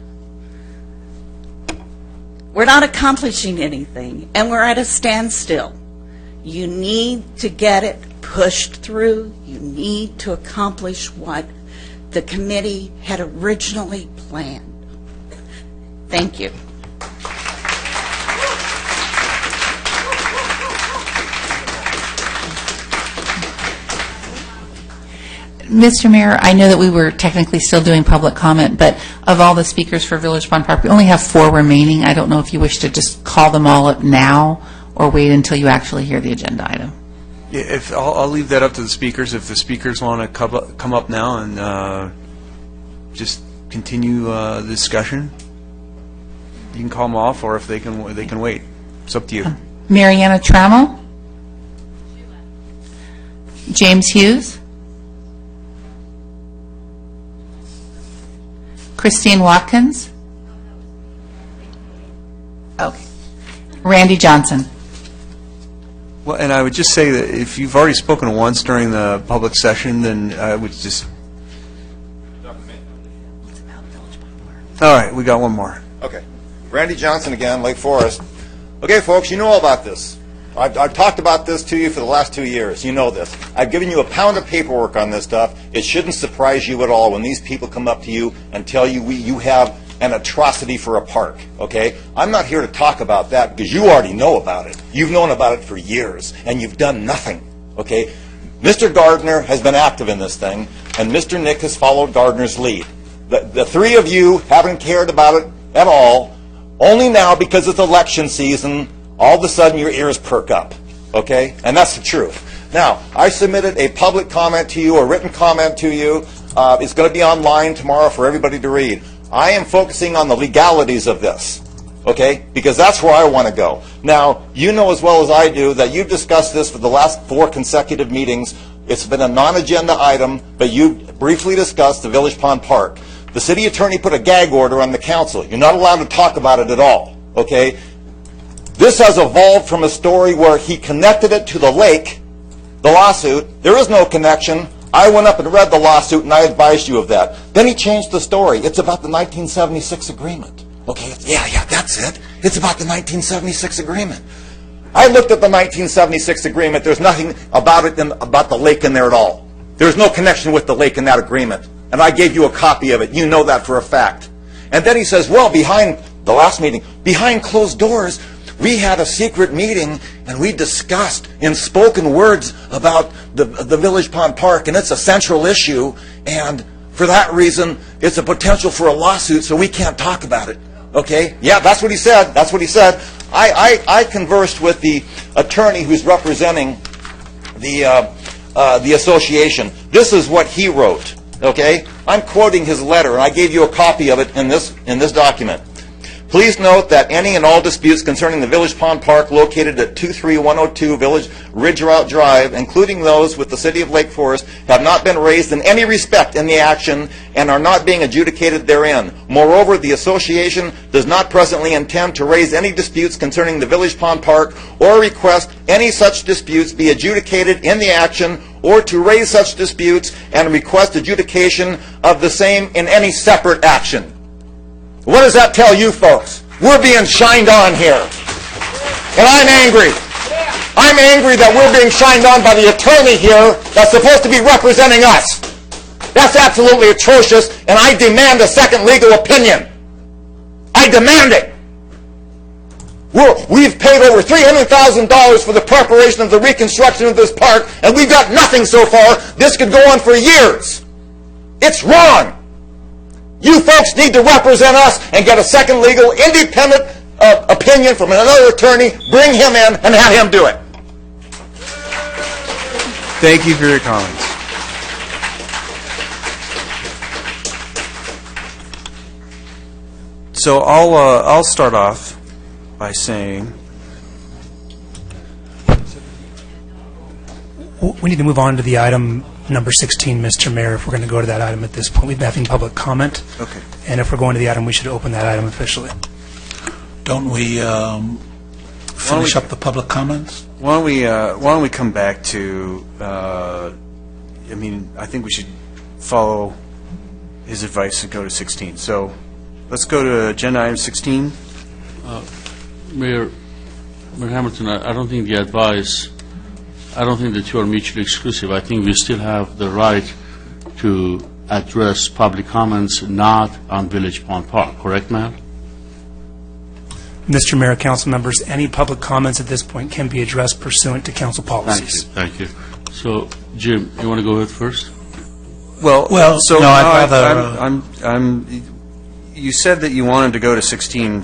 We're not accomplishing anything, and we're at a standstill. You need to get it pushed through. You need to accomplish what the committee had originally planned. Thank you. Mr. Mayor, I know that we were technically still doing public comment, but of all the speakers for Village Pond Park, we only have 4 remaining. I don't know if you wish to just call them all up now or wait until you actually hear the agenda item. Yeah, if I'll leave that up to the speakers. If the speakers want to come up now and just continue the discussion, you can call them off, or if they can wait. It's up to you. Mariana Trammell? James Hughes? Christine Watkins? Okay. Randy Johnson? Well, and I would just say that if you've already spoken once during the public session, then I would just... All right, we got one more. Okay. Randy Johnson again, Lake Forest. Okay, folks, you know all about this. I've talked about this to you for the last 2 years. You know this. I've given you a pound of paperwork on this stuff. It shouldn't surprise you at all when these people come up to you and tell you you have an atrocity for a park, okay? I'm not here to talk about that because you already know about it. You've known about it for years, and you've done nothing, okay? Mr. Gardner has been active in this thing, and Mr. Nick has followed Gardner's lead. The 3 of you haven't cared about it at all. Only now, because it's election season, all of a sudden your ears perk up, okay? And that's the truth. Now, I submitted a public comment to you, a written comment to you. It's going to be online tomorrow for everybody to read. I am focusing on the legalities of this, okay? Because that's where I want to go. Now, you know as well as I do that you've discussed this for the last 4 consecutive meetings. It's been a non-agenda item, but you briefly discussed the Village Pond Park. The city attorney put a gag order on the council. You're not allowed to talk about it at all, okay? This has evolved from a story where he connected it to the lake, the lawsuit. There is no connection. I went up and read the lawsuit, and I advised you of that. Then he changed the story. It's about the 1976 agreement. Okay, yeah, that's it. It's about the 1976 agreement. I looked at the 1976 agreement. There's nothing about it about the lake in there at all. There's no connection with the lake in that agreement. And I gave you a copy of it. You know that for a fact. And then he says, well, behind the last meeting, behind closed doors, we had a secret meeting and we discussed in spoken words about the Village Pond Park, and it's a central issue, and for that reason, it's a potential for a lawsuit, so we can't talk about it. Okay? Yeah, that's what he said. That's what he said. I conversed with the attorney who's representing the association. This is what he wrote. Okay? I'm quoting his letter, and I gave you a copy of it in this document. Please note that any and all disputes concerning the Village Pond Park located at 23102 Village Ridge Route Drive, including those with the City of Lake Forest, have not been raised in any respect in the action and are not being adjudicated therein. Moreover, the association does not presently intend to raise any disputes concerning the Village Pond Park or request any such disputes be adjudicated in the action or to raise such disputes and request adjudication of the same in any separate action. What does that tell you folks? We're being shined on here. And I'm angry. I'm angry that we're being shined on by the attorney here that's supposed to be representing us. That's absolutely atrocious, and I demand a second legal opinion. I demand it. We've paid over $300,000 for the preparation of the reconstruction of this park, and we've got nothing so far. This could go on for years. It's wrong. You folks need to represent us and get a second legal, independent opinion from another attorney, bring him in, and have him do it. Thank you for your comments. So I'll start off by saying we need to move on to the item number 16, Mr. Mayor, if we're going to go to that item at this point. We've been having public comment. Okay. And if we're going to the item, we should open that item officially. Don't we finish up the public comments? Why don't we come back to, I think we should follow his advice and go to 16. So let's go to agenda item 16. Mayor Hamilton, I don't think the advice, I don't think the two are mutually exclusive. I think we still have the right to address public comments not on Village Pond Park, correct, ma'am? Mr. Mayor, council members, any public comments at this point can be addressed pursuant to council policies. Thank you. So, Jim, you want to go ahead first? Well, so no, I'd rather. You said that you wanted to go to 16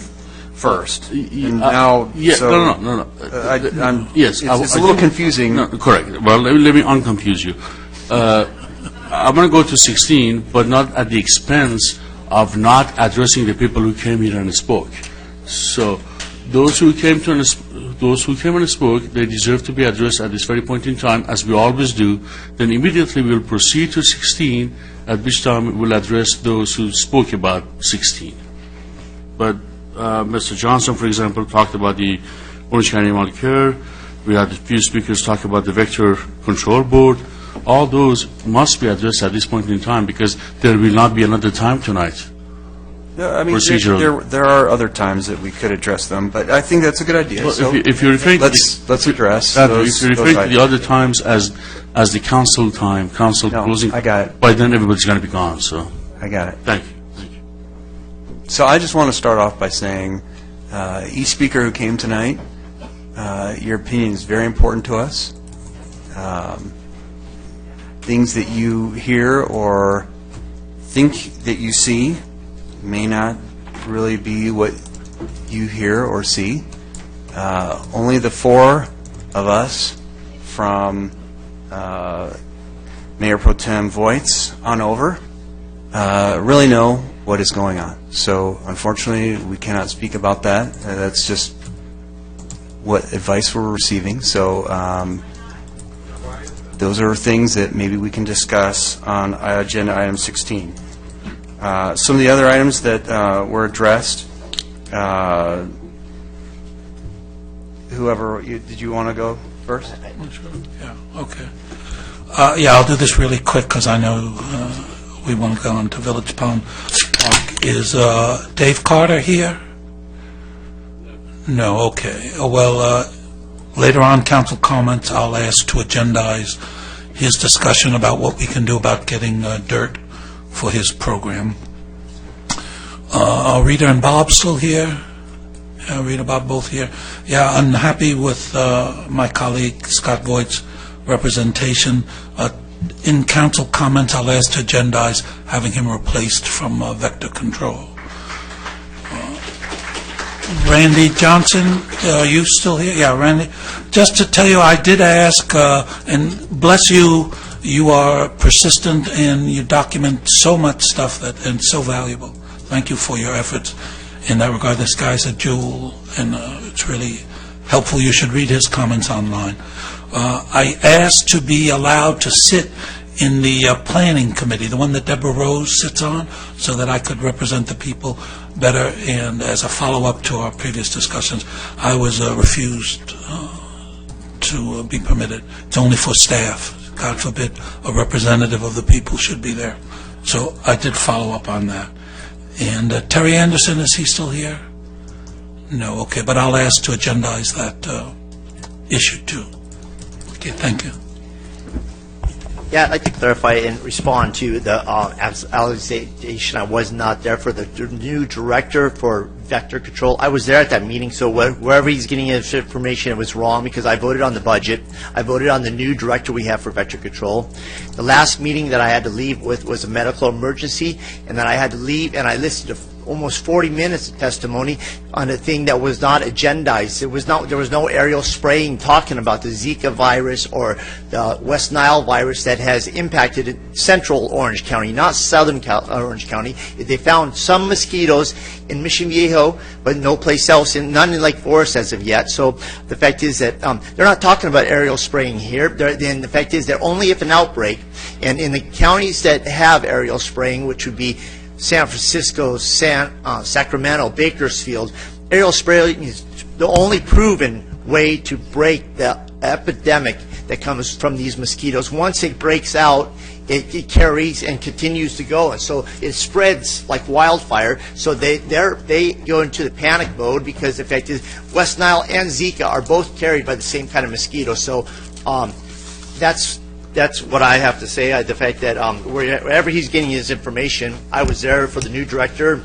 first, and now yeah, so no. Yes, it's a little confusing. No, correct. Well, let me unconfuse you. I'm going to go to 16, but not at the expense of not addressing the people who came here and spoke. So, those who came and spoke, they deserve to be addressed at this very point in time, as we always do. Then immediately we'll proceed to 16, at which time we'll address those who spoke about 16. But Mr. Johnson, for example, talked about the Orange County Animal Care. We had a few speakers talk about the Vector Control Board. All those must be addressed at this point in time because there will not be another time tonight. No, I mean, there are other times that we could address them, but I think that's a good idea. Well, so if you're referring let's address those. If you're referring to the other times as the council time, council closing, I got it. By then everybody's going to be gone. So I got it. Thank you. So I just want to start off by saying, each speaker who came tonight, your opinion is very important to us. Things that you hear or think that you see may not really be what you hear or see. Only the four of us from Mayor Pro Tem Voights on over really know what is going on. So unfortunately, we cannot speak about that. That's just what advice we're receiving. So those are things that maybe we can discuss on agenda item 16. Some of the other items that were addressed, whoever, did you want to go first? Yeah, okay. I'll do this really quick because I know we won't go on to Village Pond Park. Is Dave Carter here? No, okay. Well, later on, council comments, I'll ask to agendize his discussion about what we can do about getting dirt for his program. Are Rita and Bob still here? Rita, Bob, both here. Yeah, I'm happy with my colleague Scott Voight's representation. In council comments, I'll ask to agendize having him replaced from Vector Control. Randy Johnson, are you still here? Yeah, Randy. Just to tell you, I did ask, and bless you, you are persistent and you document so much stuff and so valuable. Thank you for your efforts. in that regard. This guy's a jewel, and it's really helpful. You should read his comments online. I asked to be allowed to sit in the planning committee, the one that Deborah Rose sits on, so that I could represent the people better. And as a follow-up to our previous discussions, I was refused to be permitted. It's only for staff. God forbid a representative of the people should be there. So I did follow up on that. And Terry Anderson, is he still here? No, okay, but I'll ask to agendize that issue too. Okay, thank you. Yeah, I'd like to clarify and respond to the allegation I was not there for the new director for vector control. I was there at that meeting, so wherever he's getting his information, it was wrong because I voted on the budget. I voted on the new director we have for vector control. The last meeting that I had to leave with was a medical emergency, and then I had to leave, and I listened to almost 40 minutes of testimony on a thing that was not agendized. There was no aerial spraying talking about the Zika virus or the West Nile virus that has impacted central Orange County, not southern Orange County. They found some mosquitoes in Mission Viejo, but no place else, and none in Lake Forest as of yet. So the fact is that they're not talking about aerial spraying here. Then the fact is that only if an outbreak, and in the counties that have aerial spraying, which would be San Francisco, Sacramento, Bakersfield, aerial spraying is the only proven way to break the epidemic that comes from these mosquitoes. Once it breaks out, it carries and continues to go, and so it spreads like wildfire. So they go into the panic mode because the fact is West Nile and Zika are both carried by the same kind of mosquito. So that's what I have to say. The fact that wherever he's getting his information, I was there for the new director,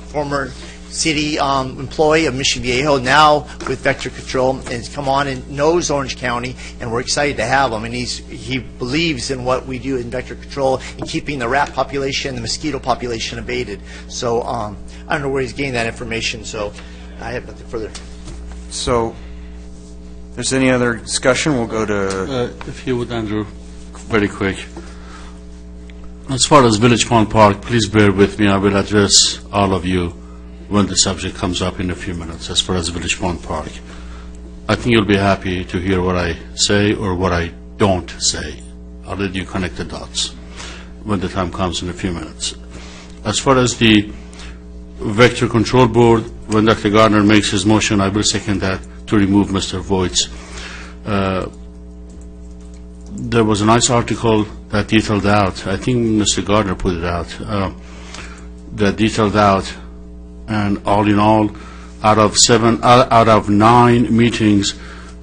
former city employee of Mission Viejo, now with Vector Control, and he's come on and knows Orange County, and we're excited to have him. And he believes in what we do in Vector Control in keeping the rat population, the mosquito population abated. So I don't know where he's getting that information, so I have nothing further. So if there's any other discussion, we'll go to... If you would, Andrew, very quick. As far as Village Pond Park, please bear with me. I will address all of you when the subject comes up in a few minutes. As far as Village Pond Park, I think you'll be happy to hear what I say or what I don't say. I'll let you connect the dots when the time comes in a few minutes. As far as the Vector Control Board, when Dr. Gardner makes his motion, I will second that to remove Mr. Voigt's. There was a nice article that detailed out, I think Mr. Gardner put it out, that detailed out, and all in all, out of 9 meetings,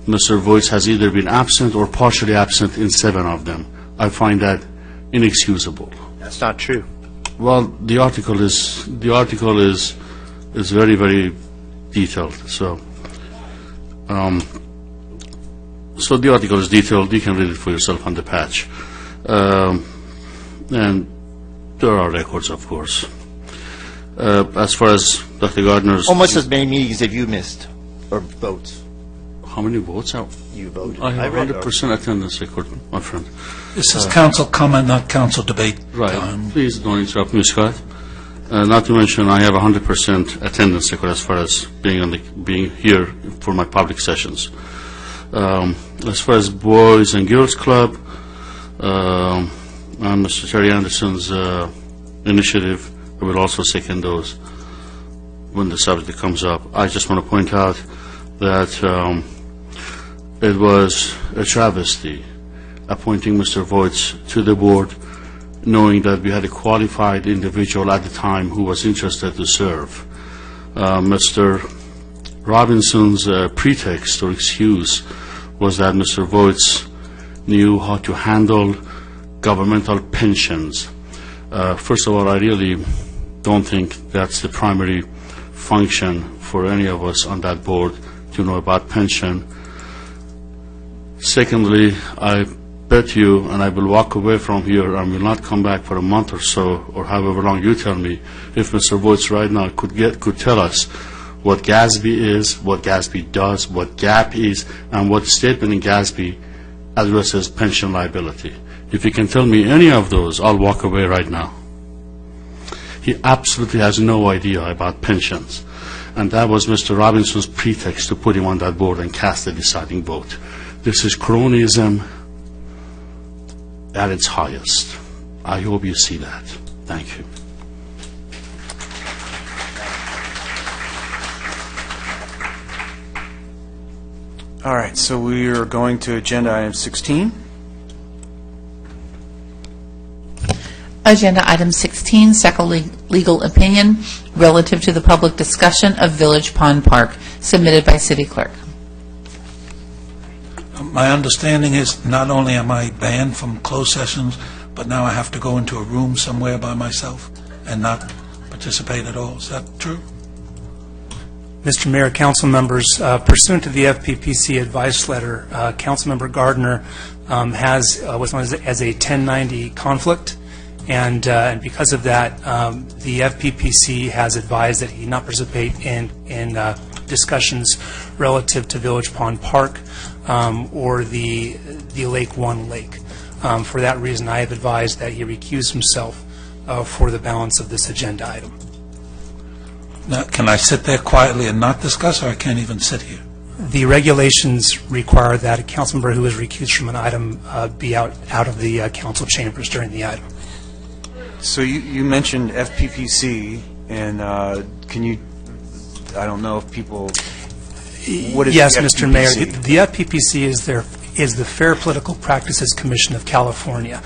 Mr. Voigt has either been absent or partially absent in 7 of them. I find that inexcusable. That's not true. Well, the article is very, very detailed. So the article is detailed. You can read it for yourself on the patch. And there are records, of course. As far as Dr. Gardner's... Almost as many meetings have you missed, or votes. How many votes have you voted? I have 100% attendance record, my friend. This is council comment, not council debate. Right. Please don't interrupt me, Scott. Not to mention, I have 100% attendance record as far as being here for my public sessions. As far as Boys and Girls Club, and Mr. Terry Anderson's initiative, I will also second those when the subject comes up. I just want to point out that it was a travesty appointing Mr. Voigt to the board, knowing that we had a qualified individual at the time who was interested to serve. Mr. Robinson's pretext or excuse was that Mr. Voigt knew how to handle governmental pensions. First of all, I really don't think that's the primary function for any of us on that board to know about pension. Secondly, I bet you, and I will walk away from here and will not come back for a month or so, or however long you tell me, if Mr. Voigt right now could tell us what GASB is, what GASB does, what GAP is, and what statement in GASB addresses pension liability. If he can tell me any of those, I'll walk away right now. He absolutely has no idea about pensions. and that was Mr. Robinson's pretext to put him on that board and cast the deciding vote. This is cronyism at its highest. I hope you see that. Thank you. All right, so we are going to agenda item 16. Agenda item 16, second legal opinion relative to the public discussion of Village Pond Park, submitted by City Clerk. My understanding is not only am I banned from closed sessions, but now I have to go into a room somewhere by myself and not participate at all. Is that true? Mr. Mayor, council members, pursuant to the FPPC advice letter, Councilmember Gardner was known as a 1090 conflict, and because of that, the FPPC has advised that he not participate in discussions relative to Village Pond Park or the Lake One Lake. For that reason, I have advised that he recuse himself for the balance of this agenda item. Now, can I sit there quietly and not discuss, or I can't even sit here? The regulations require that a council member who is recused from an item be out of the council chambers during the item. So you mentioned FPPC, and can you, I don't know if people, what is yes, the Mr. FPPC? Mayor, the FPPC is the Fair Political Practices Commission of California.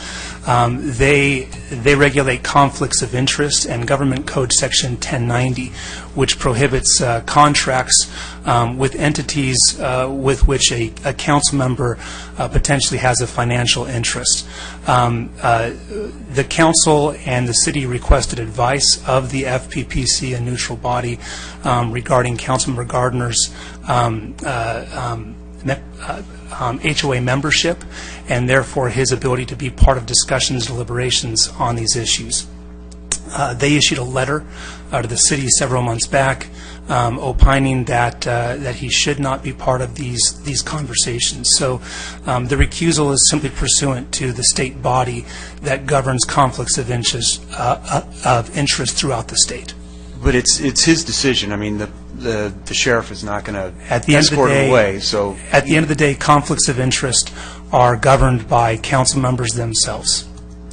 They regulate conflicts of interest, and Government Code Section 1090, which prohibits contracts with entities with which a council member potentially has a financial interest. The council and the city requested advice of the FPPC, a neutral body, regarding Councilmember Gardner's HOA membership, and therefore his ability to be part of discussions, deliberations on these issues. They issued a letter to the city several months back opining that he should not be part of these conversations. So the recusal is simply pursuant to the state body that governs conflicts of interest throughout the state. But it's his decision. I mean, the sheriff is not going to At the end of the escort him day, away. So at the end of the day, conflicts of interest are governed by council members themselves.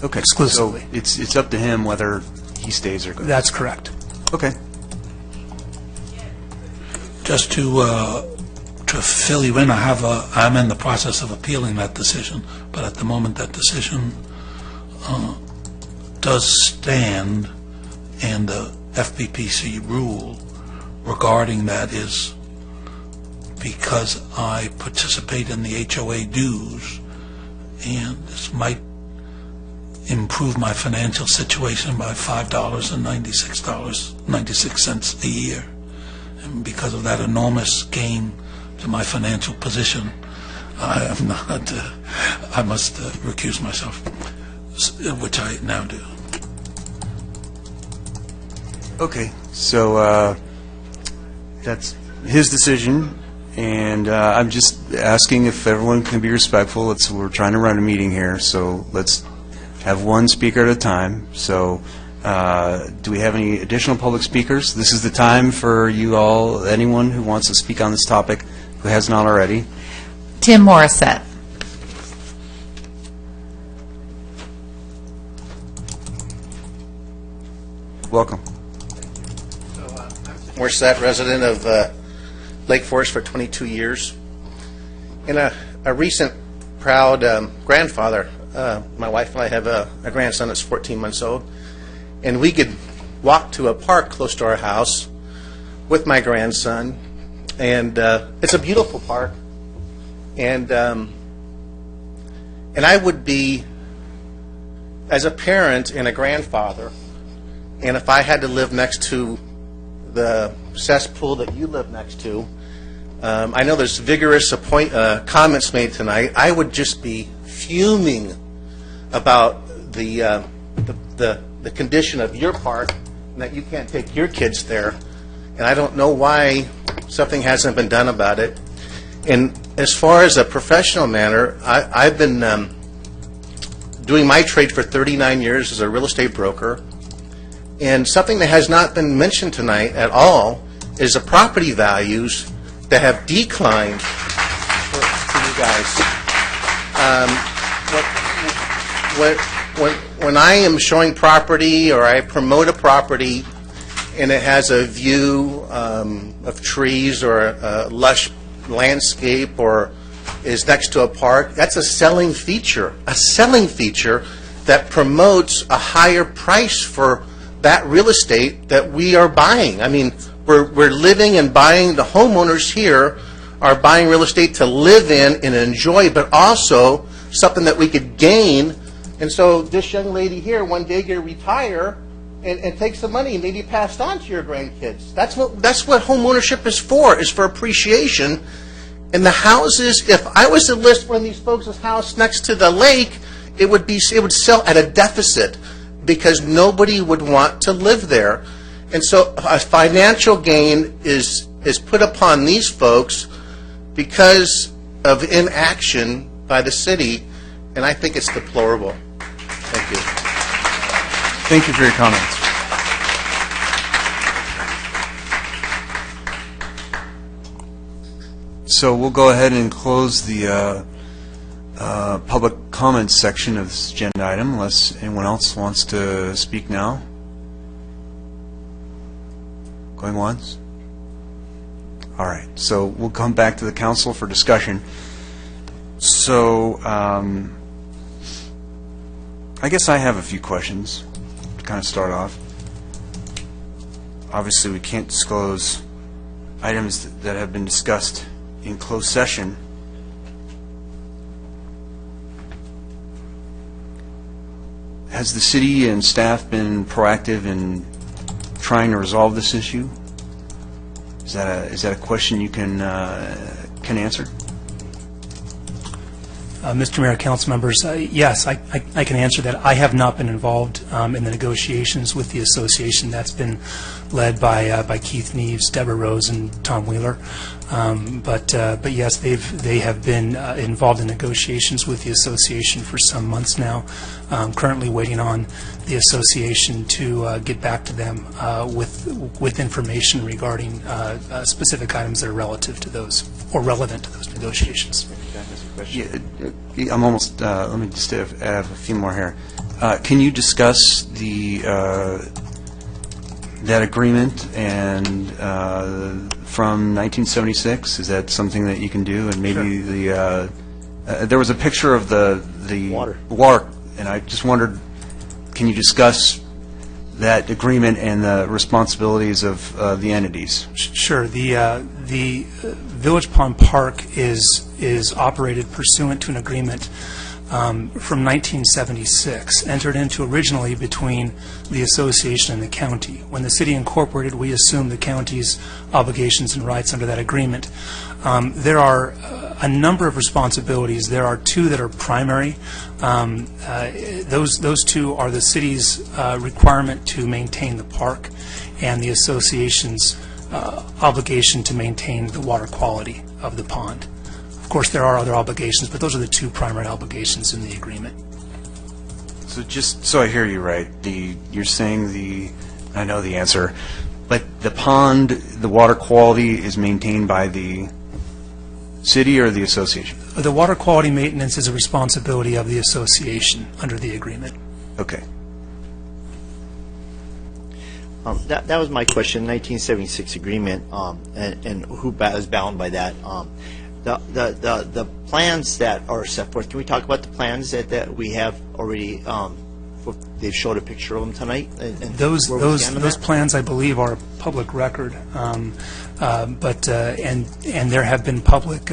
okay, exclusively. So it's up to him whether he stays or goes. That's correct. Okay. Just to fill you in, I'm in the process of appealing that decision, but at the moment that decision does stand, and the FPPC rule regarding that is because I participate in the HOA dues, and this might improve my financial situation by $5.96 a year. And because of that enormous gain to my financial position, I must recuse myself, which I now do. Okay, so that's his decision, and I'm just asking if everyone can be respectful. We're trying to run a meeting here, so let's have one speaker at a time. So do we have any additional public speakers? This is the time for you all, anyone who wants to speak on this topic who has not already. Tim Morissette. Welcome. Morissette, resident of Lake Forest for 22 years. And a recent proud grandfather. My wife and I have a grandson that's 14 months old. And we could walk to a park close to our house with my grandson. And it's a beautiful park. And I would be, as a parent and a grandfather, and if I had to live next to the cesspool that you live next to, I know there's vigorous comments made tonight. I would just be fuming about the condition of your park and that you can't take your kids there. And I don't know why something hasn't been done about it. And as far as a professional matter, I've been doing my trade for 39 years as a real estate broker. And something that has not been mentioned tonight at all is the property values that have declined for you guys. When I am showing property or I promote a property and it has a view of trees or a lush landscape or is next to a park, that's a selling feature that promotes a higher price for that real estate that we are buying. I mean, we're living and buying, the homeowners here are buying real estate to live in and enjoy, but also something that we could gain. And so this young lady here, one day going to retire and take some money and maybe pass on to your grandkids. That's what home ownership is for appreciation. And the houses, if I was to list one of these folks' house next to the lake, it would sell at a deficit because nobody would want to live there. And so a financial gain is put upon these folks because of inaction by the city, and I think it's deplorable. Thank you. Thank you for your comments. So we'll go ahead and close the public comments section of this agenda item, unless anyone else wants to speak now. Going once? All right, so we'll come back to the council for discussion. So I guess I have a few questions to kind of start off. Obviously, we can't disclose items that have been discussed in closed session. Has the city and staff been proactive in trying to resolve this issue? Is that a question you can answer? Mr. Mayor, council members, yes, I can answer that. I have not been involved in the negotiations with the association. That's been led by Keith Neves, Deborah Rose, and Tom Wheeler. But yes, they have been involved in negotiations with the association for some months now. Currently waiting on the association to get back to them with information regarding specific items that are relative to those or relevant to those negotiations. Yeah, I'm almost. Let me just have a few more here. Can you discuss that agreement and from 1976? Is that something that you can do? And maybe sure. There was a picture of the water, and I just wondered, can you discuss that agreement and the responsibilities of the entities? Sure. The Village Pond Park is operated pursuant to an agreement from 1976, entered into originally between the association and the county. When the city incorporated, we assumed the county's obligations and rights under that agreement. There are a number of responsibilities. There are two that are primary. Those two are the city's requirement to maintain the park and the association's obligation to maintain the water quality of the pond. Of course, there are other obligations, but those are the two primary obligations in the agreement. So just so I hear you right, you're saying I know the answer, but the pond, the water quality is maintained by the city or the association? The water quality maintenance is a responsibility of the association under the agreement. Okay. That was my question, 1976 agreement, and who is bound by that. The plans that are set forth, can we talk about the plans that we have already, they've showed a picture of them tonight? Those plans, I believe, are a public record, but there have been public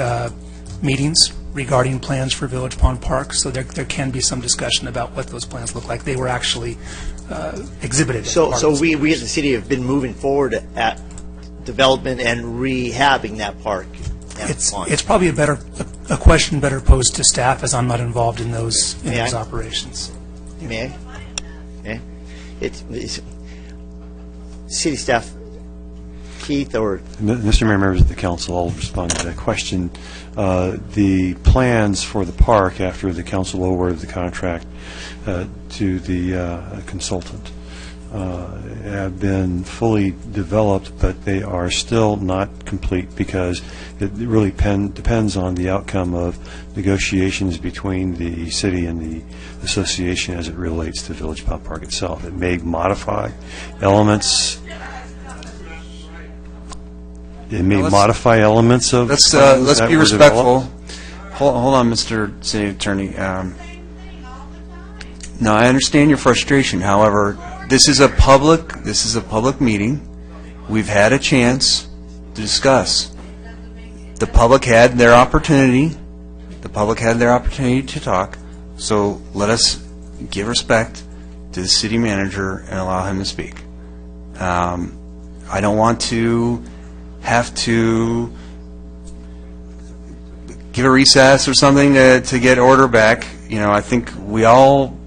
meetings regarding plans for Village Pond Park, so there can be some discussion about what those plans look like. They were actually exhibited. So we as the city have been moving forward at development and rehabbing that park. It's probably a question better posed to staff, as I'm not involved in those operations. May I? Yeah. It's city staff. Keith or Mr. Mayor, members of the council, I'll respond to that question. The plans for the park, after the council awarded the contract to the consultant, have been fully developed, but they are still not complete because it really depends on the outcome of negotiations between the city and the association as it relates to Village Pond Park itself. It may modify elements. It may modify elements of. Let's plans that be were respectful. developed. Hold on, Mr. City Attorney. No, I understand your frustration. However, this is a public meeting. We've had a chance to discuss. The public had their opportunity. The public had their opportunity to talk. So let us give respect to the city manager and allow him to speak. I don't want to have to give a recess or something to get order back. I think we all,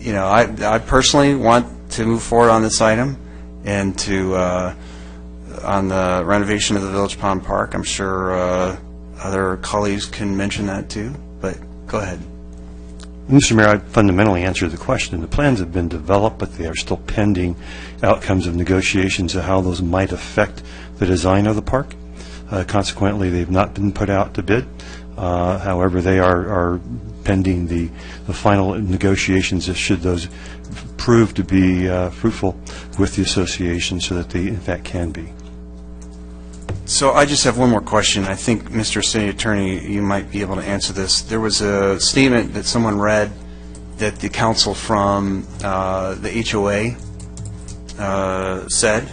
I personally want to move forward on this item and to on the renovation of the Village Pond Park. I'm sure other colleagues can mention that too, but go ahead. Mr. Mayor, I fundamentally answered the question. The plans have been developed, but they are still pending outcomes of negotiations of how those might affect the design of the park. Consequently, they've not been put out to bid. However, they are pending the final negotiations, should those prove to be fruitful with the association, so that they, in fact, can be. So I just have one more question. I think, Mr. City Attorney, you might be able to answer this. There was a statement that someone read that the council from the HOA said,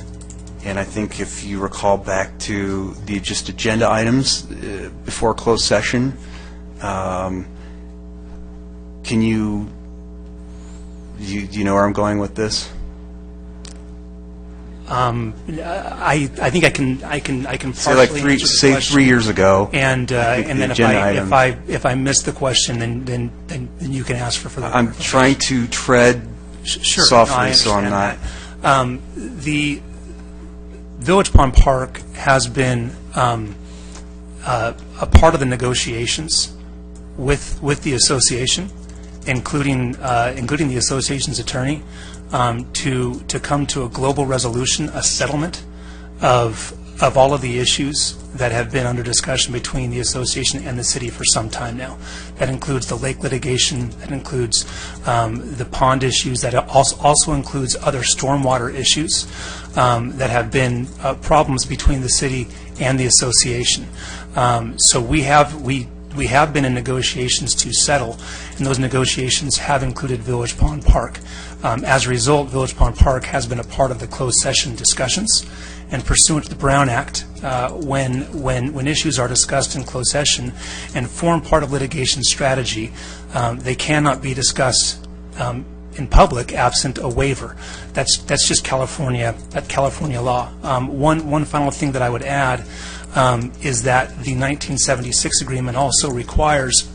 and I think if you recall back to the just agenda items before closed session, can you, do you know where I'm going with this? I think I can Say like partially answer the question. 3 years ago. And then agenda if I missed the question, then you can ask for further. I'm trying to tread Sure. softly, No, I so I'm not. understand that. The Village Pond Park has been a part of the negotiations with the association, including the association's attorney, to come to a global resolution, a settlement of all of the issues that have been under discussion between the association and the city for some time now. That includes the lake litigation, that includes the pond issues, that also includes other stormwater issues that have been problems between the city and the association. So we have been in negotiations to settle, and those negotiations have included Village Pond Park. As a result, Village Pond Park has been a part of the closed session discussions, and pursuant to the Brown Act, when issues are discussed in closed session and form part of litigation strategy, they cannot be discussed in public absent a waiver. That's just California law. One final thing that I would add is that the 1976 agreement also requires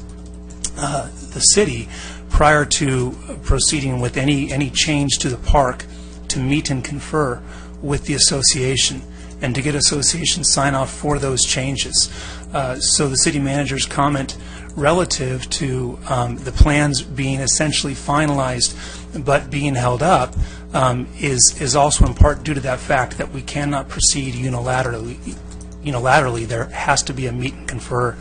the city, prior to proceeding with any change to the park, to meet and confer with the association and to get association sign-off for those changes. So the city manager's comment relative to the plans being essentially finalized but being held up is also in part due to that fact that we cannot proceed unilaterally. There has to be a meet and confer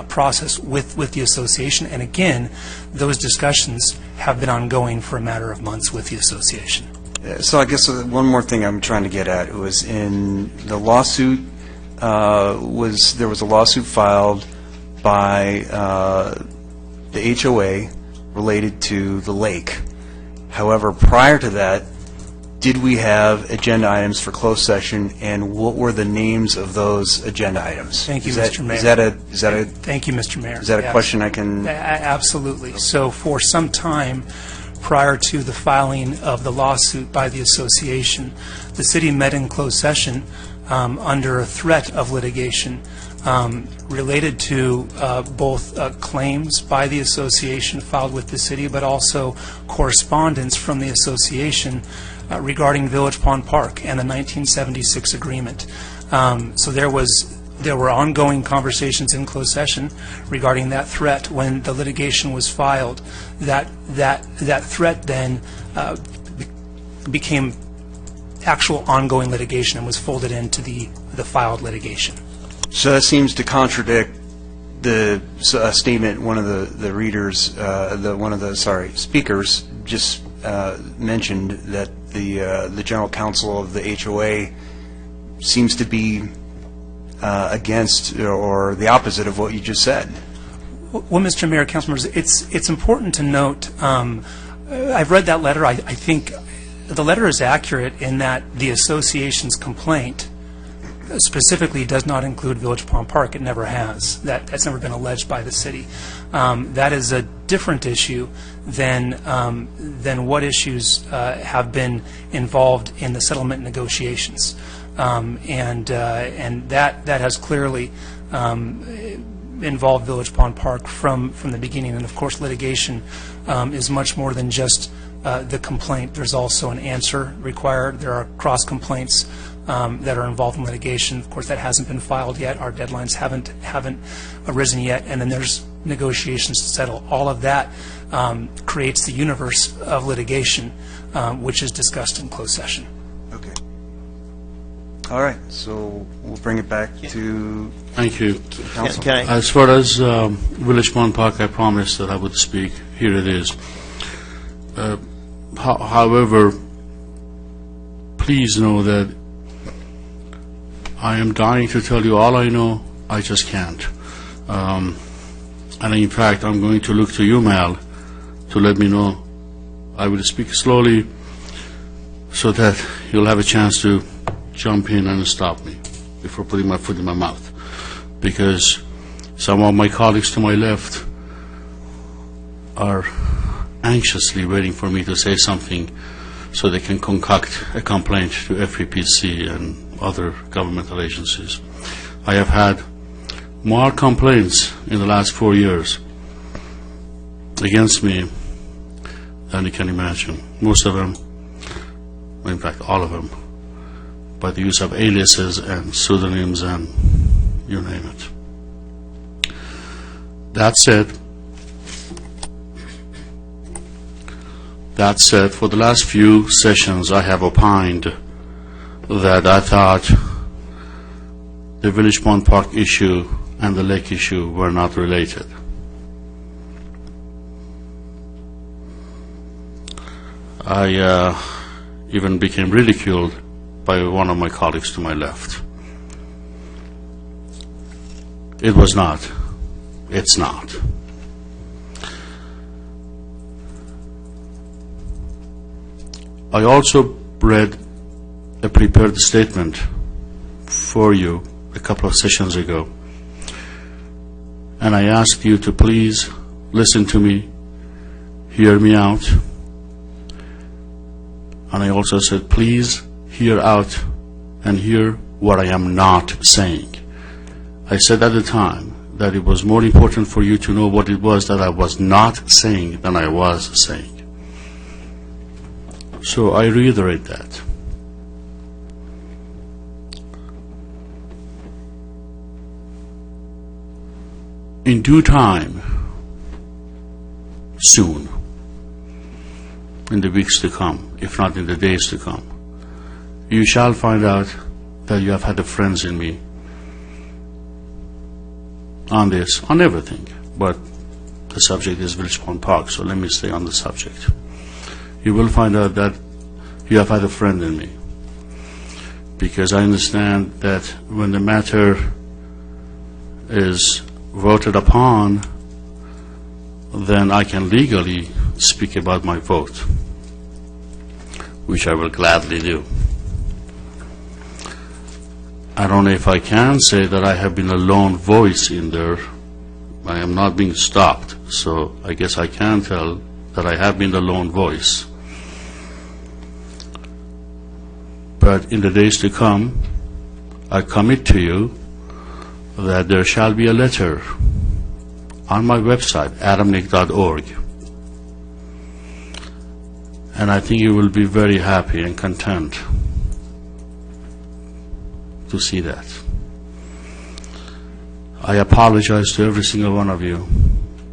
process with the association. And again, those discussions have been ongoing for a matter of months with the association. So I guess one more thing I'm trying to get at was in the lawsuit, there was a lawsuit filed by the HOA related to the lake. However, prior to that, did we have agenda items for closed session, and what were the names of those agenda items? Thank you, Mr. Mayor. Is that a Thank you, Mr. Mayor. Is that a question I can? Absolutely. So for some time prior to the filing of the lawsuit by the association, the city met in closed session under a threat of litigation related to both claims by the association filed with the city, but also correspondence from the association regarding Village Pond Park and the 1976 agreement. So there were ongoing conversations in closed session regarding that threat when the litigation was filed. That threat then became actual ongoing litigation and was folded into the filed litigation. So that seems to contradict the statement one of the readers, speakers just mentioned, that the general counsel of the HOA seems to be against or the opposite of what you just said. Well, Mr. Mayor, council members, it's important to note, I've read that letter. I think the letter is accurate in that the association's complaint specifically does not include Village Palm Park. It never has. That's never been alleged by the city. That is a different issue than what issues have been involved in the settlement negotiations. And that has clearly involved Village Pond Park from the beginning. And of course, litigation is much more than just the complaint. There's also an answer required. There are cross complaints that are involved in litigation. Of course, that hasn't been filed yet. Our deadlines haven't arisen yet. And then there's negotiations to settle. All of that creates the universe of litigation, which is discussed in closed session. Okay. All right. So we'll bring it back to Thank you. council. As far as Village Pond Park, I promised that I would speak. Here it is. However, please know that I am dying to tell you all I know. I just can't. And in fact, I'm going to look to you, Mal, to let me know. I will speak slowly so that you'll have a chance to jump in and stop me before putting my foot in my mouth. Because some of my colleagues to my left are anxiously waiting for me to say something so they can concoct a complaint to FPPC and other governmental agencies. I have had more complaints in the last 4 years against me than you can imagine. Most of them, in fact all of them, by the use of aliases and pseudonyms and you name it. That said, for the last few sessions I have opined that I thought the Village Pond Park issue and the lake issue were not related. I even became ridiculed by one of my colleagues to my left. It was not. It's not. I also read a prepared statement for you a couple of sessions ago, and I asked you to please listen to me, hear me out, and I also said please hear out and hear what I am not saying. I said at the time that it was more important for you to know what it was that I was not saying than I was saying. So I reiterate that. In due time, soon, in the weeks to come, if not in the days to come, you shall find out that you have had the friends in me on this, on everything, but the subject is Village Pond Park, so let me stay on the subject. You will find out that you have had a friend in me, because I understand that when the matter is voted upon, then I can legally speak about my vote, which I will gladly do. I don't know if I can say that I have been a lone voice in there. I am not being stopped, so I guess I can tell that I have been the lone voice. But in the days to come, I commit to you that there shall be a letter on my website, adamnick.org. And I think you will be very happy and content to see that. I apologize to every single one of you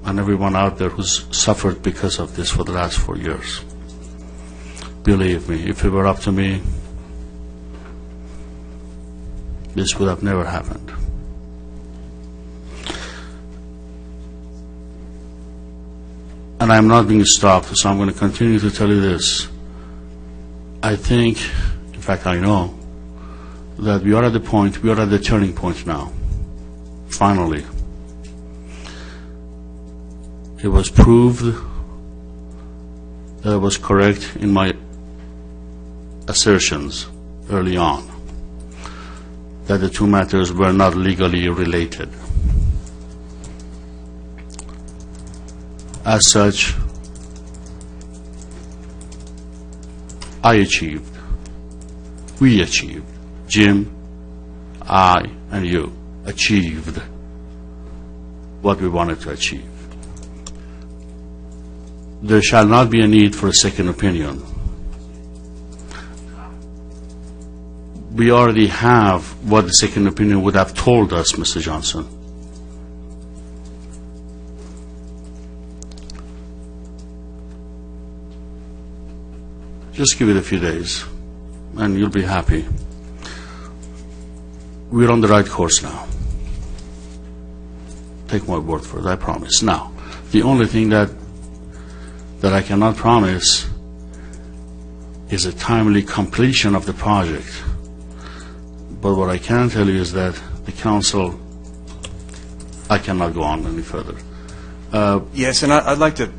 and everyone out there who's suffered because of this for the last 4 years. Believe me, if it were up to me, this would have never happened. And I'm not being stopped, so I'm going to continue to tell you this. I think, in fact I know, that we are at the turning point now. Finally. It was proved that I was correct in my assertions early on, that the two matters were not legally related. As such, I achieved, we achieved, Jim, I, and you achieved what we wanted to achieve. There shall not be a need for a second opinion. We already have what the second opinion would have told us, Mr. Johnson. Just give it a few days, and you'll be happy. We're on the right course now. Take my word for it, I promise. Now, the only thing that I cannot promise is a timely completion of the project. But what I can tell you is that the council, I cannot go on any further. Yes, and I'd like to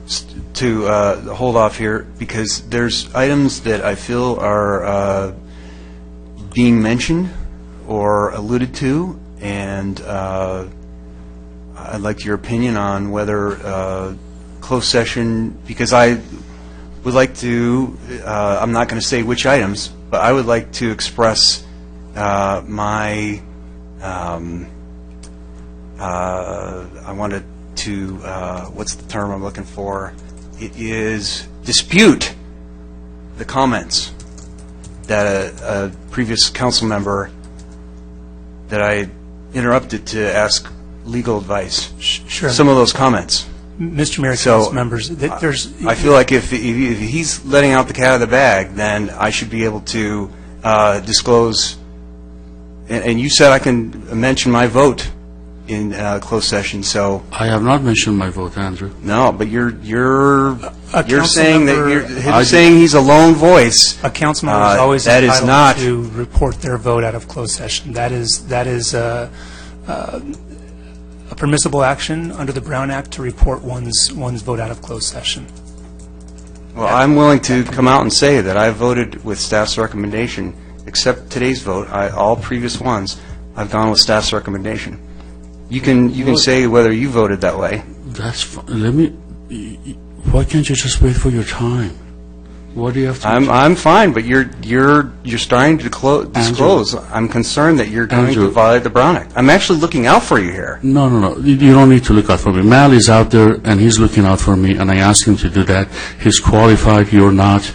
hold off here because there's items that I feel are being mentioned or alluded to, and I'd like your opinion on whether closed session, because I would like to, I'm not going to say which items, but I would like to express my, I wanted to, what's the term I'm looking for? It is dispute the comments that a previous council member that I interrupted to ask legal advice. Sure. Some of those comments. Mr. Mayor, council members, there's... I feel like if he's letting out the cat out of the bag, then I should be able to disclose, and you said I can mention my vote in closed session, so... I have not mentioned my vote, Andrew. No, but you're saying member- that you're saying he's a lone voice. A council member is always that is entitled not to report their vote out of closed session. That is a permissible action under the Brown Act to report one's vote out of closed session. Well, I'm willing to come out and say that I voted with staff's recommendation, except today's vote. All previous ones, I've gone with staff's recommendation. You can say whether you voted that way. That's fine. Why can't you just wait for your time? What do you have to... I'm fine, but you're starting to disclose. I'm concerned that you're going to violate the Brown Act. I'm actually looking out for you here. No. You don't need to look out for me. Mal is out there, and he's looking out for me, and I asked him to do that. He's qualified. You're not.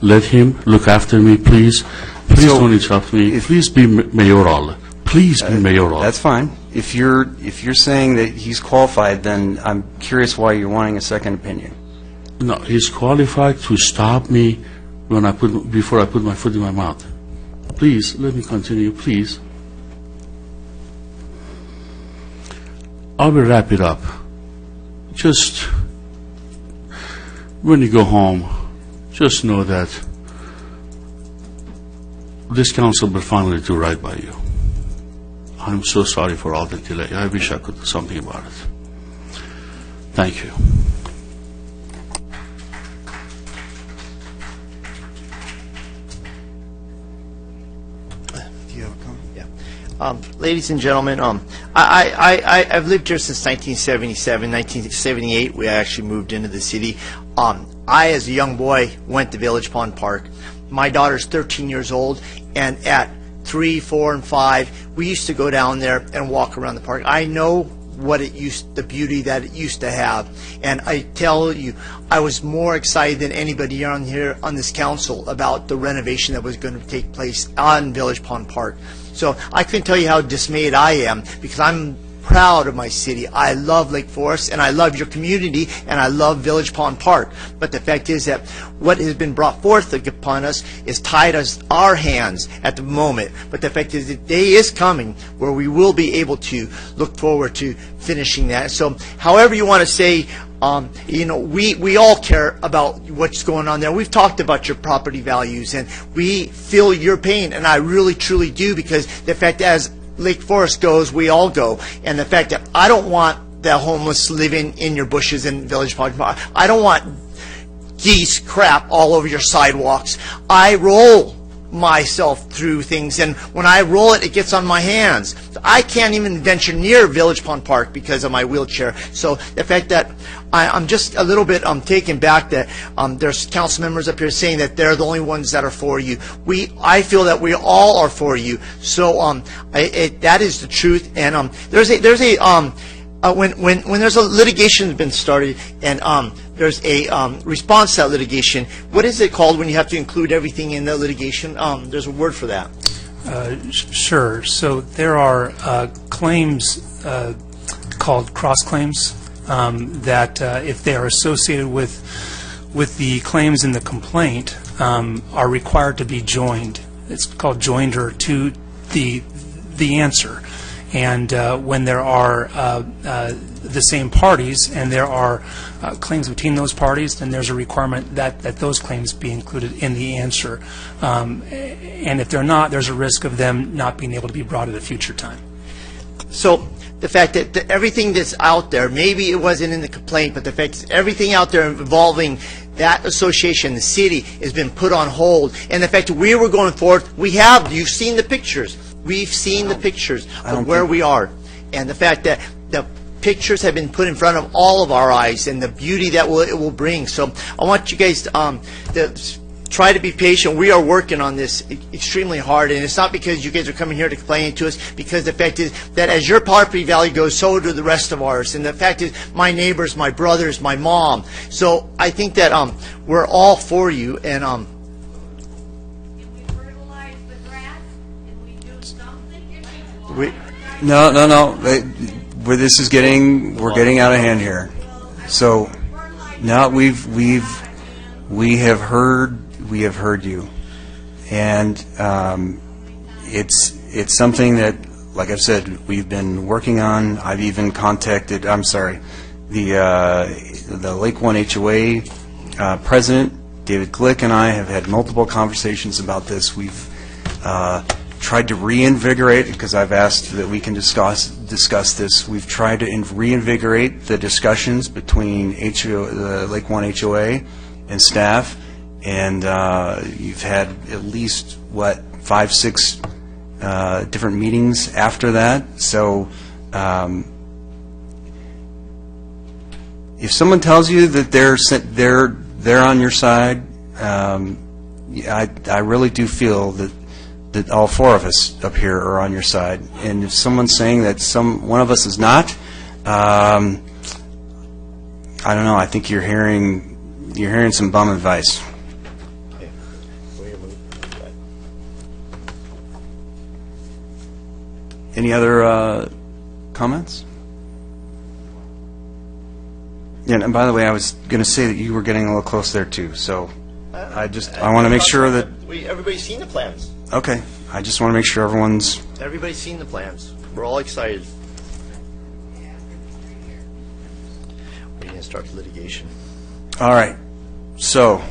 Let him look after me, please. Please don't interrupt me. Please be mayoral. Please be mayoral. That's fine. If you're saying that he's qualified, then I'm curious why you're wanting a second opinion. No, he's qualified to stop me before I put my foot in my mouth. Please, let me continue, please. I will wrap it up. Just, when you go home, just know that this council will finally do right by you. I'm so sorry for all the delay. I wish I could do something about it. Thank you. Ladies and gentlemen, I've lived here since 1977, 1978. We actually moved into the city. I, as a young boy, went to Village Pond Park. My daughter's 13 years old, and at 3, 4, and 5, we used to go down there and walk around the park. I know what the beauty that it used to have, and I tell you, I was more excited than anybody on this council about the renovation that was going to take place on Village Pond Park. So I couldn't tell you how dismayed I am, because I'm proud of my city. I love Lake Forest, and I love your community, and I love Village Pond Park. But the fact is that what has been brought forth upon us is tied us our hands at the moment. But the fact is that day is coming where we will be able to look forward to finishing that. So however you want to say, we all care about what's going on there. We've talked about your property values, and we feel your pain, and I really, truly do, because the fact as Lake Forest goes, we all go. And the fact that I don't want the homeless living in your bushes in Village Pond Park. I don't want geese crap all over your sidewalks. I roll myself through things, and when I roll it, it gets on my hands. I can't even venture near Village Pond Park because of my wheelchair. So the fact that I'm just a little bit taken back that there's council members up here saying that they're the only ones that are for you. I feel that we all are for you. So that is the truth. And when there's a litigation that's been started and there's a response to that litigation, what is it called when you have to include everything in the litigation? There's a word for that. Sure. So there are claims called cross-claims that if they are associated with the claims in the complaint are required to be joined. It's called joinder to the answer. And when there are the same parties and there are claims between those parties, then there's a requirement that those claims be included in the answer. And if they're not, there's a risk of them not being able to be brought at a future time. So the fact that everything that's out there, maybe it wasn't in the complaint, but the fact that everything out there involving that association, the city, has been put on hold. And the fact that we were going forward, you've seen the pictures. We've seen the pictures of where we are. And the fact that the pictures have been put in front of all of our eyes and the beauty that it will bring. So I want you guys to try to be patient. We are working on this extremely hard, and it's not because you guys are coming here to complain to us, because the fact is that as your property value goes, so do the rest of ours. And the fact is, my neighbors, my brothers, my mom. So I think that we're all for you. And No. We're getting out of hand here. So now we have heard you, and it's something that, like I've said, we've been working on. I've even contacted. The Lake One HOA president, David Glick, and I have had multiple conversations about this. We've tried to reinvigorate, because I've asked that we can discuss this. We've tried to reinvigorate the discussions between the Lake One HOA and staff, and you've had at least, 5-6 different meetings after that. So if someone tells you that they're on your side, I really do feel that all four of us up here are on your side. And if someone's saying that one of us is not, I don't know. I think you're hearing some bum advice. Any other comments? Yeah, and by the way, I was going to say that you were getting a little close there too. So I want to make sure that everybody's seen the plans. Okay, I just want to make sure Everybody's seen the plans. We're all excited. We're going to start the litigation. All right. So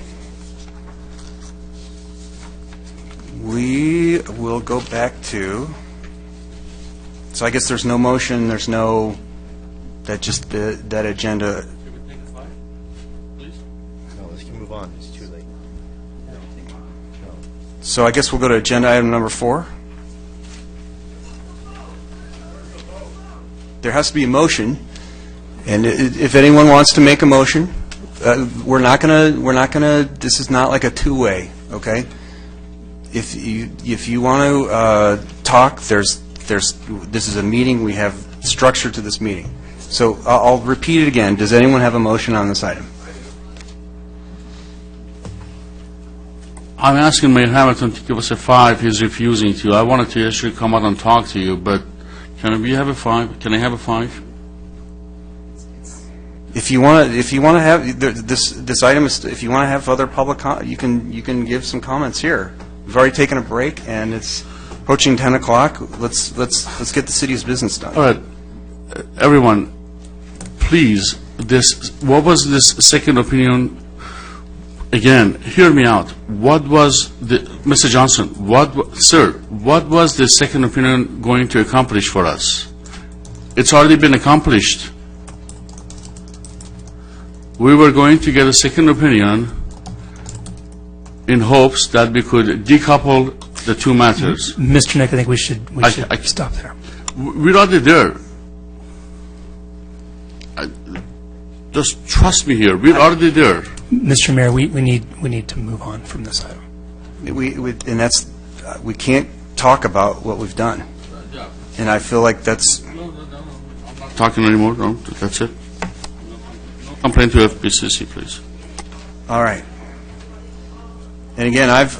we will go back to. So I guess there's no motion. There's no. That agenda. No, let's move on. It's too late. So I guess we'll go to agenda item number 4. There has to be a motion, and if anyone wants to make a motion, we're not gonna. This is not like a two-way, okay? If you want to talk, this is a meeting. We have structure to this meeting. So I'll repeat it again. Does anyone have a motion on this item? I'm asking Mayor Hamilton to give us a 5. He's refusing to. I wanted to actually come out and talk to you, but Can we have a 5? Can I have a 5? If you want to have this item is, if you want to have other public, you can give some comments here. We've already taken a break, and it's approaching 10 o'clock. Let's get the city's business done. All right, everyone, please. What was this second opinion? Again, hear me out. What was Mr. Johnson? Sir? What was the second opinion going to accomplish for us? It's already been accomplished. We were going to get a second opinion in hopes that we could decouple the two matters. Mr. Nick, I think we should stop there. We're already there. Just trust me here. We're already there. Mr. Mayor, we need to move on from this item. And that's we can't talk about what we've done. And I feel like that's Talking anymore? No, that's it. Complaint to FPCC, please. all right. And again, I've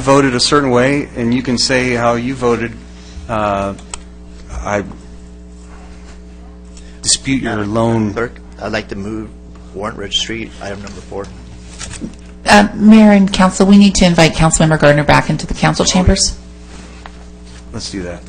voted a certain way, and you can say how you voted. I dispute your lone. Clerk, I'd like to move warrant registry, item number 4. Mayor and council, we need to invite Councilmember Gardner back into the council chambers. Let's do that.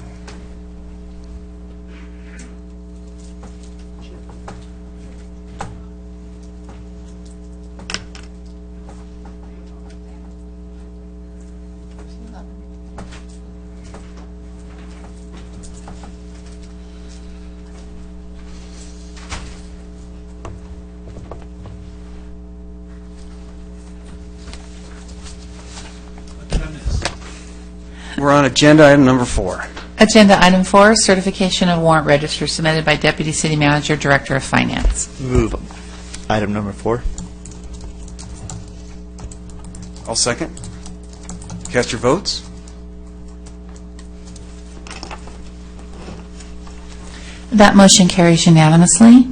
We're on agenda item number 4. Agenda item 4, certification of warrant register submitted by Deputy City Manager, Director of Finance. Move item number 4. I'll second. Cast your votes. That motion carries unanimously.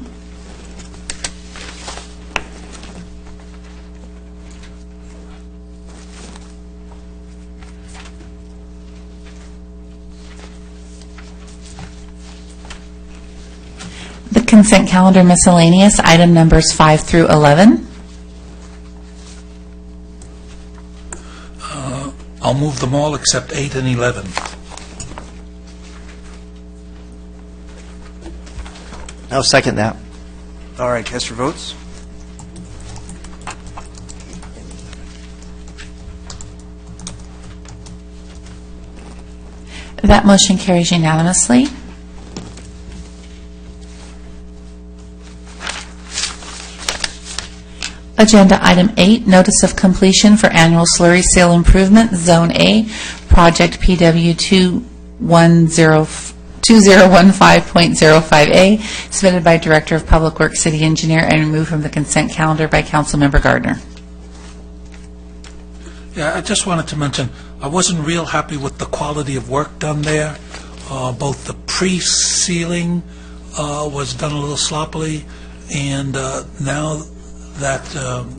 The consent calendar miscellaneous, item numbers 5 through 11. I'll move them all except 8 and 11. I'll second that. All right, cast your votes. That motion carries unanimously. Agenda item 8, notice of completion for annual slurry seal improvement, Zone A, project PW 2015.05A, submitted by Director of Public Works, City Engineer, and removed from the consent calendar by Councilmember Gardner. Yeah, I just wanted to mention, I wasn't real happy with the quality of work done there. Both the pre-sealing was done a little sloppily, and now that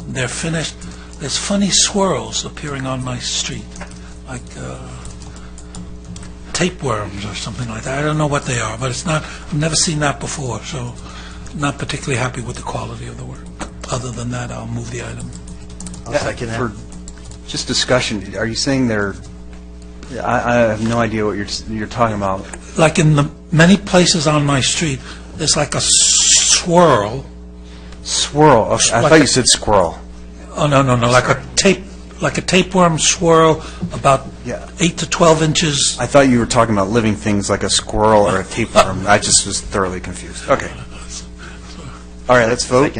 they're finished, there's funny swirls appearing on my street, like tapeworms or something like that. I don't know what they are, but it's not. I've never seen that before, so not particularly happy with the quality of the work. Other than that, I'll move the item. I'll second that. For just discussion, are you saying they're? I have no idea what you're talking about. Like in the many places on my street, there's like a swirl. Swirl. Okay, I thought you said squirrel. Oh, no, like a tapeworm swirl about 8 to 12 inches. I thought you were talking about living things like a squirrel or a tapeworm. I just was thoroughly confused. Okay. All right, let's vote.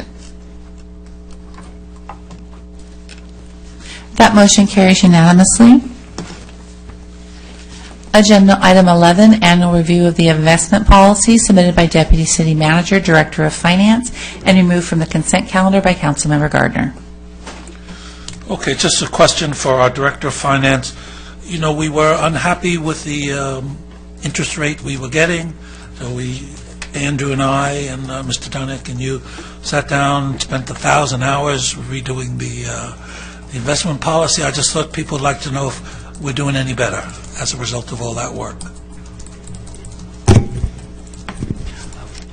That motion carries unanimously. Agenda item 11, annual review of the investment policy submitted by Deputy City Manager, Director of Finance, and removed from the consent calendar by Councilmember Gardner. Okay, just a question for our Director of Finance. You know, we were unhappy with the interest rate we were getting, so Andrew and I and Mr. Dunick and you sat down and spent 1,000 hours redoing the investment policy. I just thought people would like to know if we're doing any better as a result of all that work.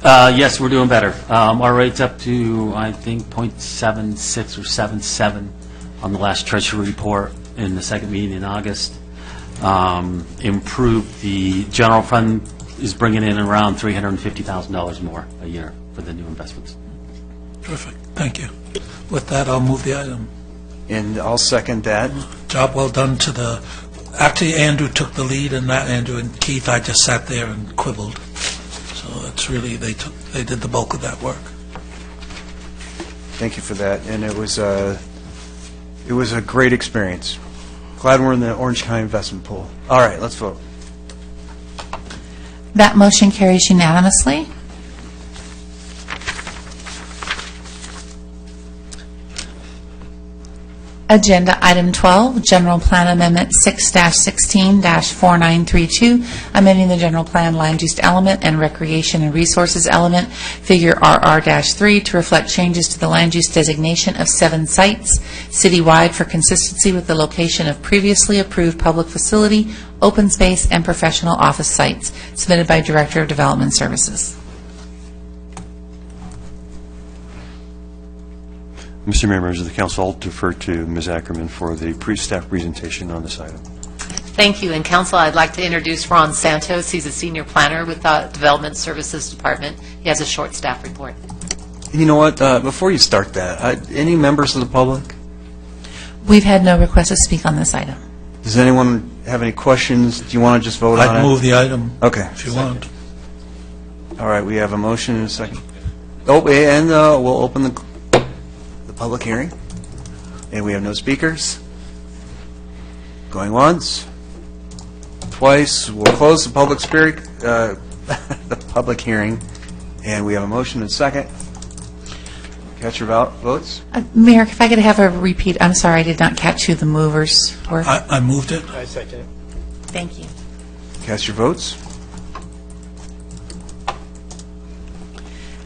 Yes, we're doing better. Our rate's up to, I think, 0.76 or 77 on the last Treasury report in the second meeting in August. Improved. The general fund is bringing in around $350,000 more a year for the new investments. Terrific. Thank you. With that, I'll move the item. And I'll second that. Job well done to the, actually, Andrew took the lead in that, Andrew and Keith. I just sat there and quibbled. So it's really, they did the bulk of that work. Thank you for that. And it was a great experience. Glad we're in the Orange County investment pool. All right, let's vote. That motion carries unanimously. Agenda Item 12, General Plan Amendment 6-16-4932, amending the General Plan Land Use Element and Recreation and Resources Element, Figure RR-3, to reflect changes to the land use designation of 7 sites citywide for consistency with the location of previously approved public facility, open space, and professional office sites, submitted by Director of Development Services. Mr. Mayor, members of the council, I'll defer to Ms. Ackerman for the staff presentation on this item. Thank you. And council, I'd like to introduce Ron Santos. He's a senior planner with the Development Services Department. He has a short staff report. You know what? Before you start that, any members of the public? We've had no request to speak on this item. Does anyone have any questions? Do you want to just vote on it? I'd move the item. Okay. If you want. All right, we have a motion and a second. Oh, and we'll open the public hearing. And we have no speakers. Going once. Twice. We'll close the public hearing. And we have a motion and a second. Catch your votes. Mayor, if I could have a repeat. I'm sorry, I did not catch who the movers were. I moved it. I second it. Thank you. Cast your votes.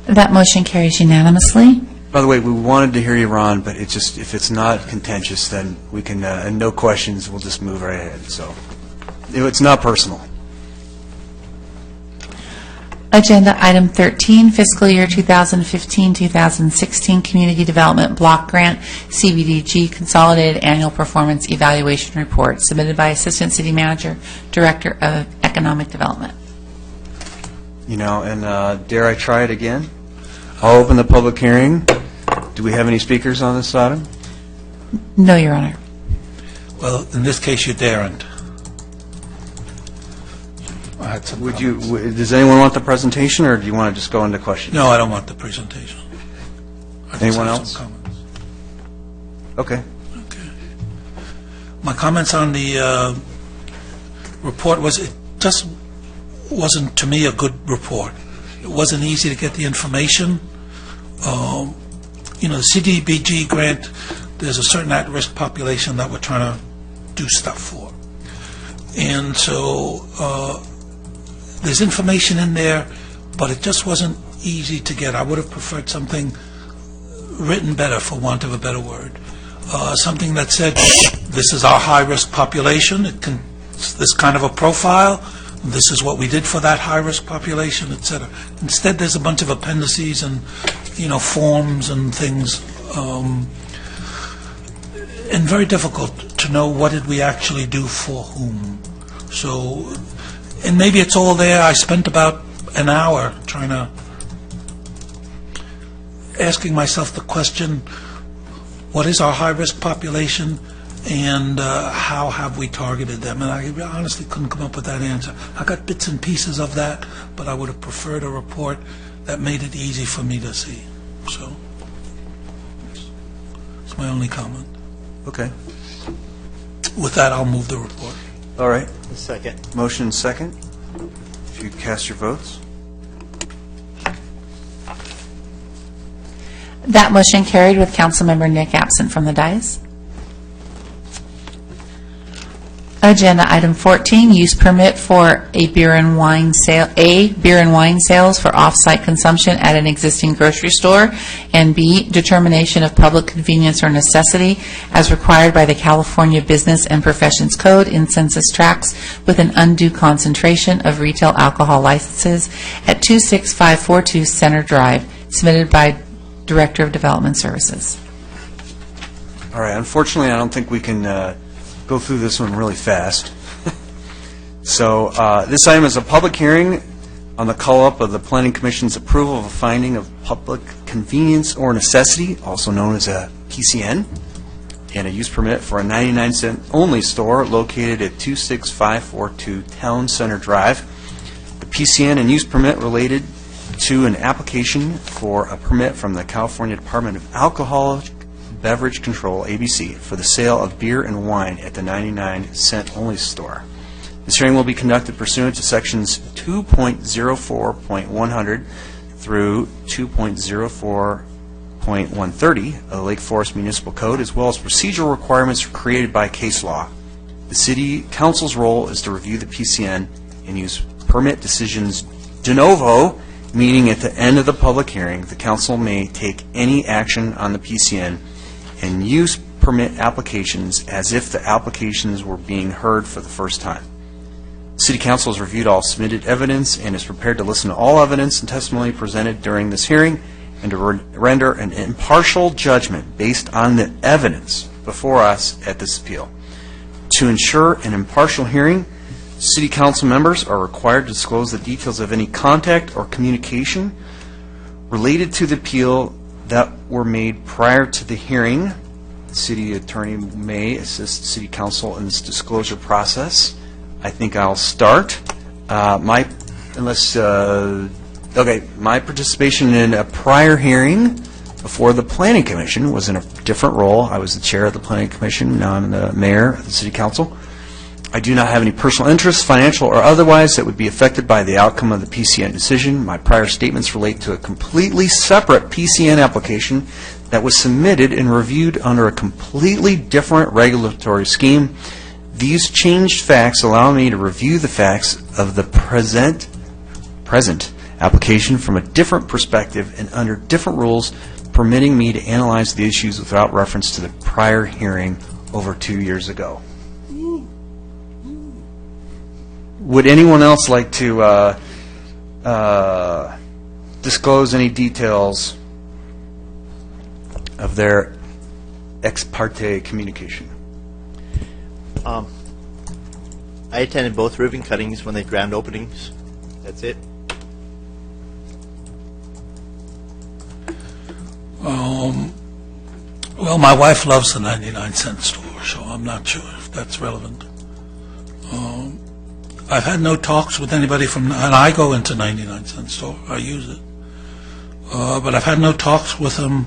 That motion carries unanimously. By the way, we wanted to hear you, Ron, but it's just, if it's not contentious, then we can, and no questions, we'll just move right ahead. So it's not personal. Agenda Item 13, Fiscal Year 2015-2016 Community Development Block Grant, CBDG Consolidated Annual Performance Evaluation Report, submitted by Assistant City Manager, Director of Economic Development. You know, and dare I try it again? I'll open the public hearing. Do we have any speakers on this item? No, Your Honor. Well, in this case, you daren't. I had some comments. Does anyone want the presentation, or do you want to just go into questions? No, I don't want the presentation. Anyone else? Okay. My comments on the report was, it just wasn't, to me, a good report. It wasn't easy to get the information. The CDBG grant, there's a certain at-risk population that we're trying to do stuff for. And so there's information in there, but it just wasn't easy to get. I would have preferred something written better, for want of a better word. Something that said, this is our high-risk population, it's this kind of a profile, this is what we did for that high-risk population, et cetera. Instead, there's a bunch of appendices and, forms and things, and very difficult to know what did we actually do for whom. So, and maybe it's all there. I spent about an hour asking myself the question, what is our high-risk population, and how have we targeted them? And I honestly couldn't come up with that answer. I got bits and pieces of that, but I would have preferred a report that made it easy for me to see. So, it's my only comment. Okay. With that, I'll move the report. All right. Second. Motion second. If you cast your votes. That motion carried with Councilmember Nick absent from the dais. Agenda item 14, use permit for a beer and wine sales for off-site consumption at an existing grocery store, and B, determination of public convenience or necessity as required by the California Business and Professions Code in census tracts with an undue concentration of retail alcohol licenses at 26542 Center Drive, submitted by Director of Development Services. All right, unfortunately, I don't think we can go through this one really fast. So this item is a public hearing on the call-up of the Planning Commission's approval of a finding of public convenience or necessity, also known as a PCN, and a use permit for a 99-cent only store located at 26542 Town Center Drive. The PCN and use permit related to an application for a permit from the California Department of Alcoholic Beverage Control, ABC, for the sale of beer and wine at the 99-cent only store. This hearing will be conducted pursuant to sections 2.04.100 through 2.04.130 of the Lake Forest Municipal Code, as well as procedural requirements created by case law. The City Council's role is to review the PCN and use permit decisions de novo, meaning at the end of the public hearing, the Council may take any action on the PCN and use permit applications as if the applications were being heard for the first time. The City Council has reviewed all submitted evidence and is prepared to listen to all evidence and testimony presented during this hearing and to render an impartial judgment based on the evidence before us at this appeal. To ensure an impartial hearing, City Council members are required to disclose the details of any contact or communication related to the appeal that were made prior to the hearing. The City Attorney may assist City Council in this disclosure process. I think I'll start. My participation in a prior hearing before the Planning Commission was in a different role. I was the chair of the Planning Commission. Now I'm the mayor of the City Council. I do not have any personal interests, financial or otherwise, that would be affected by the outcome of the PCN decision. My prior statements relate to a completely separate PCN application that was submitted and reviewed under a completely different regulatory scheme. These changed facts allow me to review the facts of the present application from a different perspective and under different rules, permitting me to analyze the issues without reference to the prior hearing over 2 years ago. Would anyone else like to disclose any details of their ex parte communication? I attended both ribbon cuttings when they had grand openings. That's it. Well, my wife loves the 99-cent store, so I'm not sure if that's relevant. I've had no talks with anybody and I go into 99-cent store, I use it. But I've had no talks with them.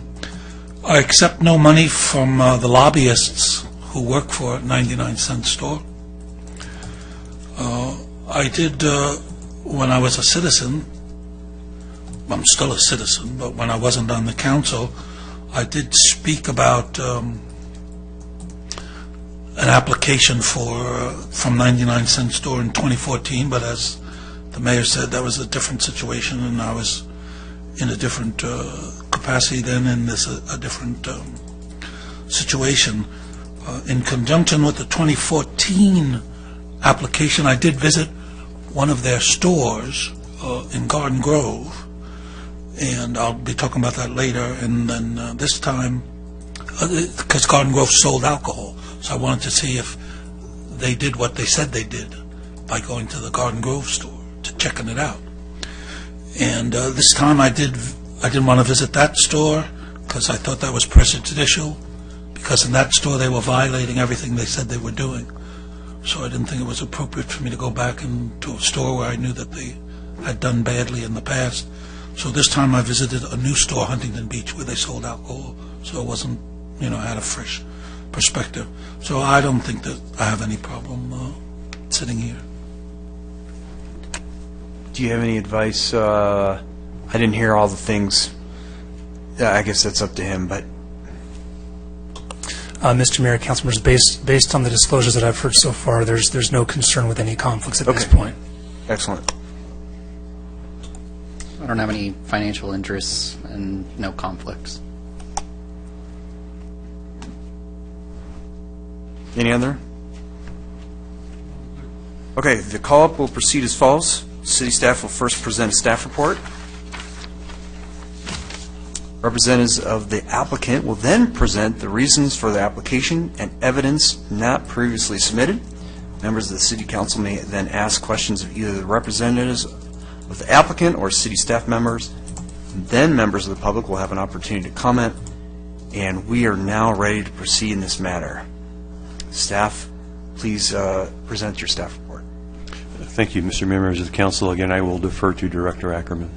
I accept no money from the lobbyists who work for a 99-cent store. I did, when I was a citizen, I'm still a citizen, but when I wasn't on the council, I did speak about an application from 99-cent store in 2014, but as the mayor said, that was a different situation, and I was in a different capacity then, and this a different situation. In conjunction with the 2014 application, I did visit one of their stores in Garden Grove, and I'll be talking about that later. And then this time, because Garden Grove sold alcohol, so I wanted to see if they did what they said they did by going to the Garden Grove store, to checking it out. And this time I didn't want to visit that store because I thought that was prejudicial, because in that store they were violating everything they said they were doing. So I didn't think it was appropriate for me to go back into a store where I knew that they had done badly in the past. So this time I visited a new store, Huntington Beach, where they sold alcohol. So it wasn't, I had a fresh perspective. So I don't think that I have any problem sitting here. Do you have any advice? I didn't hear all the things. I guess that's up to him, but... Mr. Mayor, council members, based on the disclosures that I've heard so far, there's no concern with any conflicts at this point. Excellent. I don't have any financial interests and no conflicts. Any other? Okay, the call-up will proceed as follows. City staff will first present a staff report. Representatives of the applicant will then present the reasons for the application and evidence not previously submitted. Members of the City Council may then ask questions of either the representatives of the applicant or city staff members. Then members of the public will have an opportunity to comment, and we are now ready to proceed in this matter. Staff, please present your staff report. Thank you, Mr. Mayor, members of the council. Again, I will defer to Director Ackerman.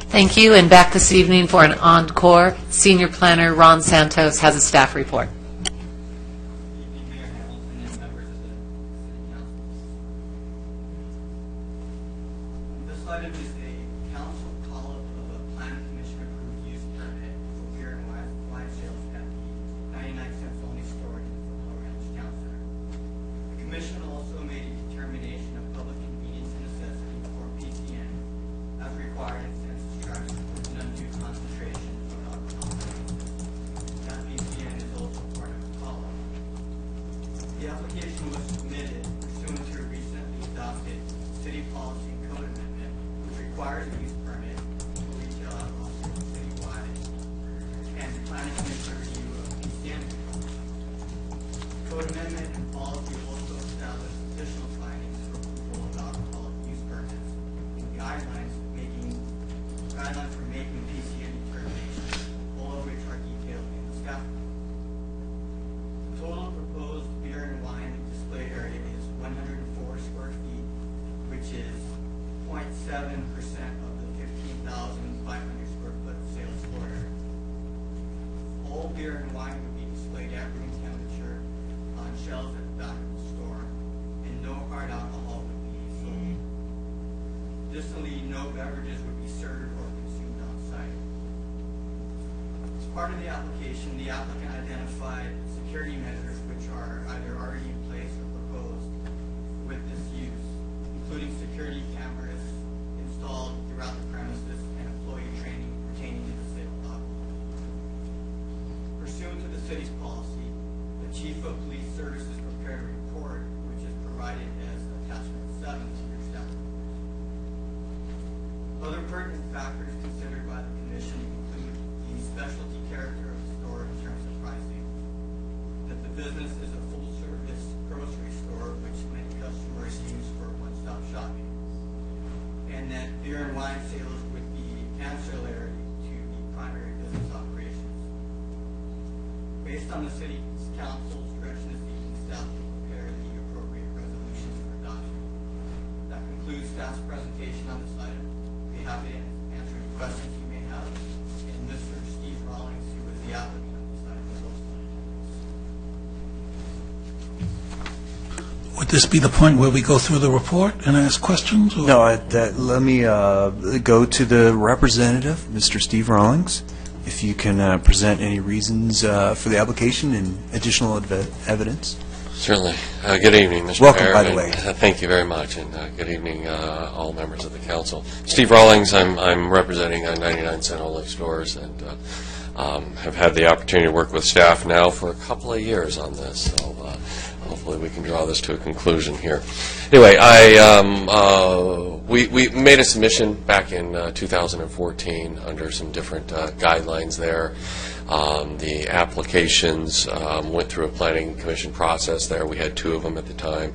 Thank you, and back this evening for an encore. Senior Planner Ron Santos has a staff report. This item is a council call-up of a planning commission approved use permit for beer and wine sales at the 99-cents only store in the Foothill Ranch Town Center. The commission also made a determination of public convenience and necessity for PCN as required in census tracts with an undue concentration of alcohol. That PCN is also part of the call-up. The application was submitted pursuant to a recently adopted city policy and code amendment, which requires a use permit for retail alcohol sales citywide, and the planning commission review of PCN. Code amendment and policy also establish additional findings for approval of alcoholic use permits and guidelines for making PCN determinations, all of which are detailed in the staff report. The total proposed beer and wine display area is 104 square feet, which is 0.7% of the 15,500 square foot sales floor area. All beer and wine would be displayed at room temperature on shelves at the back of the store, and no hard alcohol would be sold. Additionally, no beverages would be served or consumed on site. As part of the application, the applicant identified security measures which are either already in place or proposed with this use, including security cameras installed throughout the premises and employee training pertaining to the sale of alcohol. Pursuant to the city's policy, the Chief of Police Services prepared a report which is provided as attachment 7 to your staff report. Other pertinent factors considered by the commission include the specialty character of the store in terms of pricing, that the business is a full-service grocery store which many customers use for one-stop shopping, and that beer and wine sales would be ancillary to the primary business operations. Based on the city council's direction this evening, staff will prepare the appropriate resolutions for adoption. That concludes staff's presentation on this item. Be happy to answer any questions you may have. And Mr. Steve Rawlings, who is the applicant on this item, is also in attendance. Would this be the point where we go through the report and ask questions? Or? No, let me go to the representative, Mr. Steve Rawlings, if you can present any reasons for the application and additional evidence. Certainly. Good evening, Mr. Welcome, Mayor. by the way. Thank you very much, and good evening, all members of the council. Steve Rawlings, I'm representing 99-cent only stores, and have had the opportunity to work with staff now for a couple of years on this, so hopefully we can draw this to a conclusion here. Anyway, we made a submission back in 2014 under some different guidelines there. The applications went through a planning commission process there. We had 2 of them at the time.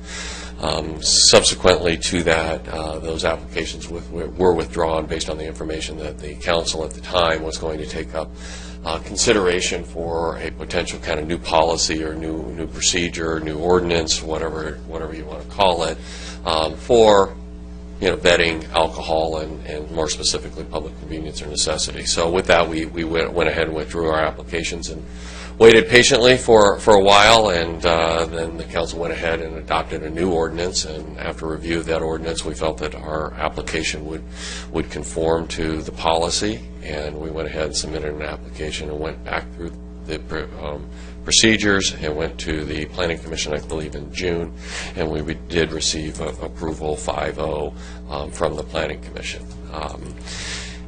Subsequently to that, those applications were withdrawn based on the information that the council at the time was going to take up consideration for a potential kind of new policy or new procedure, new ordinance, whatever you want to call it, for vetting alcohol and more specifically public convenience or necessity. So with that, we went ahead and withdrew our applications and waited patiently for a while, and then the council went ahead and adopted a new ordinance, and after review of that ordinance, we felt that our application would conform to the policy, and we went ahead and submitted an application and went back through the procedures and went to the Planning Commission, I believe, in June, and we did receive approval 5-0 from the Planning Commission.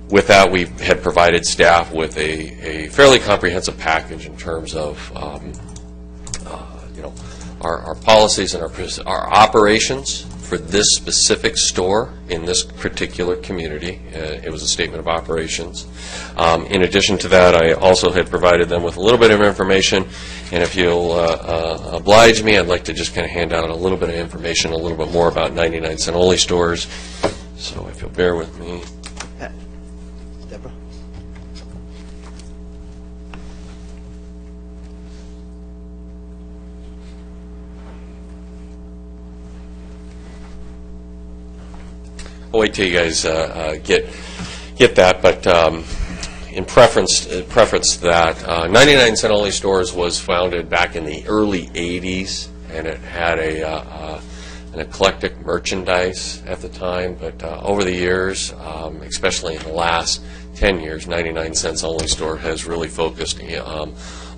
With that, we had provided staff with a fairly comprehensive package in terms of our policies and our operations for this specific store in this particular community. It was a statement of operations. In addition to that, I also had provided them with a little bit of information, and if you'll oblige me, I'd like to just kind of hand out a little bit of information, a little bit more about 99-cent only stores. So if you'll bear with me. Deborah? I'll wait till you guys get that, but in preference to that, 99-cent only stores was founded back in the early 80s, and it had an eclectic merchandise at the time, but over the years, especially in the last 10 years, 99 Cents Only Store has really focused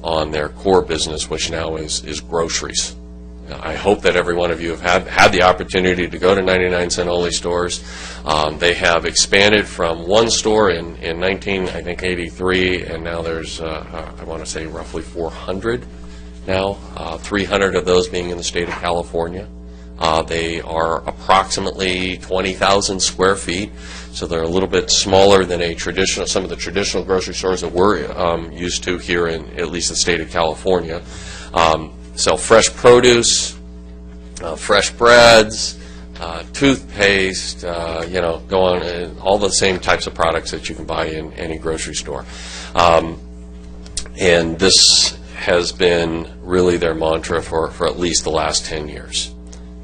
on their core business, which now is groceries. I hope that every one of you have had the opportunity to go to 99 Cent Only stores. They have expanded from one store in 1983, and now there's, I want to say, roughly 400 now, 300 of those being in the state of California. They are approximately 20,000 square feet, so they're a little bit smaller than some of the traditional grocery stores that we're used to here in at least the state of California. Sell fresh produce, fresh breads, toothpaste, go on, all the same types of products that you can buy in any grocery store. And this has been really their mantra for at least the last 10 years.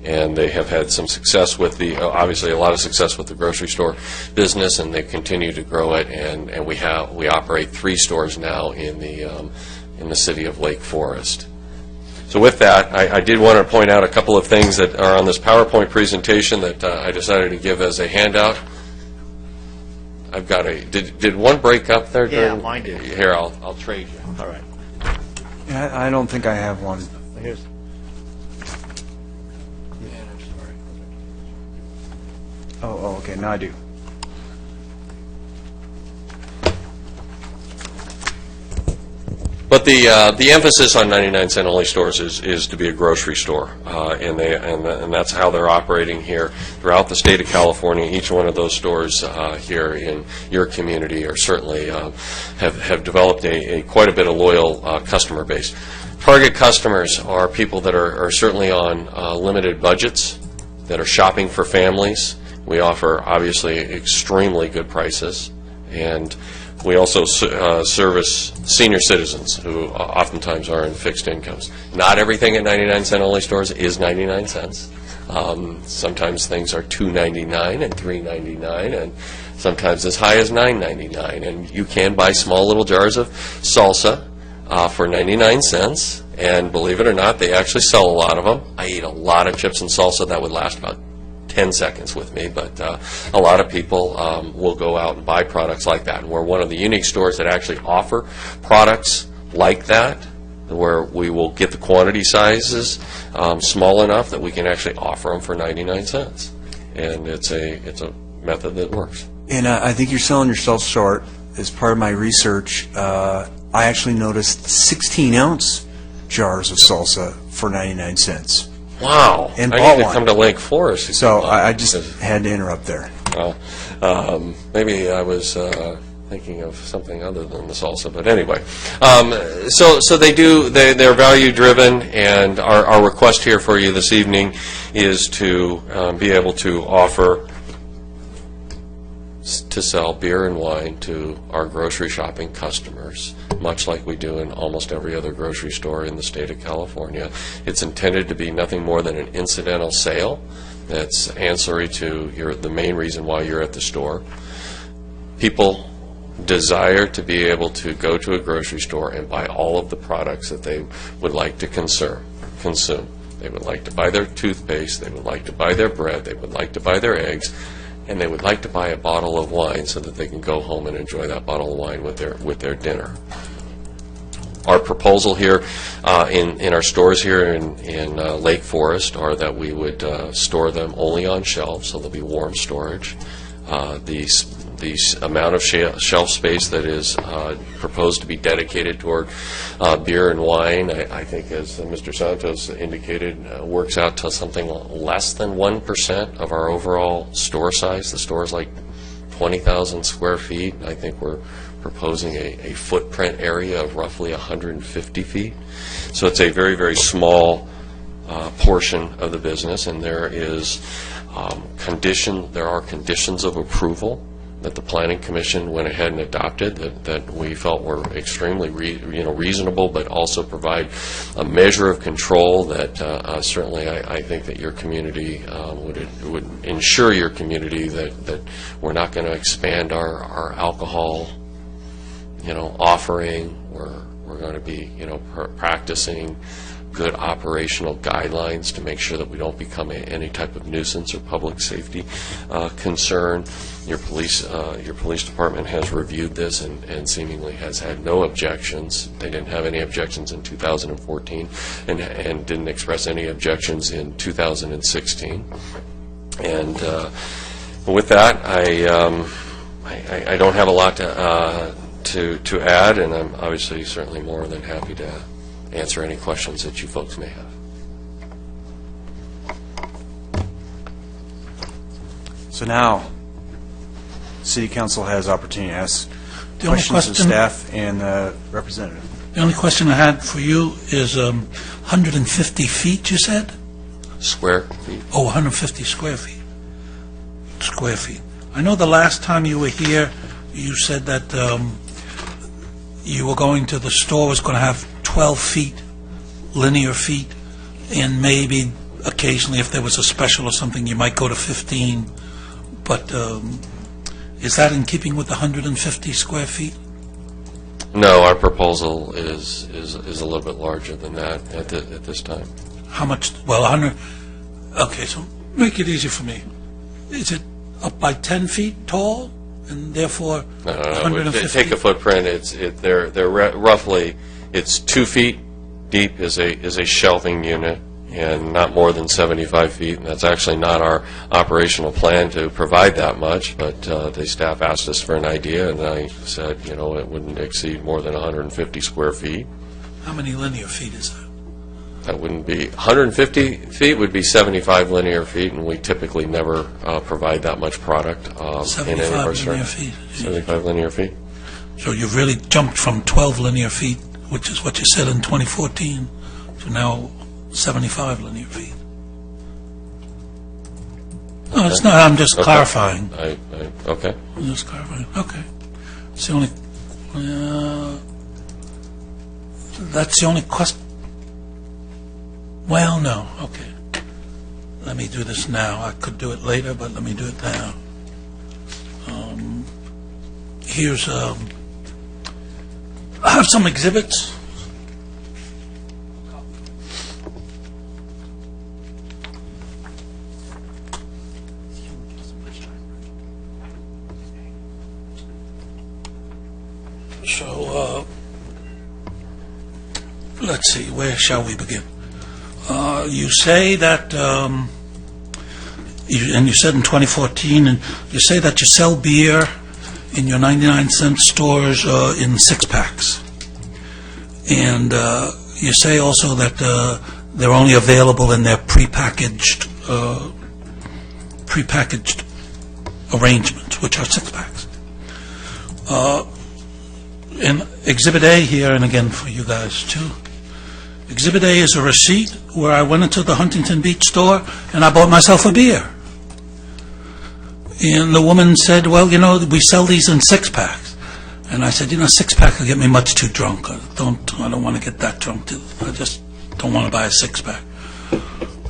And they have had some success with obviously a lot of success with the grocery store business, and they continue to grow it. And we operate 3 stores now in the city of Lake Forest. So with that, I did want to point out a couple of things that are on this PowerPoint presentation that I decided to give as a handout. I've got did one break up there? Yeah, mine did. Here, I'll trade you. All right. Yeah, I don't think I have one. Here's. Oh, okay, now I do. But the emphasis on 99 Cent Only stores is to be a grocery store, and that's how they're operating here throughout the state of California. Each one of those stores here in your community are certainly have developed quite a bit of loyal customer base. Target customers are people that are certainly on limited budgets, that are shopping for families. We offer obviously extremely good prices, and we also service senior citizens who oftentimes are in fixed incomes. Not everything at 99 Cent Only stores is 99 cents. Sometimes things are $2.99 and $3.99, and sometimes as high as $9.99. And you can buy small little jars of salsa for 99 cents, and believe it or not, they actually sell a lot of them. I eat a lot of chips and salsa that would last about 10 seconds with me, but a lot of people will go out and buy products like that. And we're one of the unique stores that actually offer products like that, where we will get the quantity sizes small enough that we can actually offer them for 99 cents. And it's a method that works. And I think you're selling yourself short. As part of my research, I actually noticed 16-ounce jars of salsa for 99 cents. Wow. And I need to come to Lake Forest. So I just had to interrupt there. Well, maybe I was thinking of something other than the salsa, but anyway. So they're value driven, and our request here for you this evening is to be able to offer to sell beer and wine to our grocery shopping customers, much like we do in almost every other grocery store in the state of California. It's intended to be nothing more than an incidental sale that's ancillary to the main reason why you're at the store. People desire to be able to go to a grocery store and buy all of the products that they would like to consume. They would like to buy their toothpaste, they would like to buy their bread, they would like to buy their eggs, and they would like to buy a bottle of wine so that they can go home and enjoy that bottle of wine with their dinner. Our proposal here in our stores here in Lake Forest are that we would store them only on shelves, so they'll be warm storage. The amount of shelf space that is proposed to be dedicated toward beer and wine, I think, as Mr. Santos indicated, works out to something less than 1% of our overall store size. The store is like 20,000 square feet. I think we're proposing a footprint area of roughly 150 feet. So it's a very, very small portion of the business, and there are conditions of approval that the Planning Commission went ahead and adopted that we felt were extremely reasonable, but also provide a measure of control that certainly I think that your community would ensure your community that we're not going to expand our alcohol offering. We're going to be practicing good operational guidelines to make sure that we don't become any type of nuisance or public safety concern. Your police department has reviewed this and seemingly has had no objections. They didn't have any objections in 2014 and didn't express any objections in 2016. And with that, I don't have a lot to add, and I'm obviously certainly more than happy to answer any questions that you folks may have. So now, City Council has opportunity to ask The only questions of question- staff and the representative. The only question I had for you is 150 feet, you said? Square feet? Oh, 150 square feet. Square feet. I know the last time you were here, you said that you were going to, the store was going to have 12 feet, linear feet, and maybe occasionally if there was a special or something, you might go to 15. But is that in keeping with the 150 square feet? No, our proposal is a little bit larger than that at this time. How much? Well, 100. Okay, so make it easy for me. Is it up by 10 feet tall, and therefore No. 150? Take a footprint. They're roughly, it's 2 feet deep is a shelving unit, and not more than 75 feet. And that's actually not our operational plan to provide that much. But the staff asked us for an idea, and I said, it wouldn't exceed more than 150 square feet. How many linear feet is that? That wouldn't be 150 feet. Would be 75 linear feet, and we typically never provide that much product in any of our 75 linear feet. 75 linear feet. So you've really jumped from 12 linear feet, which is what you said in 2014, to now 75 linear feet. No, it's not. I'm just Okay. clarifying. Okay. I'm just clarifying. Okay. It's the only. That's the only question. Well, no. Okay. Let me do this now. I could do it later, but let me do it now. Here's. I have some exhibits. So, let's see, where shall we begin? You say that, and you said in 2014, and you say that you sell beer in your 99-cent stores in six-packs. And you say also that they're only available in their prepackaged arrangements, which are six-packs. In Exhibit A here, and again for you guys too, Exhibit A is a receipt where I went into the Huntington Beach store and I bought myself a beer. And the woman said, well, we sell these in six-packs. And I said, six-pack will get me much too drunk. I don't want to get that drunk. I just don't want to buy a six-pack.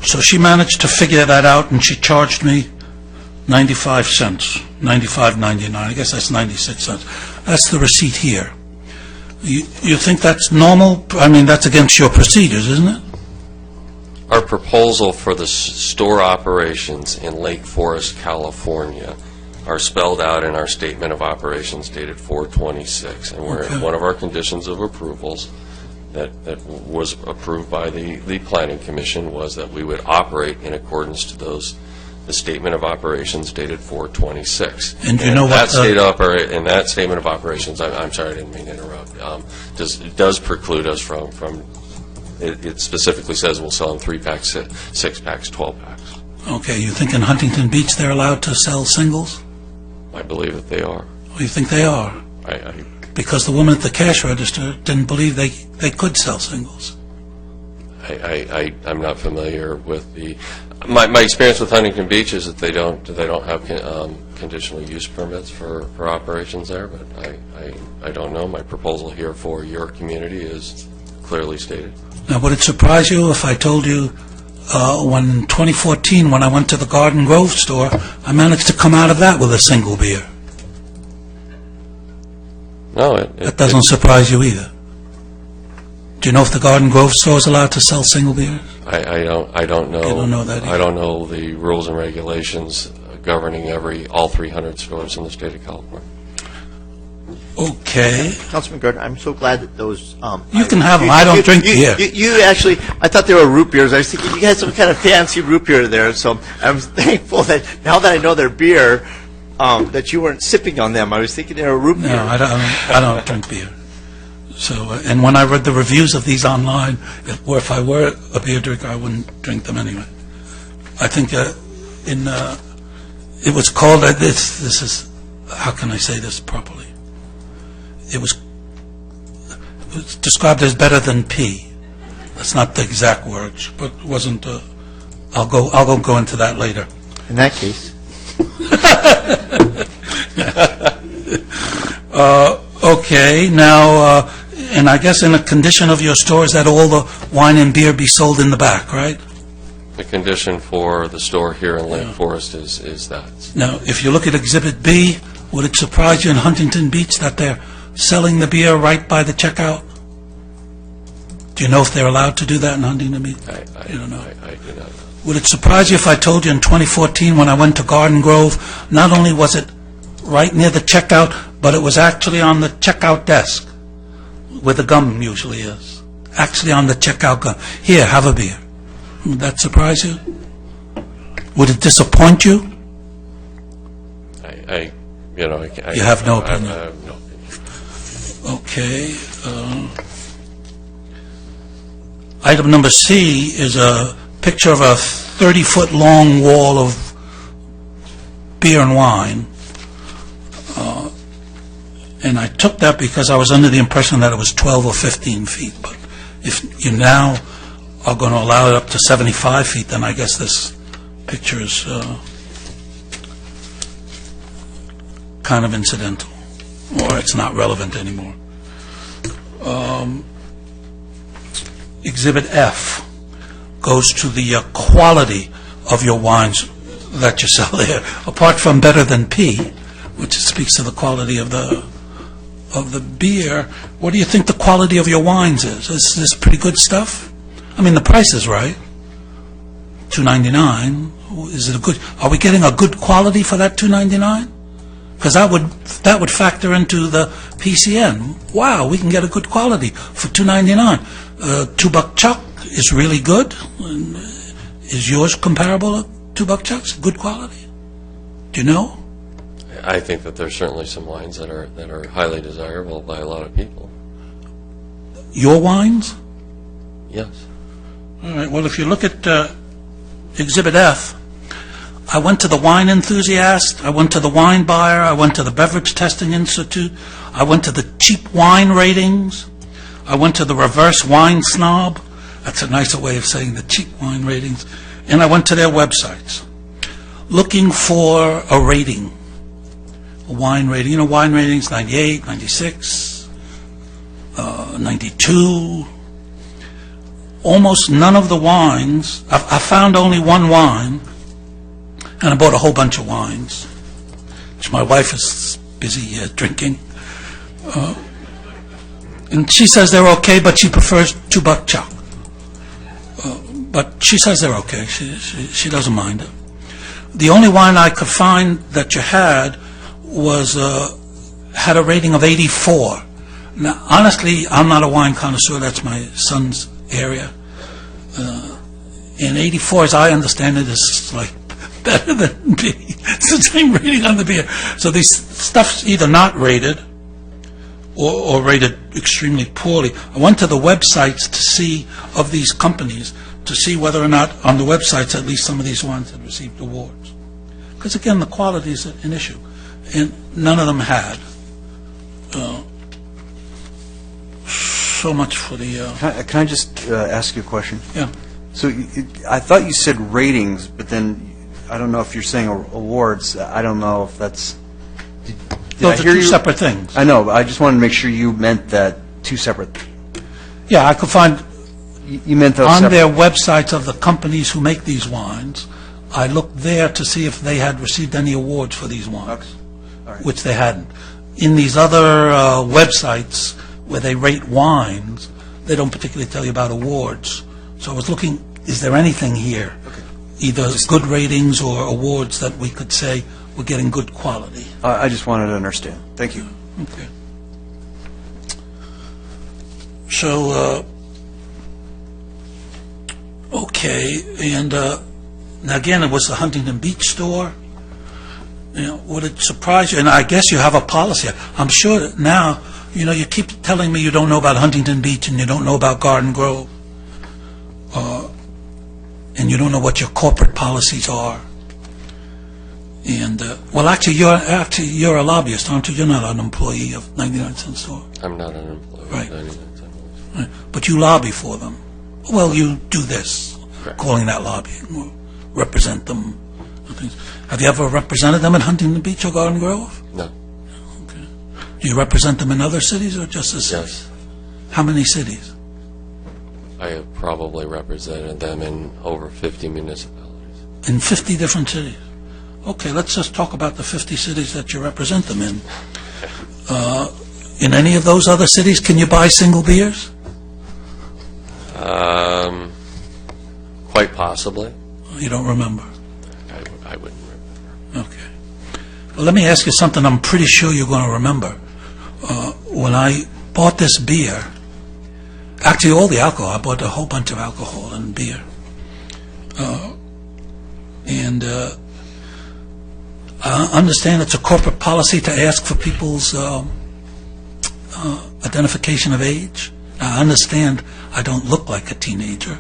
So she managed to figure that out, and she charged me 95 cents, $95.99. I guess that's 96 cents. That's the receipt here. You think that's normal? I mean, that's against your procedures, isn't it? Our proposal for the store operations in Lake Forest, California, are spelled out in our statement of operations dated 4/26, and Okay. one of our conditions of approvals that was approved by the Planning Commission was that we would operate in accordance to the statement of operations dated 4/26. And you know what? In that statement of operations, I'm sorry, I didn't mean to interrupt. Does preclude us from. It specifically says we'll sell in 3-packs, 6-packs, 12-packs. Okay, you think in Huntington Beach they're allowed to sell singles? I believe that they are. Or you think they are? Because the woman at the cash register didn't believe they could sell singles. I'm not familiar with my experience with Huntington Beach is that they don't have conditional use permits for operations there, but I don't know. My proposal here for your community is clearly stated. Now, would it surprise you if I told you when 2014, when I went to the Garden Grove store, I managed to come out of that with a single beer? No, that doesn't surprise you either. Do you know if the Garden Grove store is allowed to sell single beers? I don't know. You don't know that either. I don't know the rules and regulations governing all 300 stores in the state of California. Okay. Councilman Gardner, I'm so glad that those... you can have them. I don't drink beer. You actually, I thought they were root beers. I was thinking you had some kind of fancy root beer there, so I'm thankful that now that I know they're beer, that you weren't sipping on them. I was thinking they were root beer. No, I don't drink beer. So, and when I read the reviews of these online, if I were a beer drinker, I wouldn't drink them anyway. I think it was called, this is, how can I say this properly? It was described as better than pee. That's not the exact words, but it wasn't, I'll go into that later. In that case. Okay, now, and I guess in a condition of your store is that all the wine and beer be sold in the back, right? The condition for the store here in Lake Forest is that. Now, if you look at Exhibit B, would it surprise you in Huntington Beach that they're selling the beer right by the checkout? Do you know if they're allowed to do that in Huntington Beach? I don't know. I do not know. Would it surprise you if I told you in 2014 when I went to Garden Grove, not only was it right near the checkout, but it was actually on the checkout desk, where the gum usually is. Actually on the checkout gum. Here, have a beer. Would that surprise you? Would it disappoint you? You have no opinion? I have no opinion. Okay. Item number C is a picture of a 30-foot long wall of beer and wine. And I took that because I was under the impression that it was 12 or 15 feet. But if you now are going to allow it up to 75 feet, then I guess this picture is kind of incidental, or it's not relevant anymore. Exhibit F goes to the quality of your wines that you sell there. Apart from better than P, which speaks to the quality of the beer, what do you think the quality of your wines is? Is this pretty good stuff? I mean, the price is right. $2.99. Is it a good? Are we getting a good quality for that $2.99? Because that would factor into the PCN. Wow, we can get a good quality for $2.99. $2 Chuck is really good. Is yours comparable to $2 Chuck's? Good quality? Do you know? I think that there's certainly some wines that are highly desirable by a lot of people. Your wines? Yes. All right. Well, if you look at Exhibit F, I went to the Wine Enthusiast, I went to the Wine Buyer, I went to the Beverage Testing Institute, I went to the Cheap Wine Ratings, I went to the Reverse Wine Snob, that's a nicer way of saying the Cheap Wine Ratings, and I went to their websites looking for a rating, a wine rating. You know, wine ratings, 98, 96, 92. Almost none of the wines, I found only one wine, and I bought a whole bunch of wines, which my wife is busy drinking. And she says they're okay, but she prefers $2 Chuck. But she says they're okay. She doesn't mind it. The only wine I could find that you had was had a rating of 84. Now, honestly, I'm not a wine connoisseur. That's my son's area. In 84, as I understand it, is like better than B. It's the same rating on the beer. So this stuff's either not rated or rated extremely poorly. I went to the websites to see, of these companies, to see whether or not on the websites at least some of these wines had received awards. Because again, the quality is an issue. And none of them had. So much for the... Can I just ask you a question? Yeah. So I thought you said ratings, but then I don't know if you're saying awards. I don't know if that's... Those are two separate things. I know, but I just wanted to make sure you meant that two separate... Yeah, I could find... You meant those on separate... their websites of the companies who make these wines, I looked there to see if they had received any awards for these wines, which they hadn't. In these other websites where they rate wines, they don't particularly tell you about awards. So I was looking, is there anything here, either good ratings or awards that we could say we're getting good quality? I just wanted to understand. Thank you. Okay. So, okay, and now again, it was the Huntington Beach store. You know, would it surprise you? And I guess you have a policy. I'm sure that now, you know, you keep telling me you don't know about Huntington Beach and you don't know about Garden Grove, and you don't know what your corporate policies are. And well, actually, you're a lobbyist, aren't you? You're not an employee of 99 Cent Store. I'm not an employee Right. of 99 Cent. Right. But you lobby for them. Well, you do this, Correct. calling that lobbying, or represent them. And things. Have you ever represented them in Huntington Beach or Garden Grove? No. Okay. Do you represent them in other cities or just this city? Yes. How many cities? I have probably represented them in over 50 municipalities. In 50 different cities. Okay, let's just talk about the 50 cities that you represent them in. In any of those other cities, can you buy single beers? Quite possibly. You don't remember? I wouldn't remember. Okay. Well, let me ask you something I'm pretty sure you're going to remember. When I bought this beer, actually all the alcohol, I bought a whole bunch of alcohol and beer. And I understand it's a corporate policy to ask for people's identification of age. Now, I understand I don't look like a teenager,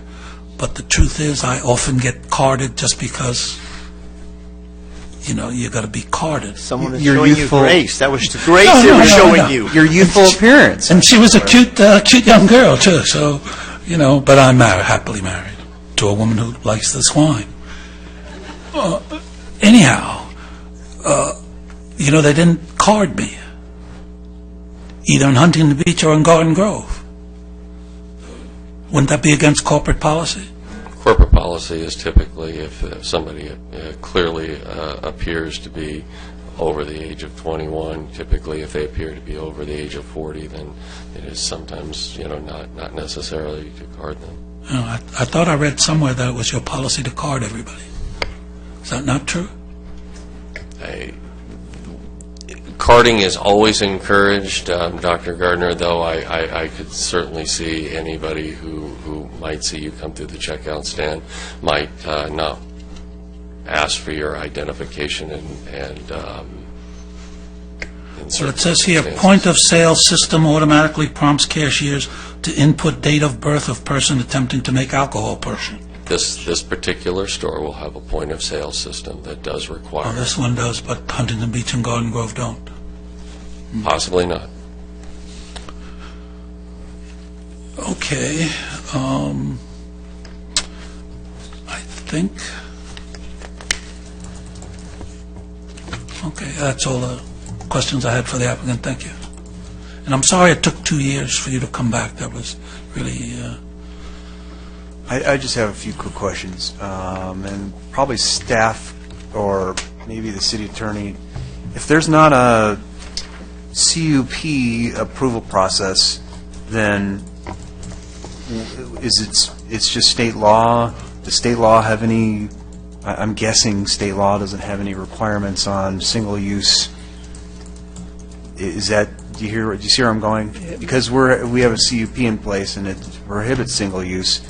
but the truth is I often get carded just because, you know, you got to be carded. Someone is Your showing youthful- you grace. That was the grace No, they no, were no, showing no. you. Your youthful appearance. And she was a cute young girl, too, so, you know, but I'm happily married to a woman who likes this wine. Anyhow, you know, they didn't card me, either in Huntington Beach or in Garden Grove. Wouldn't that be against corporate policy? Corporate policy is typically if somebody clearly appears to be over the age of 21, typically if they appear to be over the age of 40, then it is sometimes, you know, not necessarily to card them. You know, I thought I read somewhere that it was your policy to card everybody. Is that not true? Carding is always encouraged, Dr. Gardner, though I could certainly see anybody who might see you come through the checkout stand might not ask for your identification and So it says here, point-of-sale system automatically prompts cashiers to input date of birth of person attempting to make alcohol purchase. This particular store will have a point-of-sale system that does require... Oh, this one does, but Huntington Beach and Garden Grove don't. Possibly not. Okay. I think... Okay, that's all the questions I had for the applicant. Thank you. And I'm sorry it took 2 years for you to come back. That was really... I just have a few quick questions, and probably staff or maybe the city attorney. If there's not a CUP approval process, then it's just state law? Does state law have any? I'm guessing state law doesn't have any requirements on single use. Is that Do you see where I'm going? Because we have a CUP in place, and it prohibits single use.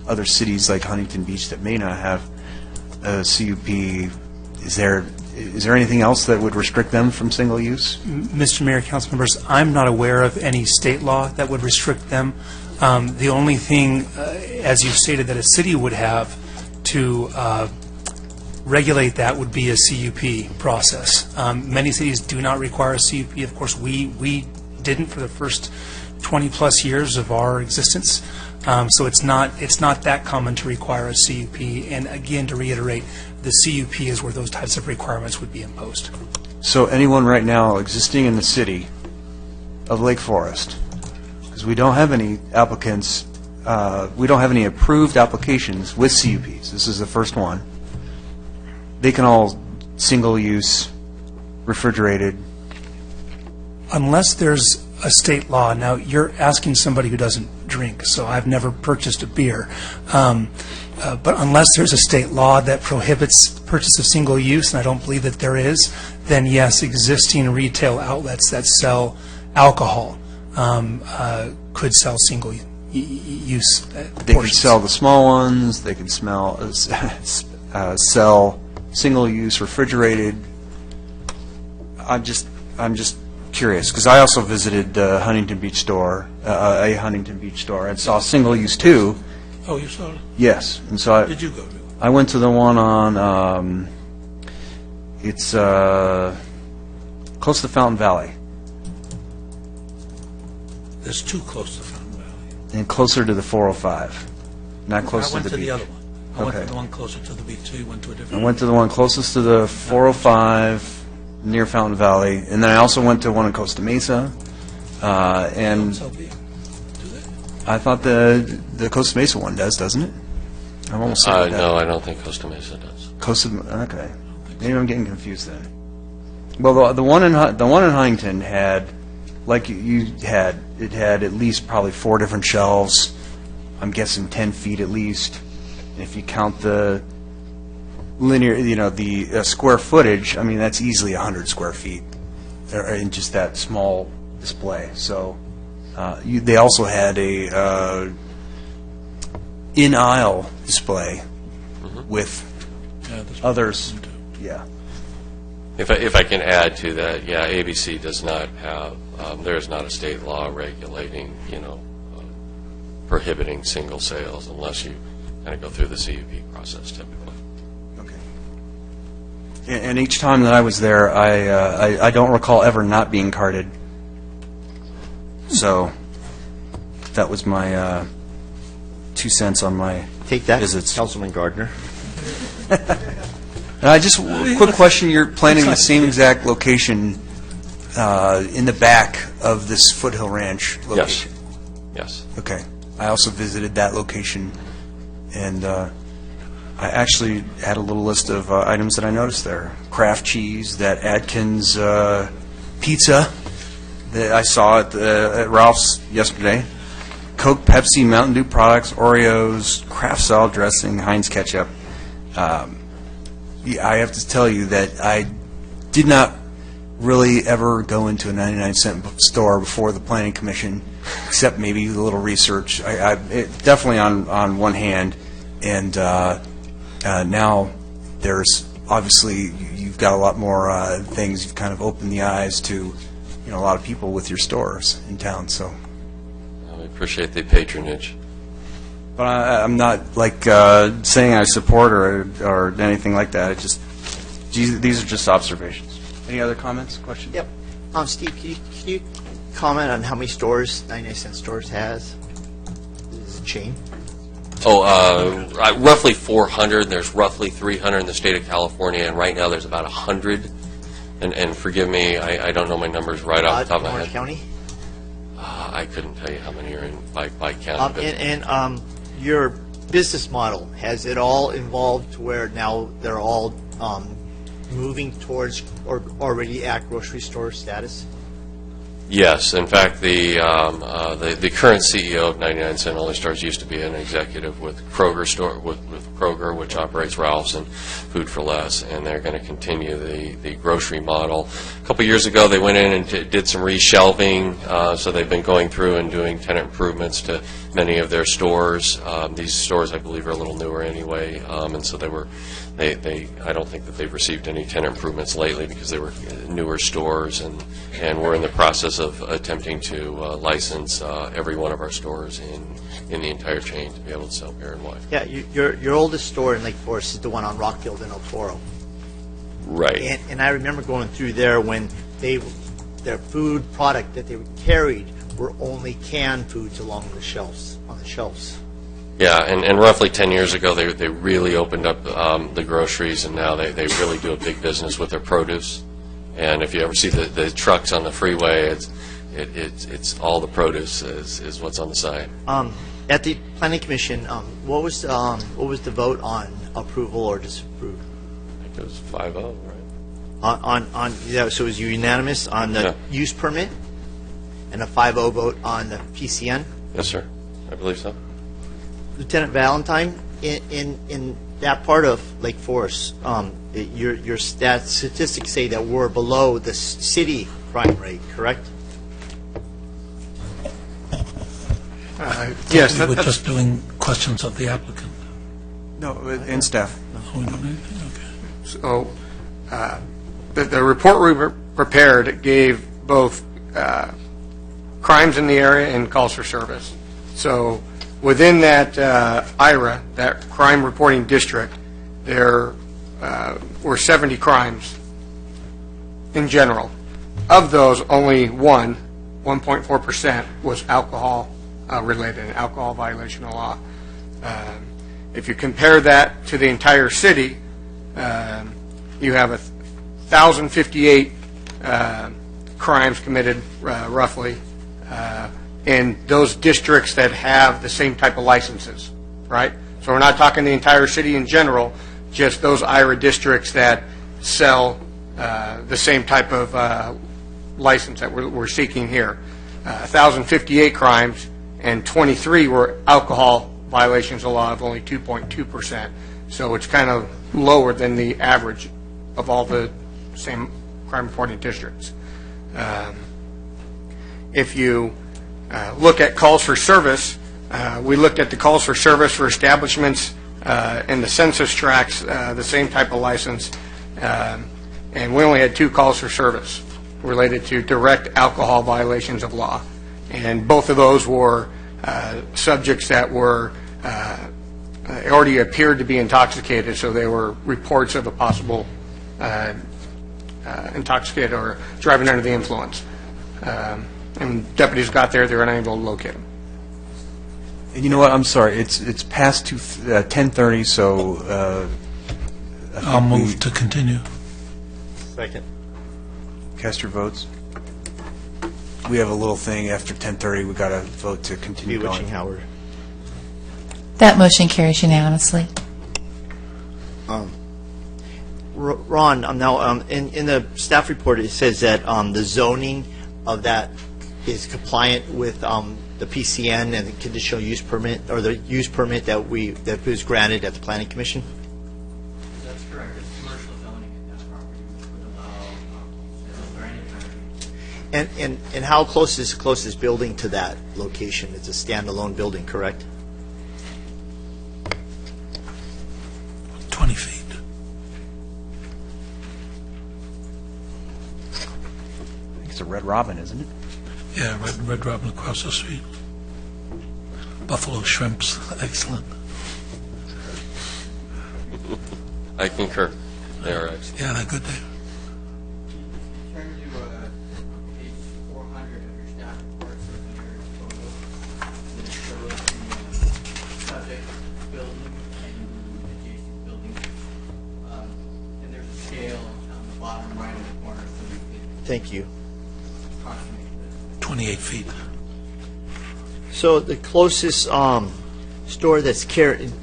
Other cities like Huntington Beach that may not have a CUP, is there anything else that would restrict them from single use? Mr. Mayor, council members, I'm not aware of any state law that would restrict them. The only thing, as you stated, that a city would have to regulate that would be a CUP process. Many cities do not require a CUP. Of course, we didn't for the first 20-plus years of our existence. So it's not that common to require a CUP. And again, to reiterate, the CUP is where those types of requirements would be imposed. So anyone right now existing in the city of Lake Forest, because we don't have any applicants, we don't have any approved applications with CUPs. This is the first one. They can all single-use, refrigerated. Unless there's a state law. Now, you're asking somebody who doesn't drink, so I've never purchased a beer. But unless there's a state law that prohibits purchase of single use, and I don't believe that there is, then yes, existing retail outlets that sell alcohol could sell single use They can sell the small ones. They can sell single-use refrigerated. I'm just curious because I also visited the Huntington Beach store, a Huntington Beach store, and saw single-use too. Oh, you saw it? Yes, and so Did you go to it? I went to the one on it's close to Fountain Valley There's two close to Fountain Valley. and closer to the 405, not close I went to the to beach. the other one. I went Okay. to the one closer to the beach, so you went to a I different went to the one closest to the 405 near Fountain Valley, and then I also went to one in Costa Mesa, and So be it. I thought the Costa Mesa one does, doesn't it? I'm almost certain that. No, I don't think Costa Mesa does. Okay, maybe I'm getting confused then. Well, the one in Huntington had, like you had, it had at least probably 4 different shelves. I'm guessing 10 feet at least. And if you count the linear, the square footage, I mean, that's easily 100 square feet in just that small display. So they also had a in-aisle display with others. Yeah. If I can add to that, yeah, ABC does not have, there is not a state law regulating, prohibiting single sales unless you kind of go through the CUP process typically. Okay. And each time that I was there, I don't recall ever not being carded. So that was my 2 cents on my Take that, visits. Councilman Gardner. Quick question, you're planning the same exact location in the back of this Foothill Ranch location? Yes. Okay. I also visited that location, and I actually had a little list of items that I noticed there. Kraft cheese, that Atkins pizza that I saw at Ralph's yesterday, Coke, Pepsi, Mountain Dew products, Oreos, Kraft salad dressing, Heinz ketchup. I have to tell you that I did not really ever go into a 99-cent store before the Planning Commission, except maybe a little research. Definitely on one hand, and now there's obviously you've got a lot more things. You've kind of opened the eyes to a lot of people with your stores in town. So I appreciate the patronage. But I'm not saying I support or anything like that. These are just observations. Any other comments, questions? Yep. Steve, can you comment on how many stores 99-cent stores has? Is it a chain? Roughly 400. There's roughly 300 in the state of California, and right now there's about 100. And forgive me, I don't know my numbers right off the top of my head. Orange County? I couldn't tell you how many are in by county. And your business model, has it all evolved to where now they're all moving towards or already at grocery store status? Yes, in fact, the current CEO of 99 Cent Only Stores used to be an executive with Kroger with Kroger, which operates Ralph's and Food for Less, and they're going to continue the grocery model. A couple years ago, they went in and did some reshelving, so they've been going through and doing tenant improvements to many of their stores. These stores, I believe, are a little newer anyway, and so I don't think that they've received any tenant improvements lately because they were newer stores, and we're in the process of attempting to license every one of our stores in the entire chain to be able to sell beer and wine. Yeah, your oldest store in Lake Forest is the one on Rockfield in El Toro. Right. And I remember going through there when their food product that they carried were only canned foods along the shelves, on the shelves. Yeah, and roughly 10 years ago, they really opened up the groceries, and now they really do a big business with their produce. And if you ever see the trucks on the freeway, it's all the produce is what's on the side. At the Planning Commission, what was the vote on approval or disapprove? I think it was 5-0, right? Yeah, so it was unanimous on the use permit and a 5-0 vote on the PCN? Yes, sir. I believe so. Lieutenant Valentine, in that part of Lake Forest, your statistics say that we're below the city crime rate, correct? Yes. We were just doing questions of the applicant. No, and staff. Oh, we don't do anything? Okay. So the report we prepared gave both crimes in the area and calls for service. So within that IRA, that crime reporting district, there were 70 crimes in general. Of those, only 1.4%, was alcohol related, an alcohol violation of law. If you compare that to the entire city, you have 1,058 crimes committed, roughly, in those districts that have the same type of licenses, right? So we're not talking the entire city in general, just those IRA districts that sell the same type of license that we're seeking here. 1,058 crimes, and 23 were alcohol violations of law of only 2.2%. So it's kind of lower than the average of all the same crime reporting districts. If you look at calls for service, we looked at the calls for service for establishments in the census tracts, the same type of license, and we only had 2 calls for service related to direct alcohol violations of law. And both of those were subjects that were already appeared to be intoxicated, so they were reports of a possible intoxicated or driving under the influence. And deputies got there, they were unable to locate them. And you know what? I'm sorry. It's past 10:30, so I'll move to continue. Second. Cast your votes. We have a little thing after 10:30. We've got to vote to continue going. Bewitching Howard. That motion carries unanimously. Ron, now in the staff report it says that the zoning of that is compliant with the PCN and the conditional use permit, or the use permit that was granted at the Planning Commission. That's correct. It's commercial zoning at that property, which would allow sales or any kind of. And how close is the closest building to that location? It's a standalone building, correct? 20 feet. I think it's a Red Robin, isn't it? Yeah, Red Robin across the street. Buffalo shrimps, excellent. I concur. They are excellent. Yeah, they're good there. Turn to page 400 of your staff report, so your photo, and it shows the subject building and adjacent buildings. And there's a scale on the bottom right of the corner, so you can Thank you. approximate this. 28 feet. So the closest store that's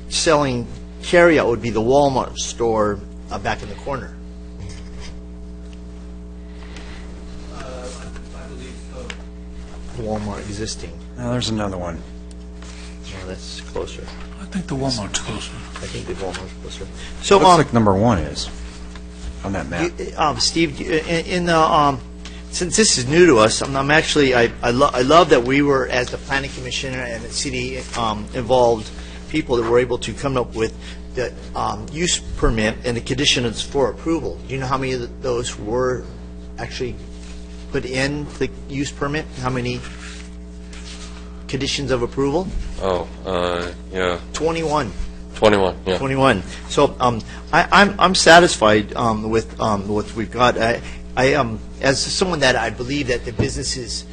selling carryout would be the Walmart store back in the corner. I believe so. Walmart existing? There's another one. Oh, that's closer. I think the Walmart's closer. I think the Walmart's closer. So, Looks like number one is on that map. Steve, in the since this is new to us, I'm actually I love that we were, as the planning commissioner and the city involved people, that were able to come up with the use permit and the conditions for approval. Do you know how many of those were actually put in the use permit? How many conditions of approval? Yeah. 21. 21, yeah. 21. So I'm satisfied with what we've got. I as someone that I believe that the businesses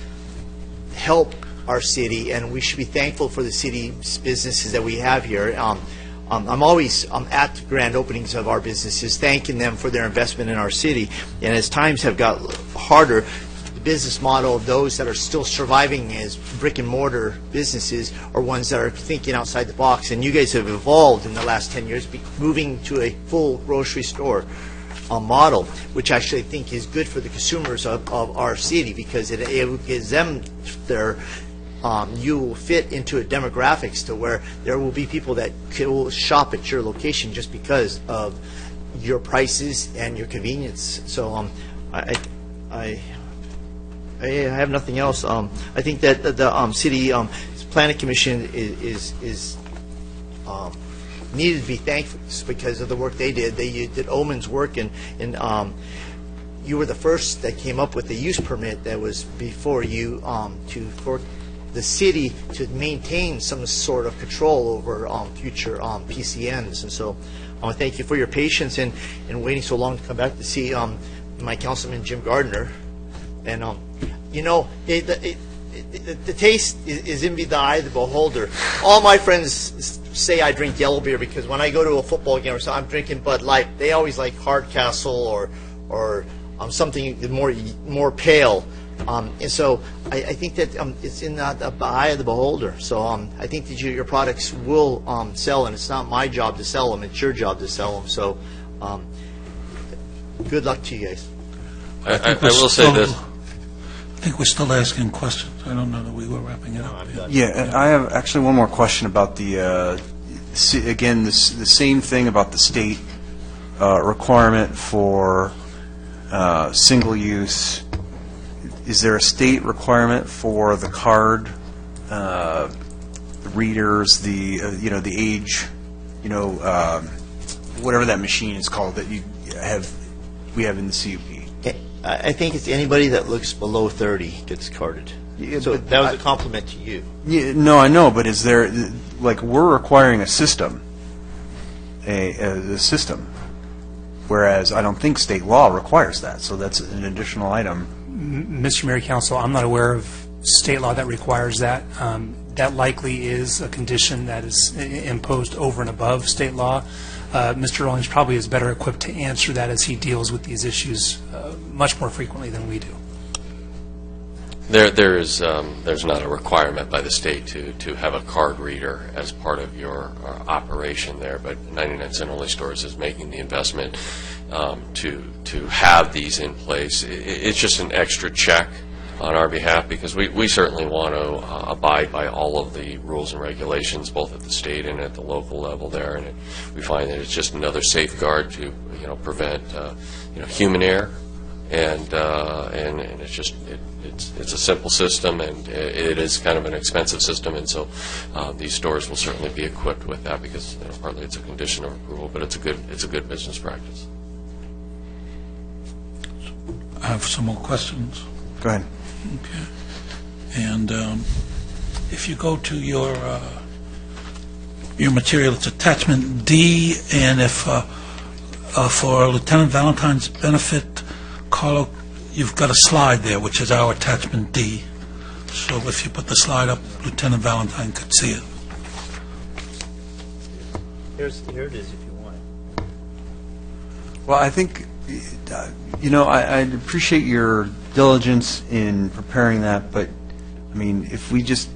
help our city, and we should be thankful for the city's businesses that we have here. I'm always at the grand openings of our businesses, thanking them for their investment in our city. And as times have got harder, the business model of those that are still surviving as brick and mortar businesses are ones that are thinking outside the box. And you guys have evolved in the last 10 years, moving to a full grocery store model, which actually I think is good for the consumers of our city, because it gives them their you will fit into a demographics to where there will be people that will shop at your location just because of your prices and your convenience. So I have nothing else. I think that the city planning commission is needed to be thankful because of the work they did. They did Omen's work, and you were the first that came up with the use permit that was before you for the city to maintain some sort of control over future PCNs. And so I want to thank you for your patience and waiting so long to come back to see my councilman Jim Gardner. And you know, the taste is in the eye of the beholder. All my friends say I drink yellow beer because when I go to a football game or something, I'm drinking Bud Light. They always like Hardcastle or something more pale. And so I think that it's in the eye of the beholder. So I think that your products will sell, and it's not my job to sell them. It's your job to sell them. So good luck to you guys. I will say this. I think we're still asking questions. I don't know that we were wrapping it up. Yeah, I have actually one more question about the, again, the same thing about the state requirement for single use. Is there a state requirement for the card readers, the the age, whatever that machine is called that we have in the CUP? I think it's anybody that looks below 30 gets carded. Yeah, so that was a compliment to you. Yeah, no, I know, but is there, like, we're requiring a system, a system, whereas I don't think state law requires that, so that's an additional item. Mr. Mayor, Council, I'm not aware of state law that requires that. That likely is a condition that is imposed over and above state law. Mr. Rawlings probably is better equipped to answer that as he deals with these issues much more frequently than we do. There's not a requirement by the state to have a card reader as part of your operation there, but 99 Cent Only Stores is making the investment to have these in place. It's just an extra check on our behalf because we certainly want to abide by all of the rules and regulations, both at the state and at the local level there, and we find that it's just another safeguard to prevent human error, and it's just it's a simple system, and it is kind of an expensive system, and so these stores will certainly be equipped with that because partly it's a condition of approval, but it's a good business practice. I have some more questions. Go ahead. Okay. And if you go to your material, it's attachment D, and if for Lieutenant Valentine's benefit, Carlo, you've got a slide there, which is our attachment D. So if you put the slide up, Lieutenant Valentine could see it. Here it is if you want it. Well, I think, I appreciate your diligence in preparing that, but, I mean, if we just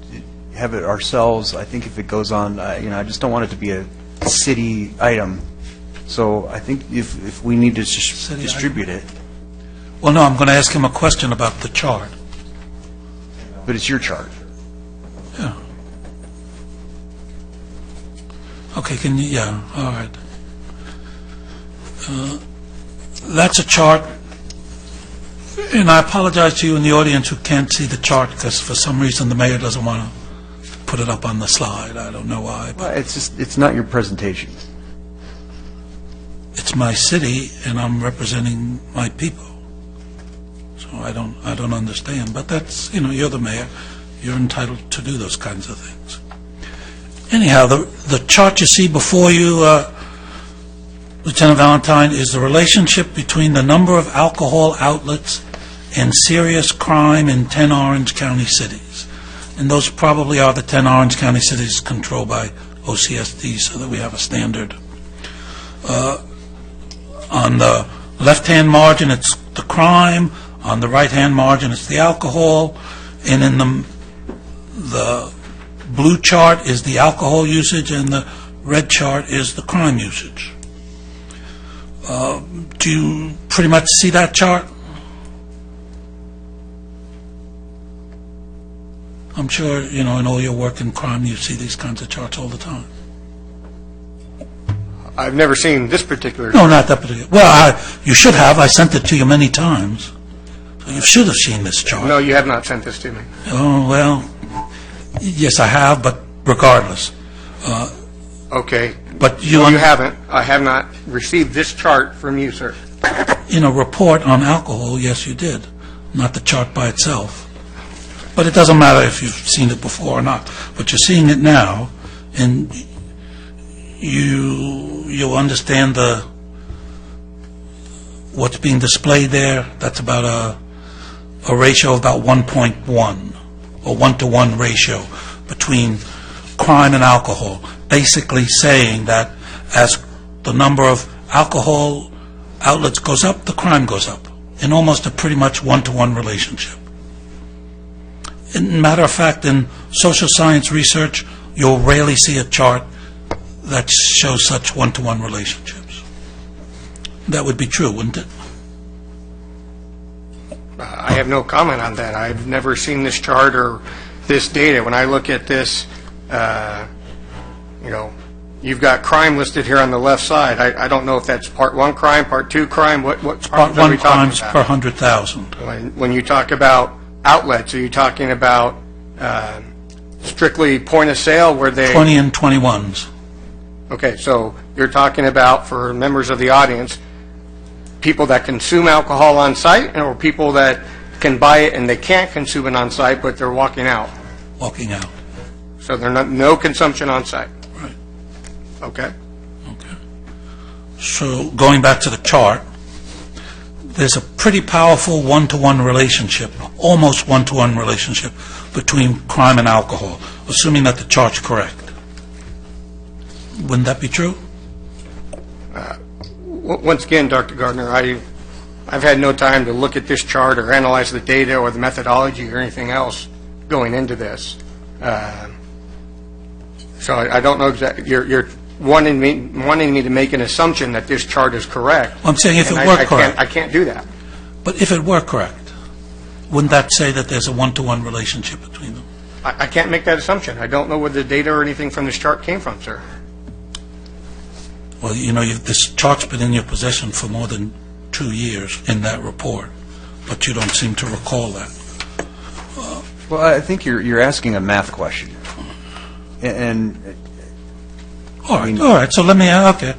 have it ourselves, I think if it goes on, I just don't want it to be a city item. So I think if we need to just distribute it. Well, no, I'm going to ask him a question about the chart. But it's your chart. Yeah. Okay, can you, yeah, all right. That's a chart, and I apologize to you in the audience who can't see the chart, because for some reason the mayor doesn't want to put it up on the slide. I don't know why. Well, it's not your presentation. It's my city, and I'm representing my people. So I don't understand. But that's, you're the mayor. You're entitled to do those kinds of things. Anyhow, the chart you see before you, Lieutenant Valentine, is the relationship between the number of alcohol outlets and serious crime in 10 Orange County cities. And those probably are the 10 Orange County cities controlled by OCSD, so that we have a standard. On the left-hand margin, it's the crime. On the right-hand margin, it's the alcohol. And in the blue chart is the alcohol usage, and the red chart is the crime usage. Do you pretty much see that chart? I'm sure, in all your work in crime, you see these kinds of charts all the time. I've never seen this particular. No, not that particular. Well, you should have. I sent it to you many times. So you should have seen this chart. No, you have not sent this to me. Oh, well, yes, I have, but regardless. Okay. But you haven't. I have not received this chart from you, sir. In a report on alcohol, yes, you did. Not the chart by itself. But it doesn't matter if you've seen it before or not. But you're seeing it now, and you understand what's being displayed there. That's about a ratio of about 1.1, or 1-to-1 ratio between crime and alcohol, basically saying that as the number of alcohol outlets goes up, the crime goes up, in almost a pretty much 1-to-1 relationship. Matter of fact, in social science research, you'll rarely see a chart that shows such 1-to-1 relationships. That would be true, wouldn't it? I have no comment on that. I've never seen this chart or this data. When I look at this, you've got crime listed here on the left side. I don't know if that's part 1 crime, part 2 crime. What Part 1 crimes per 100,000. When you talk about outlets, are you talking about strictly point of sale where they... 20 and 21s. Okay, so you're talking about, for members of the audience, people that consume alcohol on site, or people that can buy it and they can't consume it on site, but they're walking out? Walking out. So they're no consumption on site? Right. Okay. Okay. So going back to the chart, there's a pretty powerful 1-to-1 relationship, almost 1-to-1 relationship between crime and alcohol, assuming that the chart's correct. Wouldn't that be true? Once again, Dr. Gardner, I've had no time to look at this chart or analyze the data or the methodology or anything else going into this. So I don't know exactly. You're wanting me to make an assumption that this chart is correct. Well, I'm saying if it were correct. I can't do that. But if it were correct, wouldn't that say that there's a 1-to-1 relationship between them? I can't make that assumption. I don't know where the data or anything from this chart came from, sir. Well, this chart's been in your possession for more than 2 years in that report, but you don't seem to recall that. Well, I think you're asking a math question. And all right. So let me. Okay.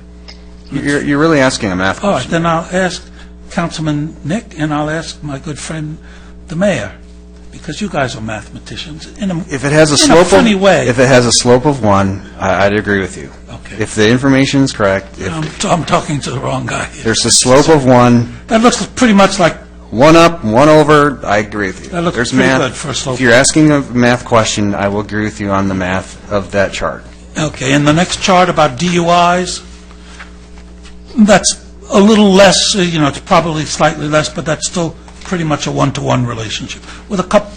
You're really asking a math question. All right. Then I'll ask Councilman Nick, and I'll ask my good friend, the mayor, because you guys are mathematicians. If it has a slope if it has a slope of 1, I'd agree with you. Okay. If the information is correct, I'm talking to the wrong guy. There's a slope of 1. That looks pretty much like 1 up, 1 over. I agree with you. That looks There's pretty math. good for a slope. If you're asking a math question, I will agree with you on the math of that chart. Okay. And the next chart about DUIs, that's a little less. It's probably slightly less, but that's still pretty much a 1-to-1 relationship with a couple,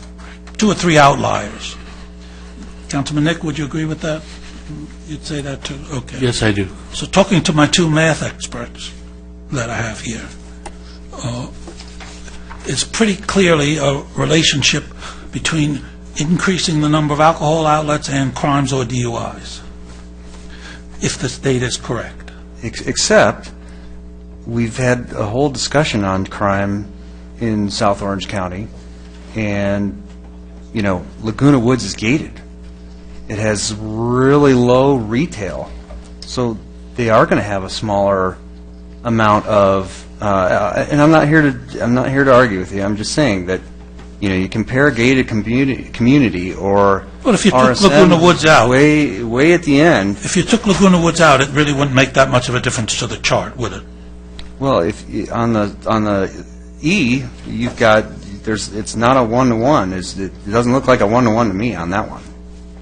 2 or 3 outliers. Councilman Nick, would you agree with that? You'd say that too? Okay. Yes, I do. So talking to my 2 math experts that I have here, it's pretty clearly a relationship between increasing the number of alcohol outlets and crimes or DUIs, if this data is correct. Except, we've had a whole discussion on crime in South Orange County, and, you know, Laguna Woods is gated. It has really low retail, so they are going to have a smaller amount of, and I'm not here to argue with you. I'm just saying that, you know, you compare gated community or Well, if you took RSM Laguna Woods out, way at the end. if you took Laguna Woods out, it really wouldn't make that much of a difference to the chart, would it? Well, if on the E, you've got it's not a 1-to-1. It doesn't look like a 1-to-1 to me on that one.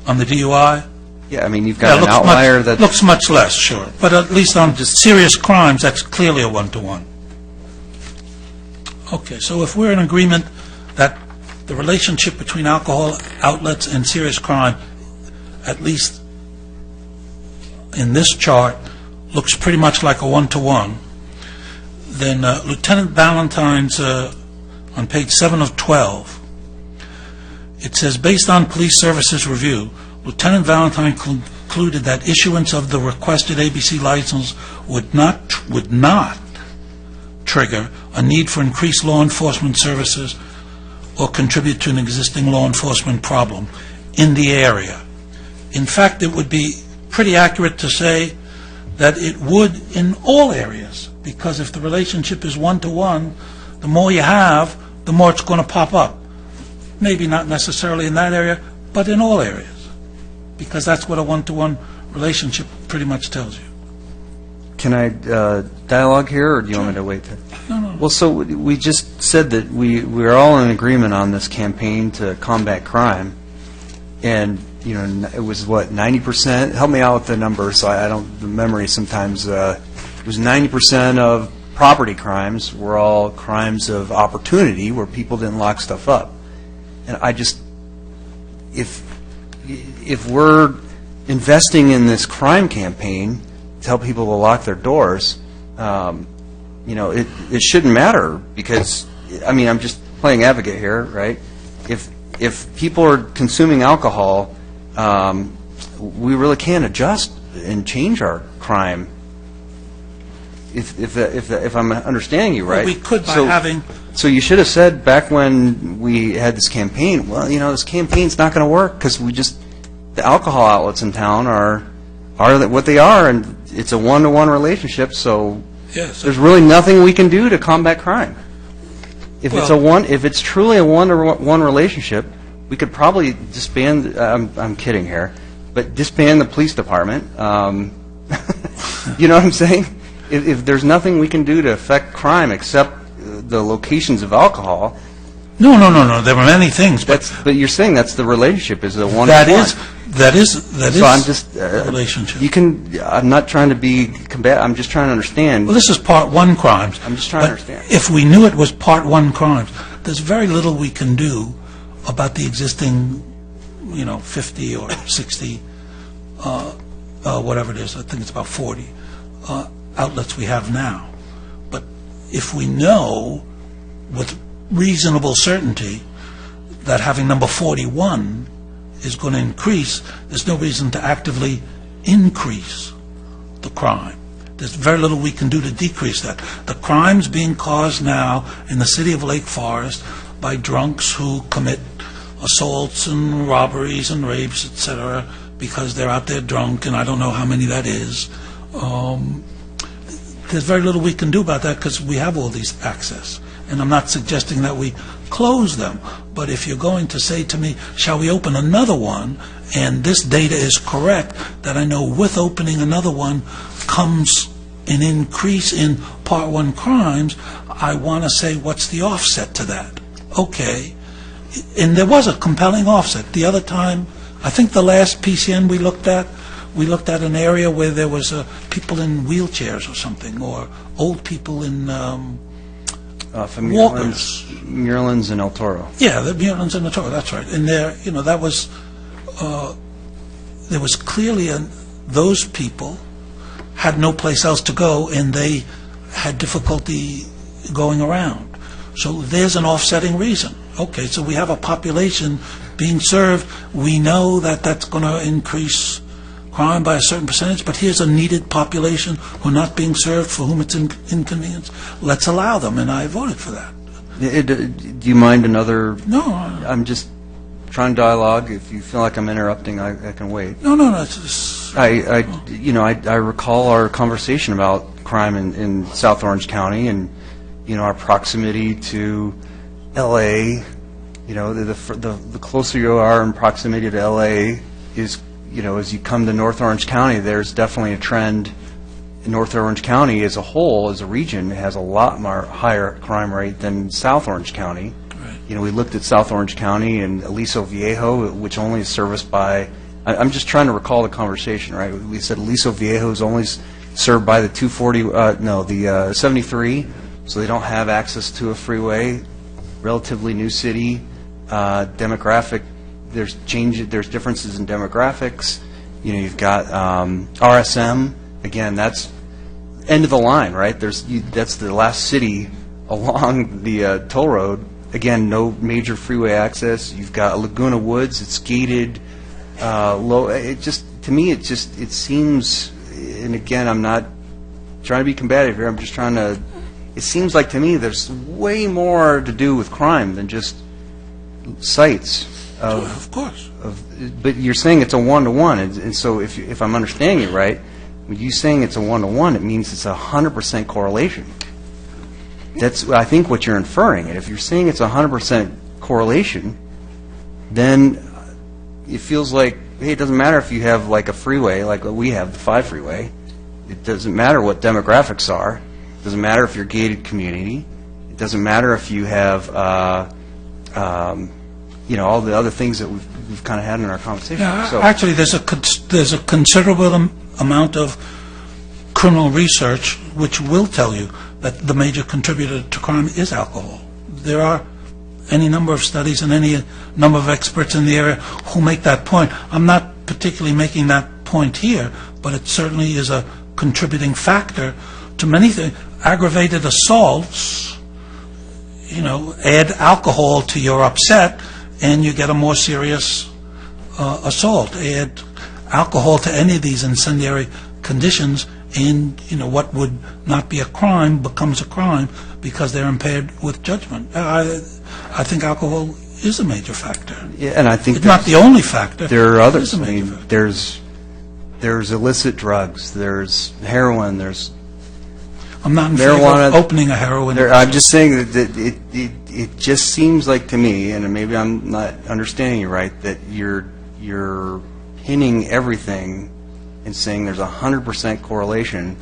On the DUI? Yeah, I mean, you've got an outlier that looks much less, sure. But at least on just serious crimes, that's clearly a 1-to-1. Okay, so if we're in agreement that the relationship between alcohol outlets and serious crime, at least in this chart, looks pretty much like a 1-to-1, then Lieutenant Valentine's, on page 7 of 12, it says, based on police services review, Lieutenant Valentine concluded that issuance of the requested ABC license would not trigger a need for increased law enforcement services or contribute to an existing law enforcement problem in the area. In fact, it would be pretty accurate to say that it would in all areas, because if the relationship is 1-to-1, the more you have, the more it's going to pop up. Maybe not necessarily in that area, but in all areas, because that's what a 1-to-1 relationship pretty much tells you. Can I dialogue here, or do you want me to wait? No. Well, so we just said that we're all in agreement on this campaign to combat crime, and you know, it was what, 90%? Help me out with the numbers. So I don't, the memory sometimes. It was 90% of property crimes were all crimes of opportunity where people didn't lock stuff up, and I just, if we're investing in this crime campaign to help people to lock their doors, you know, it shouldn't matter, because, I mean, I'm just playing advocate here, right? If people are consuming alcohol, we really can't adjust and change our crime. If I'm understanding you right, Well, we could by having. So you should have said back when we had this campaign, well, you know, this campaign's not going to work because the alcohol outlets in town are what they are, and it's a 1-to-1 relationship. So Yes. there's really nothing we can do to combat crime. If it's truly a 1-to-1 relationship, we could probably disband. I'm kidding here, but disband the police department. You know what I'm saying? If there's nothing we can do to affect crime except the locations of alcohol. No. There are many things, but you're saying that's the relationship, is the 1-to-1. That is. So I'm just a relationship. I'm not trying to be combative. I'm just trying to understand. Well, this is Part 1 crimes. I'm just trying to understand. If we knew it was Part 1 crimes, there's very little we can do about the existing, 50 or 60, whatever it is. I think it's about 40 outlets we have now. But if we know with reasonable certainty that having number 41 is going to increase, there's no reason to actively increase the crime. There's very little we can do to decrease that. The crimes being caused now in the city of Lake Forest by drunks who commit assaults and robberies and rapes, etc., because they're out there drunk, and I don't know how many that is. There's very little we can do about that because we have all these access. And I'm not suggesting that we close them, but if you're going to say to me, shall we open another one, and this data is correct, that I know with opening another one comes an increase in Part 1 crimes, I want to say, what's the offset to that? Okay. And there was a compelling offset. The other time, I think the last PCN we looked at an area where there was people in wheelchairs or something, or old people in From walkers. Muirlands and El Toro. Yeah, the Muirlands and El Toro, that's right. And there, that was, there was clearly, those people had no place else to go, and they had difficulty going around. So there's an offsetting reason. Okay, so we have a population being served. We know that that's going to increase crime by a certain percentage, but here's a needed population who are not being served, for whom it's inconvenience. Let's allow them, and I voted for that. Do you mind another? No. I'm just trying to dialogue. If you feel like I'm interrupting, I can wait. No, it's just... I recall our conversation about crime in South Orange County and, our proximity to L.A. The closer you are in proximity to L.A. is, as you come to North Orange County, there's definitely a trend. North Orange County as a whole, as a region, has a lot more higher crime rate than South Orange County. Right. We looked at South Orange County and Aliso Viejo, which only is serviced by, I'm just trying to recall the conversation, right? We said Aliso Viejo is only served by the 73, so they don't have access to a freeway. Relatively new city, demographic, there's differences in demographics. You've got RSM, again, that's end of the line, right? That's the last city along the toll road. Again, no major freeway access. You've got Laguna Woods. It's gated, low. To me, it seems. And again, I'm not trying to be combative here. I'm just trying to. It seems like to me there's way more to do with crime than just sites. Of course. But you're saying it's a 1-to-1, and so if I'm understanding it right. When you saying it's a 1-to-1, it means it's 100% correlation. That's, I think, what you're inferring. And if you're saying it's 100% correlation, then it feels like, hey, it doesn't matter if you have like a freeway, like we have, the 5 freeway. It doesn't matter what demographics are. It doesn't matter if you're a gated community. It doesn't matter if you have, all the other things that we've kind of had in our conversation. Yeah, So, actually, there's a considerable amount of criminal research which will tell you that the major contributor to crime is alcohol. There are any number of studies and any number of experts in the area who make that point. I'm not particularly making that point here, but it certainly is a contributing factor to many things. Aggravated assaults, add alcohol to your upset, and you get a more serious assault. Add alcohol to any of these incendiary conditions, and what would not be a crime becomes a crime because they're impaired with judgment. I think alcohol is a major factor. Yeah, and I think it's not the only factor. There are others. It is a major factor. There's illicit drugs. There's heroin. There's I'm not in marijuana. favor of opening a heroin. I'm just saying that it just seems like to me, and maybe I'm not understanding you right, that you're pinning everything and saying there's 100% correlation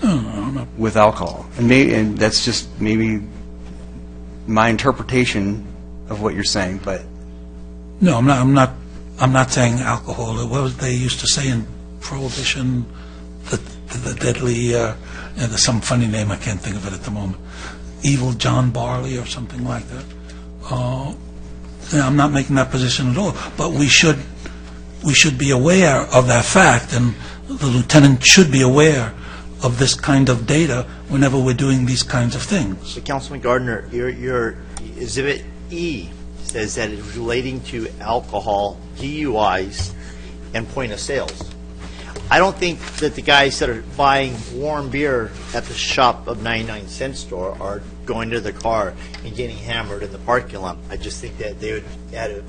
with alcohol, and that's just maybe my interpretation of what you're saying. But no, I'm not saying alcohol. What was they used to say in Prohibition? The deadly. There's some funny name, I can't think of it at the moment. Evil John Barley or something like that. I'm not making that position at all, but we should be aware of that fact, and the lieutenant should be aware of this kind of data whenever we're doing these kinds of things. So, Councilman Gardner, your Exhibit E says that it's relating to alcohol, DUIs, and point of sales. I don't think that the guys that are buying warm beer at the shop of 99-cent store are going to their car and getting hammered in the parking lot. I just think that they would,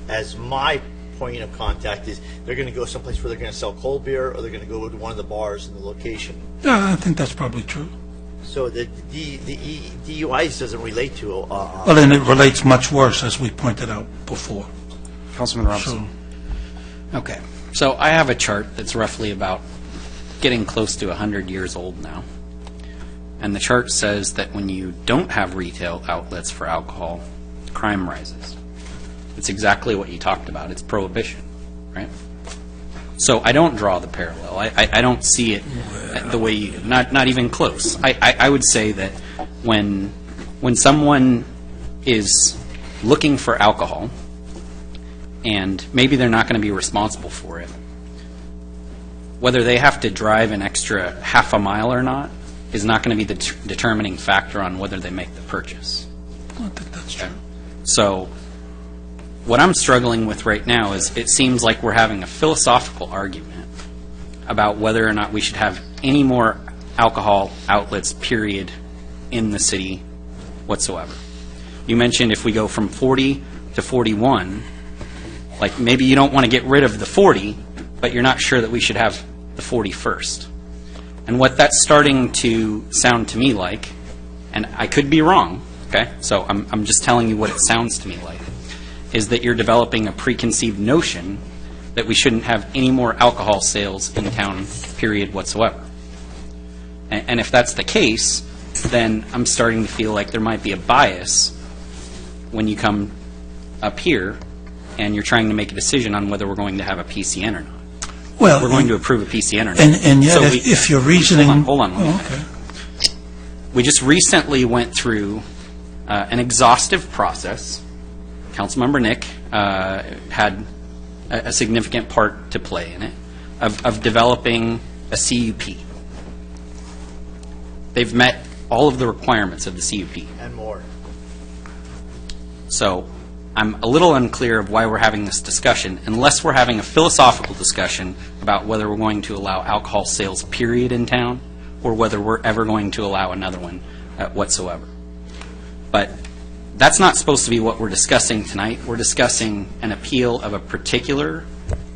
as my point of contact is, they're going to go someplace where they're going to sell cold beer, or they're going to go to one of the bars in the location. Yeah, I think that's probably true. So the DUIs doesn't relate to... well, then it relates much worse, as we pointed out before. Councilman Robinson. Okay. So I have a chart that's roughly about getting close to 100 years old now. And the chart says that when you don't have retail outlets for alcohol, crime rises. It's exactly what you talked about. It's prohibition, right? So I don't draw the parallel. I don't see it the way you do. Not even close. I would say that when someone is looking for alcohol, and maybe they're not going to be responsible for it, whether they have to drive an extra half a mile or not is not going to be the determining factor on whether they make the purchase. I think that's true. So what I'm struggling with right now is it seems like we're having a philosophical argument about whether or not we should have any more alcohol outlets, period, in the city whatsoever. You mentioned if we go from 40 to 41, like maybe you don't want to get rid of the 40, but you're not sure that we should have the 40 first. And what that's starting to sound to me like, and I could be wrong, okay, so I'm just telling you what it sounds to me like, is that you're developing a preconceived notion that we shouldn't have any more alcohol sales in town, period, whatsoever. And if that's the case, then I'm starting to feel like there might be a bias when you come up here and you're trying to make a decision on whether we're going to have a PCN or not. Well, we're going to approve a PCN or not. And yet, So if you're reasoning... Hold on. okay. We just recently went through an exhaustive process. Councilmember Nick had a significant part to play in it, of developing a CUP. They've met all of the requirements of the CUP. And more. So I'm a little unclear of why we're having this discussion, unless we're having a philosophical discussion about whether we're going to allow alcohol sales, period, in town, or whether we're ever going to allow another one whatsoever. But that's not supposed to be what we're discussing tonight. We're discussing an appeal of a particular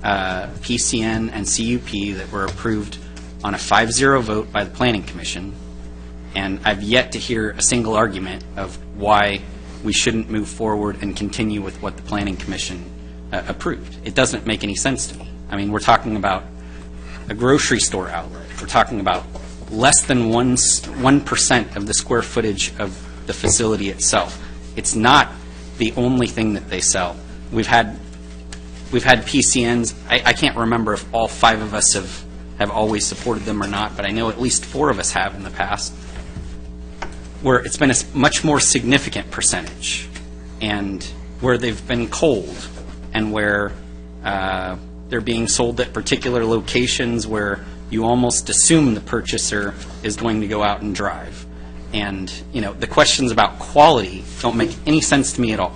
PCN and CUP that were approved on a 5-0 vote by the Planning Commission, and I've yet to hear a single argument of why we shouldn't move forward and continue with what the Planning Commission approved. It doesn't make any sense to me. I mean, we're talking about a grocery store outlet. We're talking about less than 1% of the square footage of the facility itself. It's not the only thing that they sell. We've had PCNs. I can't remember if all 5 of us have always supported them or not, but I know at least 4 of us have in the past, where it's been a much more significant percentage, and where they've been cold, and where they're being sold at particular locations where you almost assume the purchaser is going to go out and drive. And, you know, the questions about quality don't make any sense to me at all.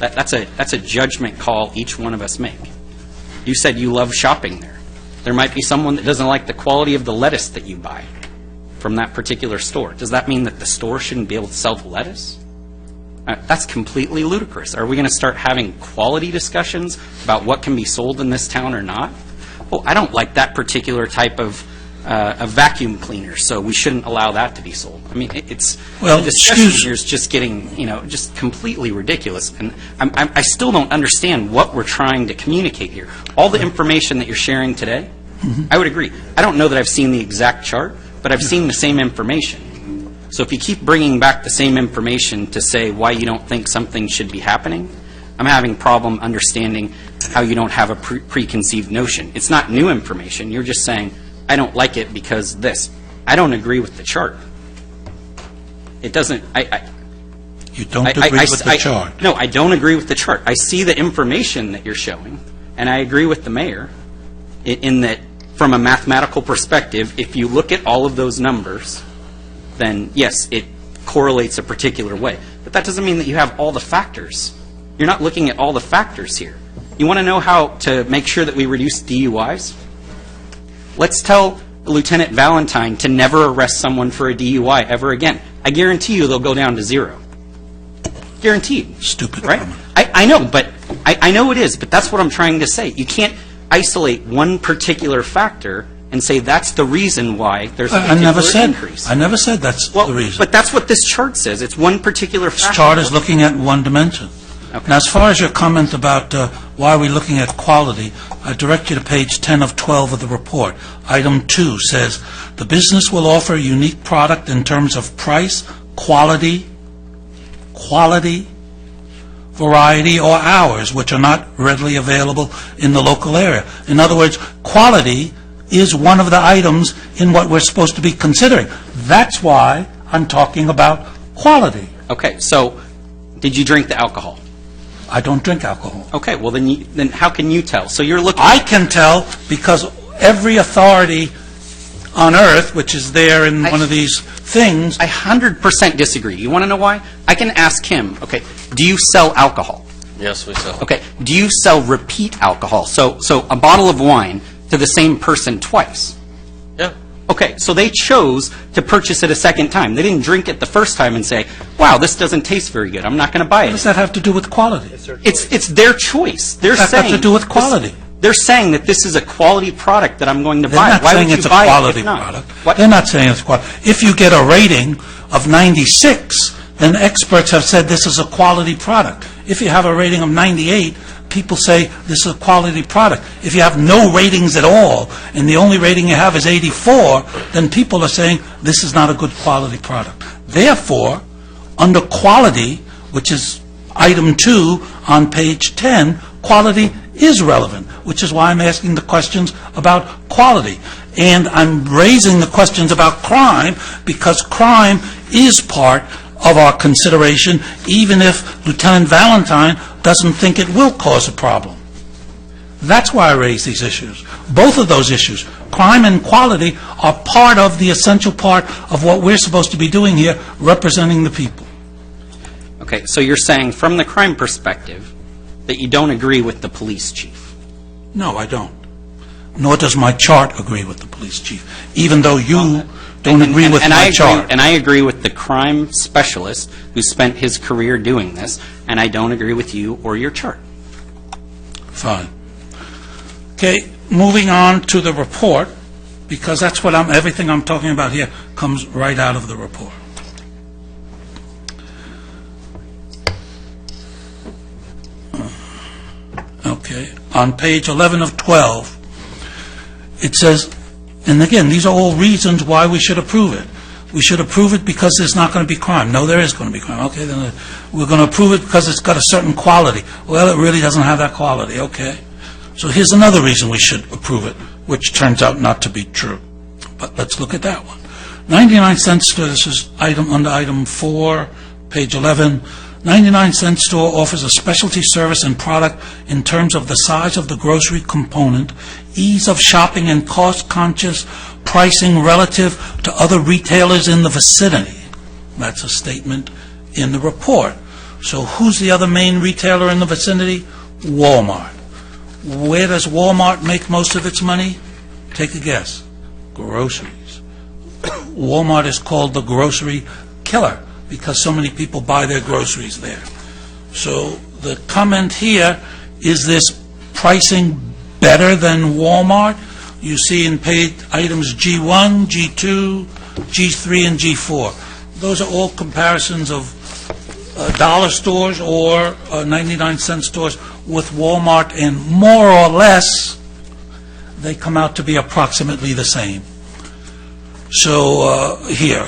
That's a judgment call each one of us make. You said you love shopping there. There might be someone that doesn't like the quality of the lettuce that you buy from that particular store. Does that mean that the store shouldn't be able to sell the lettuce? That's completely ludicrous. Are we going to start having quality discussions about what can be sold in this town or not? Well, I don't like that particular type of a vacuum cleaner, so we shouldn't allow that to be sold. I mean, the discussion here is just getting, just completely ridiculous. And I still don't understand what we're trying to communicate here. All the information that you're sharing today, I would agree. I don't know that I've seen the exact chart, but I've seen the same information. So if you keep bringing back the same information to say why you don't think something should be happening, I'm having a problem understanding how you don't have a preconceived notion. It's not new information. You're just saying, I don't like it because this. I don't agree with the chart. It doesn't... You don't agree with the chart? No, I don't agree with the chart. I see the information that you're showing, and I agree with the mayor in that from a mathematical perspective, if you look at all of those numbers, then yes, it correlates a particular way. But that doesn't mean that you have all the factors. You're not looking at all the factors here. You want to know how to make sure that we reduce DUIs? Let's tell Lieutenant Valentine to never arrest someone for a DUI ever again. I guarantee you they'll go down to 0. Guaranteed. Stupid. Right? I know, but I know it is, but that's what I'm trying to say. You can't isolate one particular factor and say that's the reason why there's a particular increase. I never said that's the reason. But that's what this chart says. It's one particular factor. This chart is looking at one dimension. Okay. Now, as far as your comment about why are we looking at quality, I direct you to page 10 of 12 of the report. Item 2 says, the business will offer a unique product in terms of price, quality, variety, or hours, which are not readily available in the local area. In other words, quality is one of the items in what we're supposed to be considering. That's why I'm talking about quality. Okay, so did you drink the alcohol? I don't drink alcohol. Okay, well then how can you tell? So you're looking... I can tell because every authority on earth, which is there in one of these things... I 100% disagree. You want to know why? I can ask him, okay, do you sell alcohol? Yes, we sell. Okay. Do you sell repeat alcohol? So a bottle of wine to the same person twice? Yeah. Okay, so they chose to purchase it a second time. They didn't drink it the first time and say, wow, this doesn't taste very good. I'm not going to buy it. What does that have to do with quality? It's their choice. They're What's that have to do with quality? They're saying that this is a quality product that I'm going to They're buy. not Why saying would it's you a buy quality it if not? product. They're not saying it's quality. If you get a rating of 96, then experts have said this is a quality product. If you have a rating of 98, people say this is a quality product. If you have no ratings at all, and the only rating you have is 84, then people are saying this is not a good quality product. Therefore, under quality, which is item 2 on page 10, quality is relevant, which is why I'm asking the questions about quality. And I'm raising the questions about crime because crime is part of our consideration, even if Lieutenant Valentine doesn't think it will cause a problem. That's why I raise these issues. Both of those issues, crime and quality, are part of the essential part of what we're supposed to be doing here, representing the people. Okay, so you're saying from the crime perspective that you don't agree with the police chief? No, I don't. Nor does my chart agree with the police chief, even though you don't agree with my chart. And I agree with the crime specialist who spent his career doing this, and I don't agree with you or your chart. Fine. Okay, moving on to the report, because that's what everything I'm talking about here comes right out of the report. Okay, on page 11 of 12, it says, and again, these are all reasons why we should approve it. We should approve it because there's not going to be crime. No, there is going to be crime. Okay, then we're going to approve it because it's got a certain quality. Well, it really doesn't have that quality. Okay. So here's another reason we should approve it, which turns out not to be true. But let's look at that one. 99-cent store, this is under item 4, page 11. 99-cent store offers a specialty service and product in terms of the size of the grocery component, ease of shopping, and cost-conscious pricing relative to other retailers in the vicinity. That's a statement in the report. So who's the other main retailer in the vicinity? Walmart. Where does Walmart make most of its money? Take a guess. Groceries. Walmart is called the grocery killer because so many people buy their groceries there. So the comment here, is this pricing better than Walmart? You see in page items G1, G2, G3, and G4. Those are all comparisons of dollar stores or 99-cent stores with Walmart, and more or less, they come out to be approximately the same. So here,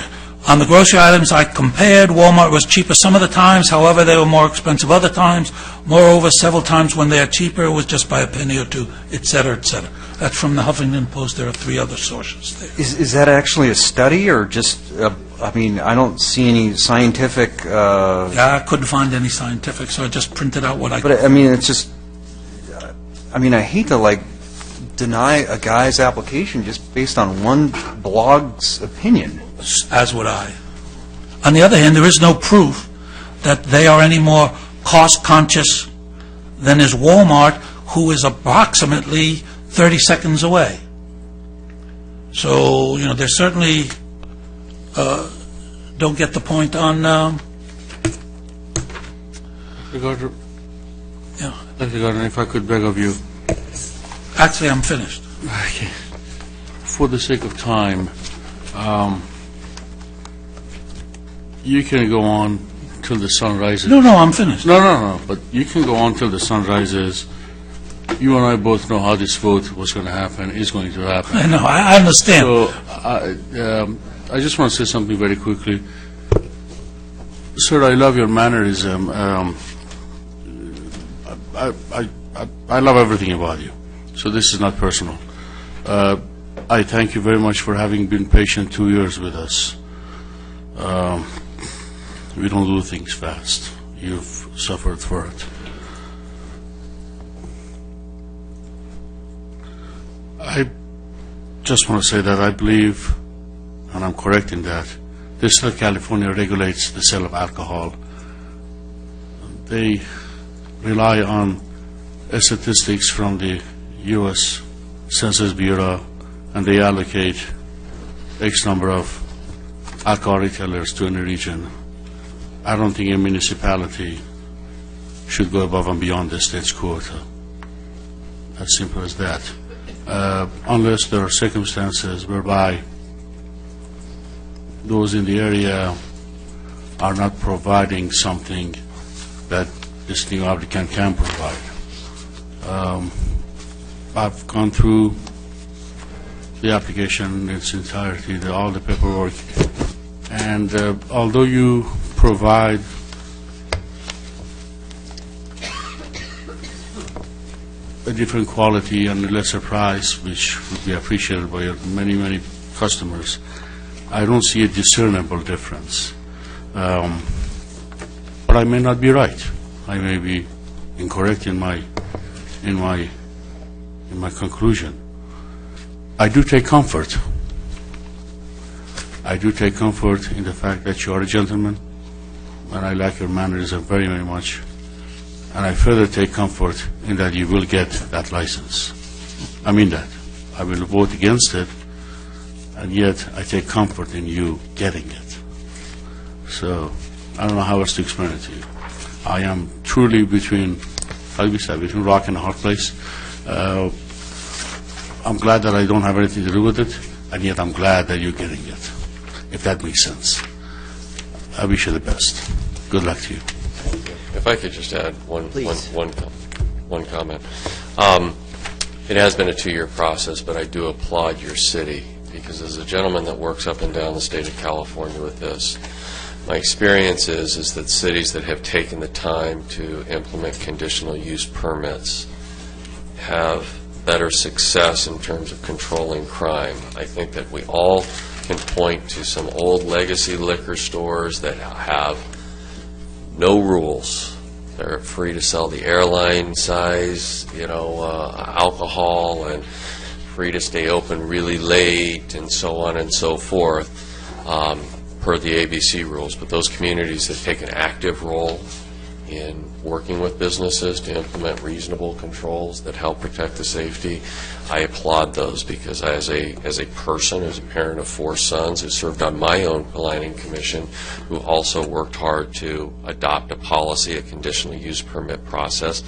on the grocery items I compared, Walmart was cheaper some of the times, however, they were more expensive other times. Moreover, several times when they are cheaper, it was just by a penny or two, et cetera, et cetera. That's from the Huffington Post. There are 3 other sources there. Is that actually a study or just, I mean, I don't see any scientific... Yeah, I couldn't find any scientific, so I just printed out what I could. But, I mean, it's just, I mean, I hate to, deny a guy's application just based on one blog's opinion. As would I. On the other hand, there is no proof that they are any more cost-conscious than is Walmart, who is approximately 30 seconds away. So, they certainly don't get the point on... Dr. Yeah. Dr. Gardner, if I could beg of you. Actually, I'm finished. Okay. For the sake of time, you can go on till the sun rises. No, I'm finished. No, but you can go on till the sun rises. You and I both know how this vote was going to happen, is going to happen. I know, I understand. So, I just want to say something very quickly. Sir, I love your mannerism. I love everything about you. So this is not personal. I thank you very much for having been patient 2 years with us. We don't do things fast. You've suffered for it. I just want to say that I believe, and I'm correct in that, the state of California regulates the sale of alcohol. They rely on statistics from the U.S. Census Bureau, and they allocate X number of alcohol retailers to any region. I don't think a municipality should go above and beyond the state's quota. As simple as that. Unless there are circumstances whereby those in the area are not providing something that this new applicant can provide. I've gone through the application in its entirety, all the paperwork, and although you provide a different quality and a lesser price, which would be appreciated by many, many customers, I don't see a discernible difference. But I may not be right. I may be incorrect in my conclusion. I do take comfort. I do take comfort in the fact that you are a gentleman, and I like your mannerism very, very much. And I further take comfort in that you will get that license. I mean that. I will vote against it, and yet I take comfort in you getting it. So I don't know how else to explain it to you. I am truly between rock and a hard place. I'm glad that I don't have anything to do with it, and yet I'm glad that you're getting it, if that makes sense. I wish you the best. Good luck to you. If I could just add one comment. It has been a 2-year process, but I do applaud your city, because as a gentleman that works up and down the state of California with this, my experience is that cities that have taken the time to implement conditional use permits have better success in terms of controlling crime. I think that we all can point to some old legacy liquor stores that have no rules. They're free to sell the airline size, alcohol, and free to stay open really late, and so on and so forth, per the ABC rules. But those communities that take an active role in working with businesses to implement reasonable controls that help protect the safety, I applaud those, because as a person, as a parent of 4 sons who served on my own planning commission, who also worked hard to adopt a policy, a conditional use permit process,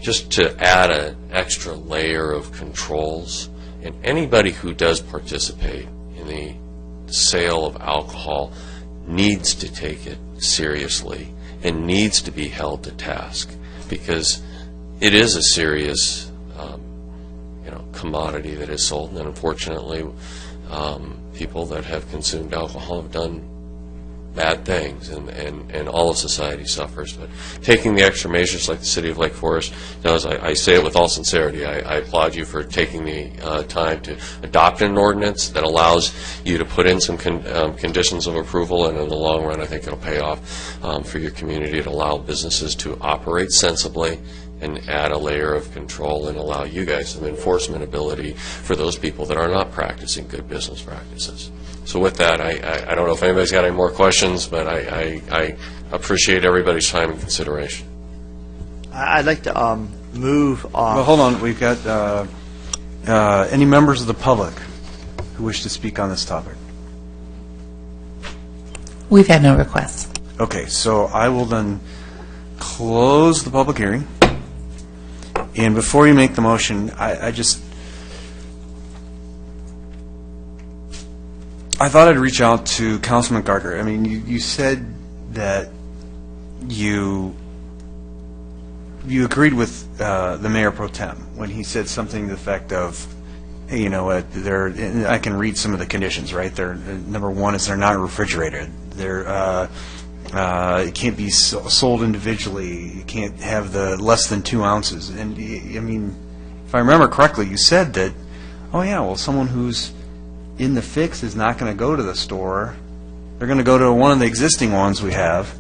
just to add an extra layer of controls, and anybody who does participate in the sale of alcohol needs to take it seriously and needs to be held to task, because it is a serious commodity that is sold, and unfortunately people that have consumed alcohol have done bad things, and all of society suffers. But taking the extra measures like the City of Lake Forest does, I say it with all sincerity, I applaud you for taking the time to adopt an ordinance that allows you to put in some conditions of approval, and in the long run I think it'll pay off for your community to allow businesses to operate sensibly and add a layer of control and allow you guys some enforcement ability for those people that are not practicing good business practices. So with that, I don't know if anybody's got any more questions, but I appreciate everybody's time and consideration. I'd like to move on. Well, hold on. We've got any members of the public who wish to speak on this topic? We've had no requests. Okay, so I will then close the public hearing. And before you make the motion, I thought I'd reach out to Councilman Gardner. I mean, you said that you agreed with the Mayor Pro Tem when he said something to the effect of, hey, I can read some of the conditions, right? Number one is they're not refrigerated. It can't be sold individually. You can't have the less than 2 ounces. And I mean, if I remember correctly, you said that, someone who's in the fix is not going to go to the store. They're going to go to one of the existing ones we have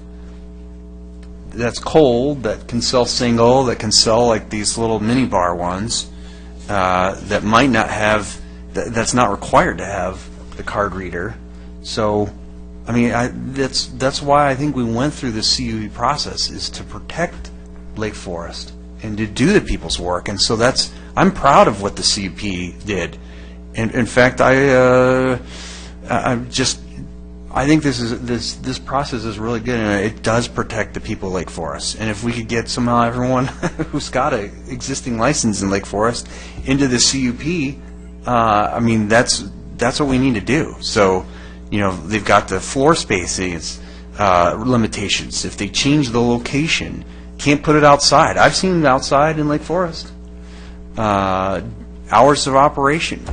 that's cold, that can sell single, that can sell like these little mini bar ones that might not have, that's not required to have the card reader. So I mean, that's why I think we went through this CUE process, is to protect Lake Forest and to do the people's work. And so I'm proud of what the CUP did. And in fact, I think this process is really good, and it does protect the people of Lake Forest. And if we could get somehow everyone who's got an existing license in Lake Forest into the CUP, I mean, that's what we need to do. So, they've got the floor spacing limitations. If they change the location, can't put it outside. I've seen it outside in Lake Forest. Hours of operation,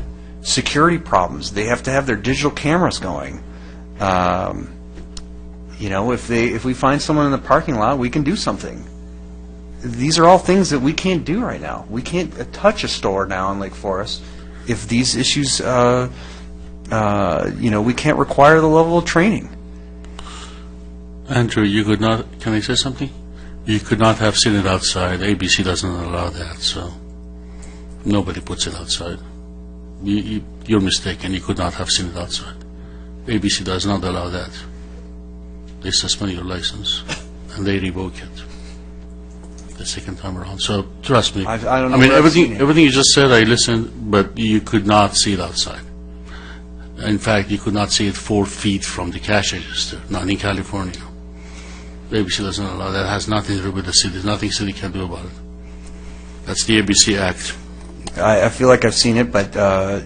security problems. They have to have their digital cameras going. If we find someone in the parking lot, we can do something. These are all things that we can't do right now. We can't touch a store now in Lake Forest if these issues, we can't require the level of training. Andrew, you could not, can I say something? You could not have seen it outside. ABC doesn't allow that, so nobody puts it outside. You're mistaken. You could not have seen it outside. ABC does not allow that. They suspend your license, and they revoke it the second time around. So trust me. I don't know. I mean, where I've seen it. everything you just said, I listened, but you could not see it outside. In fact, you could not see it 4 feet from the cash register, not in California. ABC doesn't allow that. It has nothing to do with the city. There's nothing the city can do about it. That's the ABC Act. I feel like I've seen it, but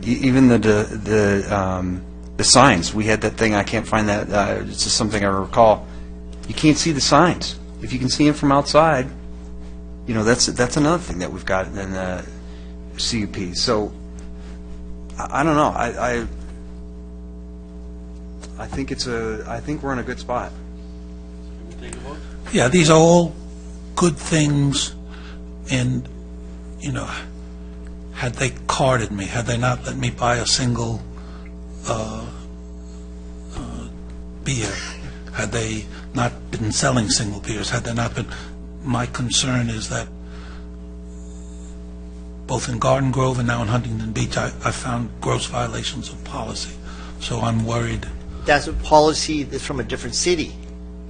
even the signs, we had that thing, I can't find that, it's just something I recall. You can't see the signs. If you can see them from outside, that's another thing that we've got in the CUP. So, I don't know. I think we're in a good spot. Yeah, these are all good things, and, had they carded me, had they not let me buy a single beer, had they not been selling single beers, had they not been, my concern is that both in Garden Grove and now in Huntington Beach, I found gross violations of policy. So I'm worried. That's a policy that's from a different city.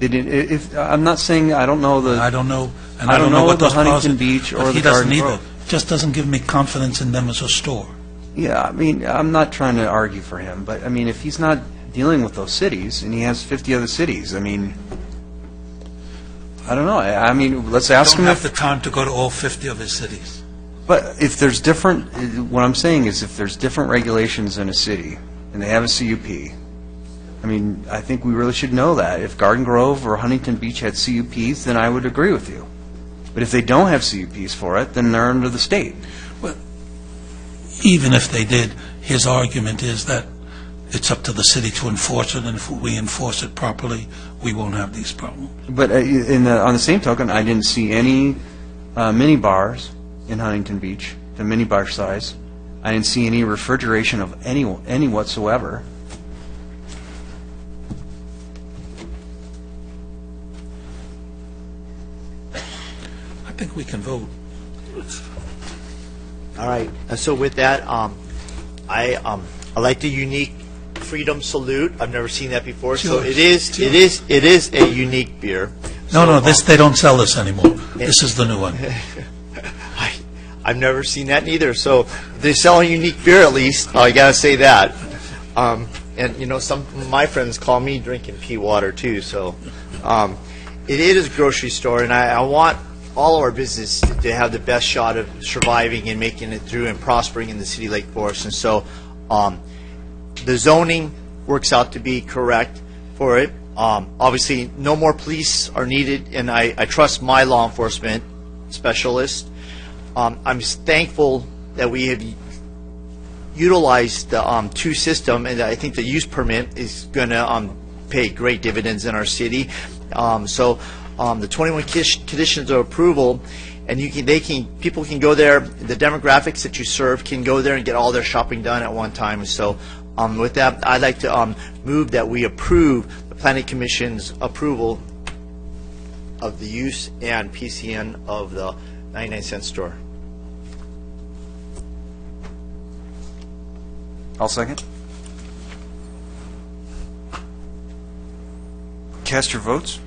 I'm not saying I don't know the. I don't know, and I don't know what the those Huntington policies- Beach but or he the doesn't Garden either. Grove. Just doesn't give me confidence in them as a store. Yeah, I mean, I'm not trying to argue for him, but I mean, if he's not dealing with those cities and he has 50 other cities, I mean, I don't know. I mean, let's ask him I don't if. have the time to go to all 50 of his cities. But if there's different, what I'm saying is if there's different regulations in a city and they have a CUP, I mean, I think we really should know that. If Garden Grove or Huntington Beach had CUPs, then I would agree with you. But if they don't have CUPs for it, then they're under the state. Well, even if they did, his argument is that it's up to the city to enforce it, and if we enforce it properly, we won't have these problems. But on the same token, I didn't see any mini bars in Huntington Beach, the mini bar size. I didn't see any refrigeration of any whatsoever. I think we can vote. All right. So with that, I like the unique Freedom Salute. I've never seen that before. So it is a unique beer. No, they don't sell this anymore. This is the new one. I've never seen that neither. So they sell a unique beer at least. I gotta say that. And some of my friends call me drinking pea water too. So it is a grocery store, and I want all of our business to have the best shot of surviving and making it through and prospering in the city of Lake Forest. And so the zoning works out to be correct for it. Obviously, no more police are needed, and I trust my law enforcement specialist. I'm thankful that we have utilized the 2 system, and I think the use permit is going to pay great dividends in our city. The 21 conditions of approval, and people can go there. The demographics that you serve can go there and get all their shopping done at one time. So, with that, I'd like to move that we approve the Planning Commission's approval of the use and PCN of the 99-cent store. I'll second. Cast your votes.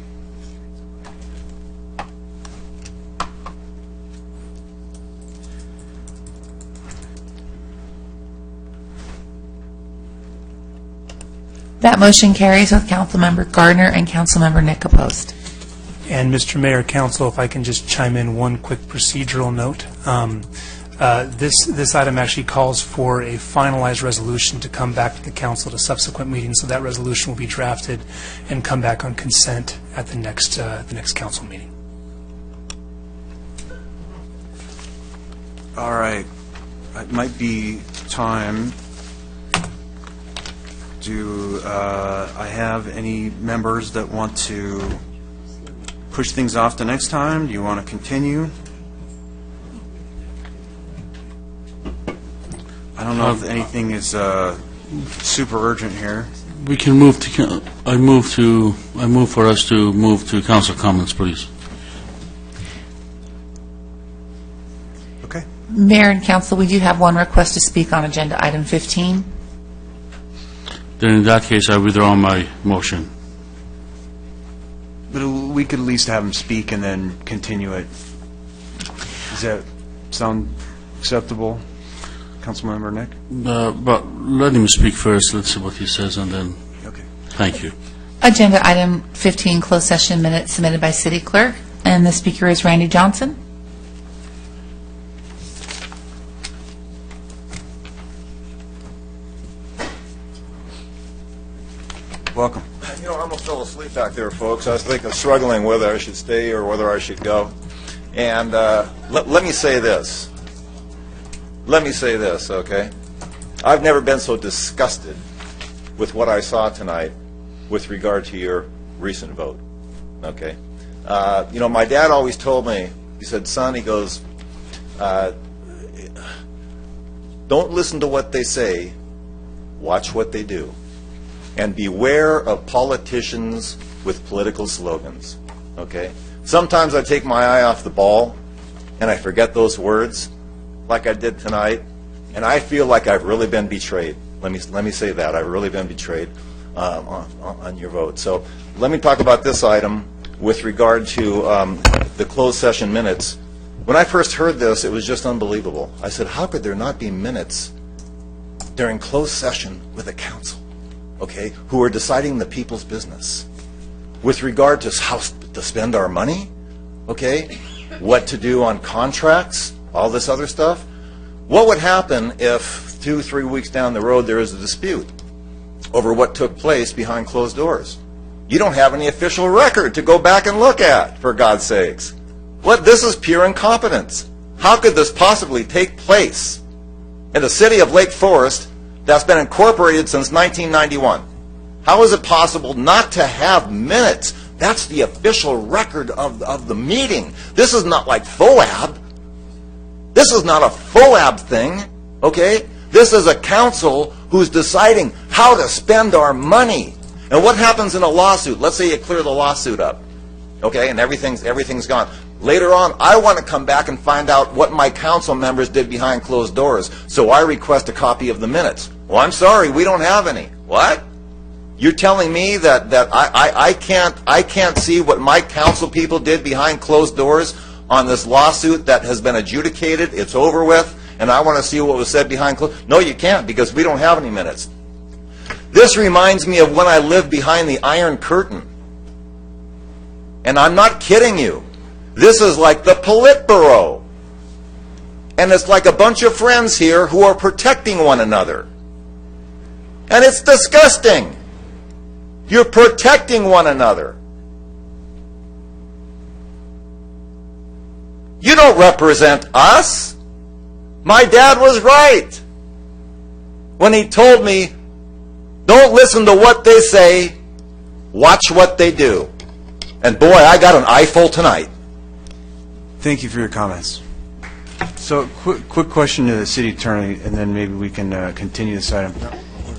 That motion carries with Councilmember Gardner and Councilmember Nick opposed. And Mr. Mayor, Council, if I can just chime in one quick procedural note. This item actually calls for a finalized resolution to come back to the council at a subsequent meeting, so that resolution will be drafted and come back on consent at the next council meeting. All right. It might be time. Do I have any members that want to push things off to next time? Do you want to continue? I don't know if anything is super urgent here. We can move to, I move for us to move to council comments, please. Okay. Mayor and Council, we do have one request to speak on agenda item 15. Then in that case, I withdraw my motion. But we could at least have him speak and then continue it. Does that sound acceptable, Councilmember Nick? But let him speak first. Let's see what he says, and then. Okay. Thank you. Agenda item 15, closed session minutes submitted by City Clerk, and the speaker is Randy Johnson. Welcome. You know, I almost fell asleep back there, folks. I was struggling whether I should stay or whether I should go. And let me say this. Let me say this, okay? I've never been so disgusted with what I saw tonight with regard to your recent vote, okay? You know, my dad always told me, he said, son, he goes, don't listen to what they say, watch what they do. And beware of politicians with political slogans, okay? Sometimes I take my eye off the ball and I forget those words like I did tonight, and I feel like I've really been betrayed. Let me say that. I've really been betrayed on your vote. So let me talk about this item with regard to the closed session minutes. When I first heard this, it was just unbelievable. I said, how could there not be minutes during closed session with a council? Okay, who are deciding the people's business with regard to how to spend our money, okay, what to do on contracts, all this other stuff. What would happen if 2-3 weeks down the road there is a dispute over what took place behind closed doors? You don't have any official record to go back and look at, for God's sakes. This is pure incompetence. How could this possibly take place in the city of Lake Forest that's been incorporated since 1991. How is it possible not to have minutes? That's the official record of the meeting. This is not like FOAB. This is not a FOAB thing, okay? This is a council who's deciding how to spend our money. And what happens in a lawsuit? Let's say you clear the lawsuit up, okay, and everything's gone. Later on, I want to come back and find out what my council members did behind closed doors, so I request a copy of the minutes. Well, I'm sorry, we don't have any. What? You're telling me that I can't see what my council people did behind closed doors on this lawsuit that has been adjudicated, it's over with, and I want to see what was said behind closed? No, you can't, because we don't have any minutes. This reminds me of when I lived behind the Iron Curtain. And I'm not kidding you. This is like the Politburo. And it's like a bunch of friends here who are protecting one another. And it's disgusting. You're protecting one another. You don't represent us. My dad was right when he told me, don't listen to what they say, watch what they do. And boy, I got an eyeful tonight. Thank you for your comments. So, quick question to the city attorney, and then maybe we can continue this item.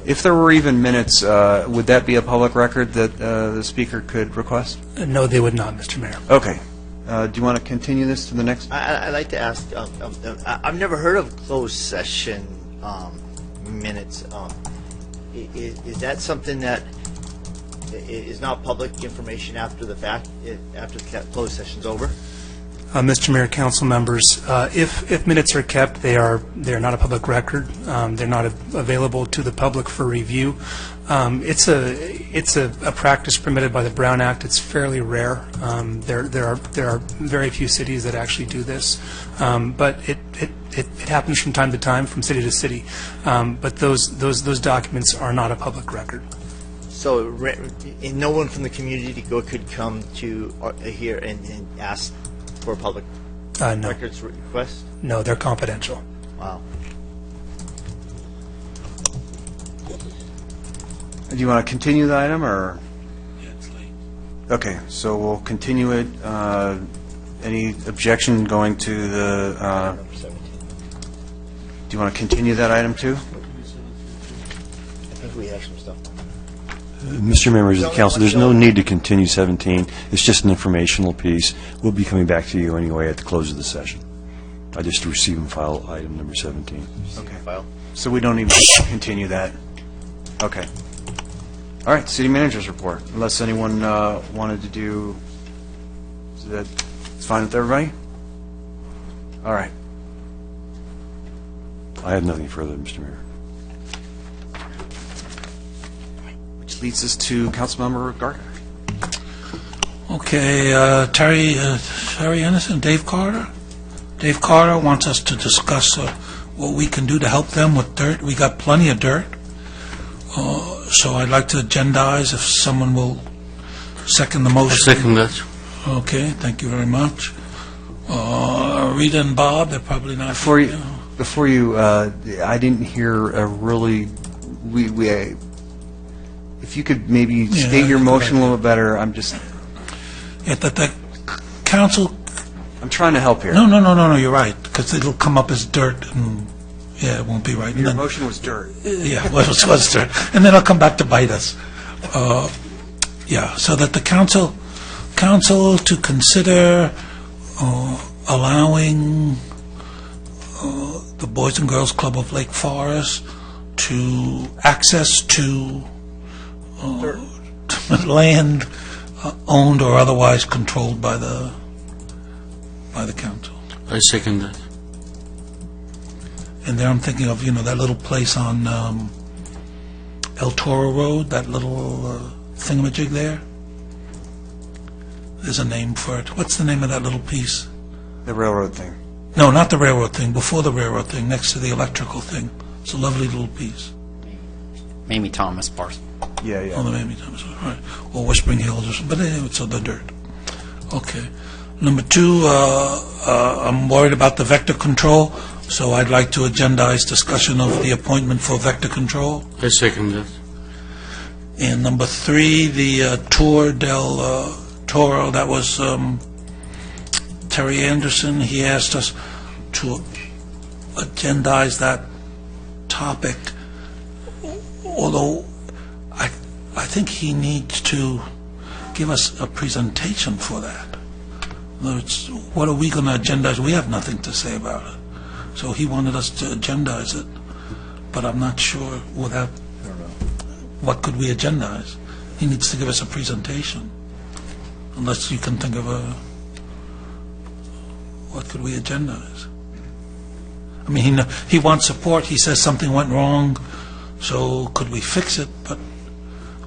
If there were even minutes, would that be a public record that the speaker could request? No, they would not, Mr. Mayor. Okay. Do you want to continue this to the next? I'd like to ask, I've never heard of closed session minutes. Is that something that is not public information after the fact, after the closed session's over? Mr. Mayor, council members, if minutes are kept, they are not a public record. They're not available to the public for review. It's a practice permitted by the Brown Act. It's fairly rare. There are very few cities that actually do this, but it happens from time to time, from city to city. But those documents are not a public record. So no one from the community could come to here and ask for a public No. records request? No, they're confidential. Wow. Do you want to continue the item, or? Yeah, it's late. Okay, so we'll continue it. Any objection going to the, do you want to continue that item too? I think we have some stuff. Mr. Members of the Council, there's no need to continue 17. It's just an informational piece. We'll be coming back to you anyway at the close of the session. I just receive and file item number 17. Okay. So we don't even continue that? Okay. All right, city manager's report. Unless anyone wanted to do, is that, it's fine with everybody? All right. I have nothing further, Mr. Mayor. Which leads us to Councilmember Gardner. Okay, Terry Anderson, Dave Carter. Dave Carter wants us to discuss what we can do to help them with dirt. We got plenty of dirt. So I'd like to agendize if someone will second the motion. I second that. Okay, thank you very much. Rita and Bob, they're probably not. Before you, I didn't hear a really, if you could maybe state your motion a little better, I'm just. Yeah, the council. I'm trying to help here. No, you're right, because it'll come up as dirt, and yeah, it won't be right. Your motion was dirt. Yeah, well, it was dirt, and then it'll come back to bite us. Yeah, so that the council to consider allowing the Boys and Girls Club of Lake Forest to access to land owned or otherwise controlled by the council. I second that. And there I'm thinking of, that little place on El Toro Road, that little thingamajig there. There's a name for it. What's the name of that little piece? The railroad thing. No, not the railroad thing, before the railroad thing, next to the electrical thing. It's a lovely little piece. Mamie Thomas parcel. Yeah. Oh, the Mamie Thomas, right. Or Whispering Hills or something, but anyway, it's the dirt. Okay. Number two, I'm worried about the vector control, so I'd like to agendize discussion of the appointment for vector control. I second that. And number three, the Tour del Toro, that was Terry Anderson. He asked us to agendize that topic, although I think he needs to give us a presentation for that. In other words, what are we going to agendize? We have nothing to say about it. So he wanted us to agendize it, but I'm not sure without, what could we agendize? He needs to give us a presentation, unless you can think of what could we agendize? I mean, he wants support. He says something went wrong, so could we fix it? But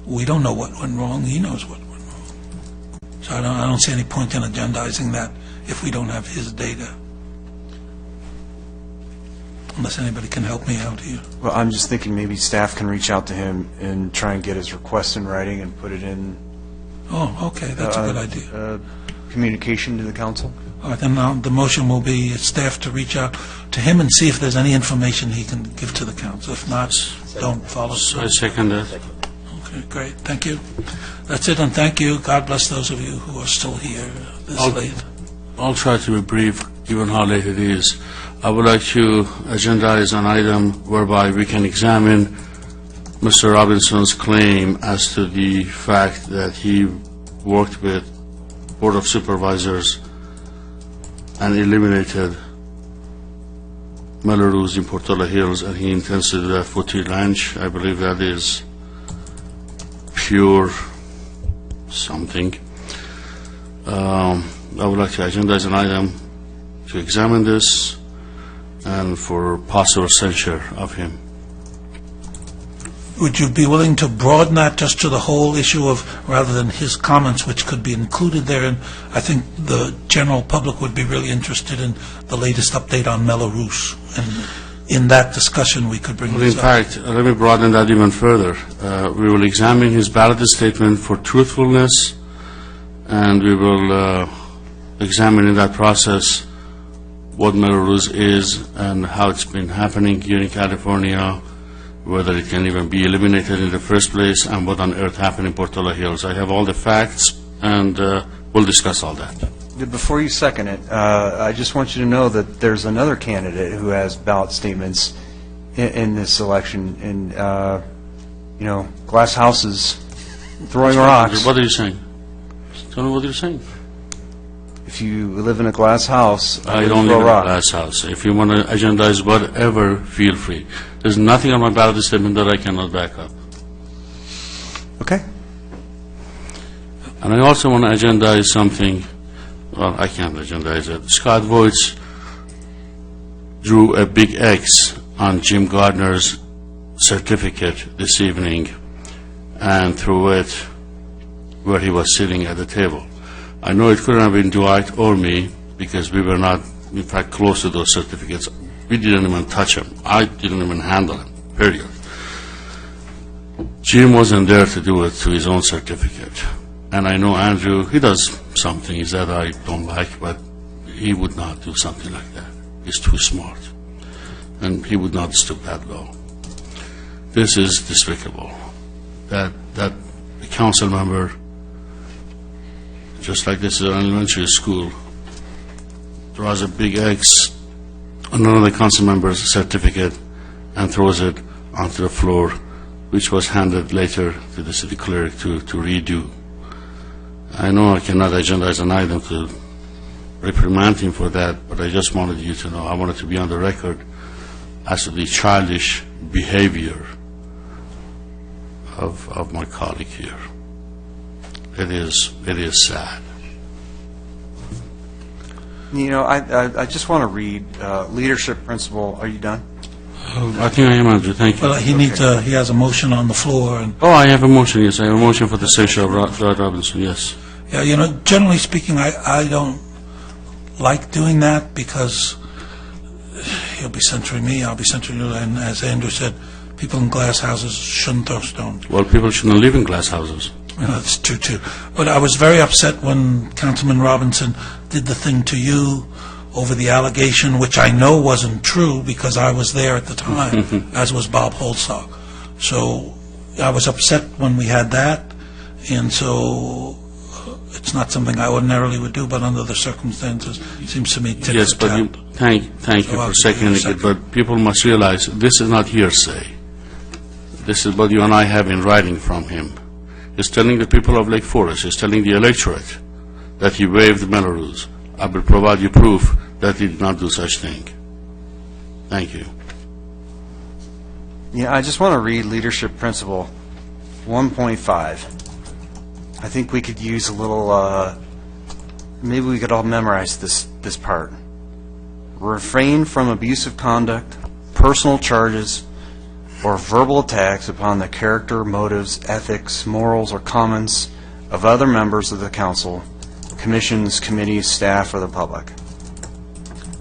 we don't know what went wrong. He knows what went wrong. So I don't see any point in agendizing that if we don't have his data. Unless anybody can help me out here. Well, I'm just thinking maybe staff can reach out to him and try and get his request in writing and put it in. Oh, okay, that's a good idea. Communication to the council. All right, then the motion will be staff to reach out to him and see if there's any information he can give to the council. If not, don't follow through. I second that. Okay, great, thank you. That's it, and thank you. God bless those of you who are still here this late. I'll try to be brief, given how late it is. I would like to agendize an item whereby we can examine Mr. Robinson's claim as to the fact that he worked with Board of Supervisors and eliminated Melrose in Portola Hills, and he intends to do that for T Ranch. I believe that is pure something. I would like to agendize an item to examine this and for possible censure of him. Would you be willing to broaden that just to the whole issue of, rather than his comments, which could be included there? And I think the general public would be really interested in the latest update on Mello-Roos. And in that discussion, we could bring Well, this in up. fact, let me broaden that even further. We will examine his ballot statement for truthfulness, and we will examine in that process what Mello-Roos is and how it's been happening here in California, whether it can even be eliminated in the first place, and what on earth happened in Portola Hills. I have all the facts, and we'll discuss all that. Before you second it, I just want you to know that there's another candidate who has ballot statements in this election, and, glass houses, throwing rocks. What are you saying? Tell me what you're saying. If you live in a glass house, I don't live in a glass house. If you want to agendize whatever, feel free. There's nothing on my ballot statement that I cannot back up. Okay. And I also want to agendize something. Well, I can't agendize it. Scott Voits drew a big X on Jim Gardner's certificate this evening and threw it where he was sitting at the table. I know it couldn't have been Dwight or me because we were not, in fact, close to those certificates. We didn't even touch them. I didn't even handle them, period. Jim wasn't there to do it to his own certificate. And I know Andrew, he does some things that I don't like, but he would not do something like that. He's too smart. And he would not stoop that low. This is despicable. That a council member, just like this is an elementary school, draws a big X on another council member's certificate and throws it onto the floor, which was handed later to the city clerk to redo. I know I cannot agendize an item to reprimand him for that, but I just wanted you to know, I wanted to be on the record as to the childish behavior of my colleague here. It is sad. I just want to read leadership principle. Are you done? I think I am, Andrew. Thank you. Well, he has a motion on the floor. And Oh, I have a motion, yes. I have a motion for the censure of Rod Robinson, yes. yeah, generally speaking, I don't like doing that because he'll be censoring me, I'll be censoring you, and as Andrew said, people in glass houses shouldn't throw stones. Well, people shouldn't live in glass houses. That's true, too. But I was very upset when Councilman Robinson did the thing to you over the allegation, which I know wasn't true because I was there at the time, as was Bob Holzog. So I was upset when we had that, and so it's not something I ordinarily would do, but under the circumstances, it seems to me tit Yes, for but tat. thank you for seconding it, but people must realize this is not hearsay. This is what you and I have in writing from him. He's telling the people of Lake Forest, he's telling the electorate that he waived Mello-Roos. I will provide you proof that he did not do such thing. Thank you. Yeah, I just want to read leadership principle 1.5. I think we could use a little, maybe we could all memorize this part. Refrain from abusive conduct, personal charges, or verbal attacks upon the character, motives, ethics, morals, or comments of other members of the council, commissions, committees, staff, or the public.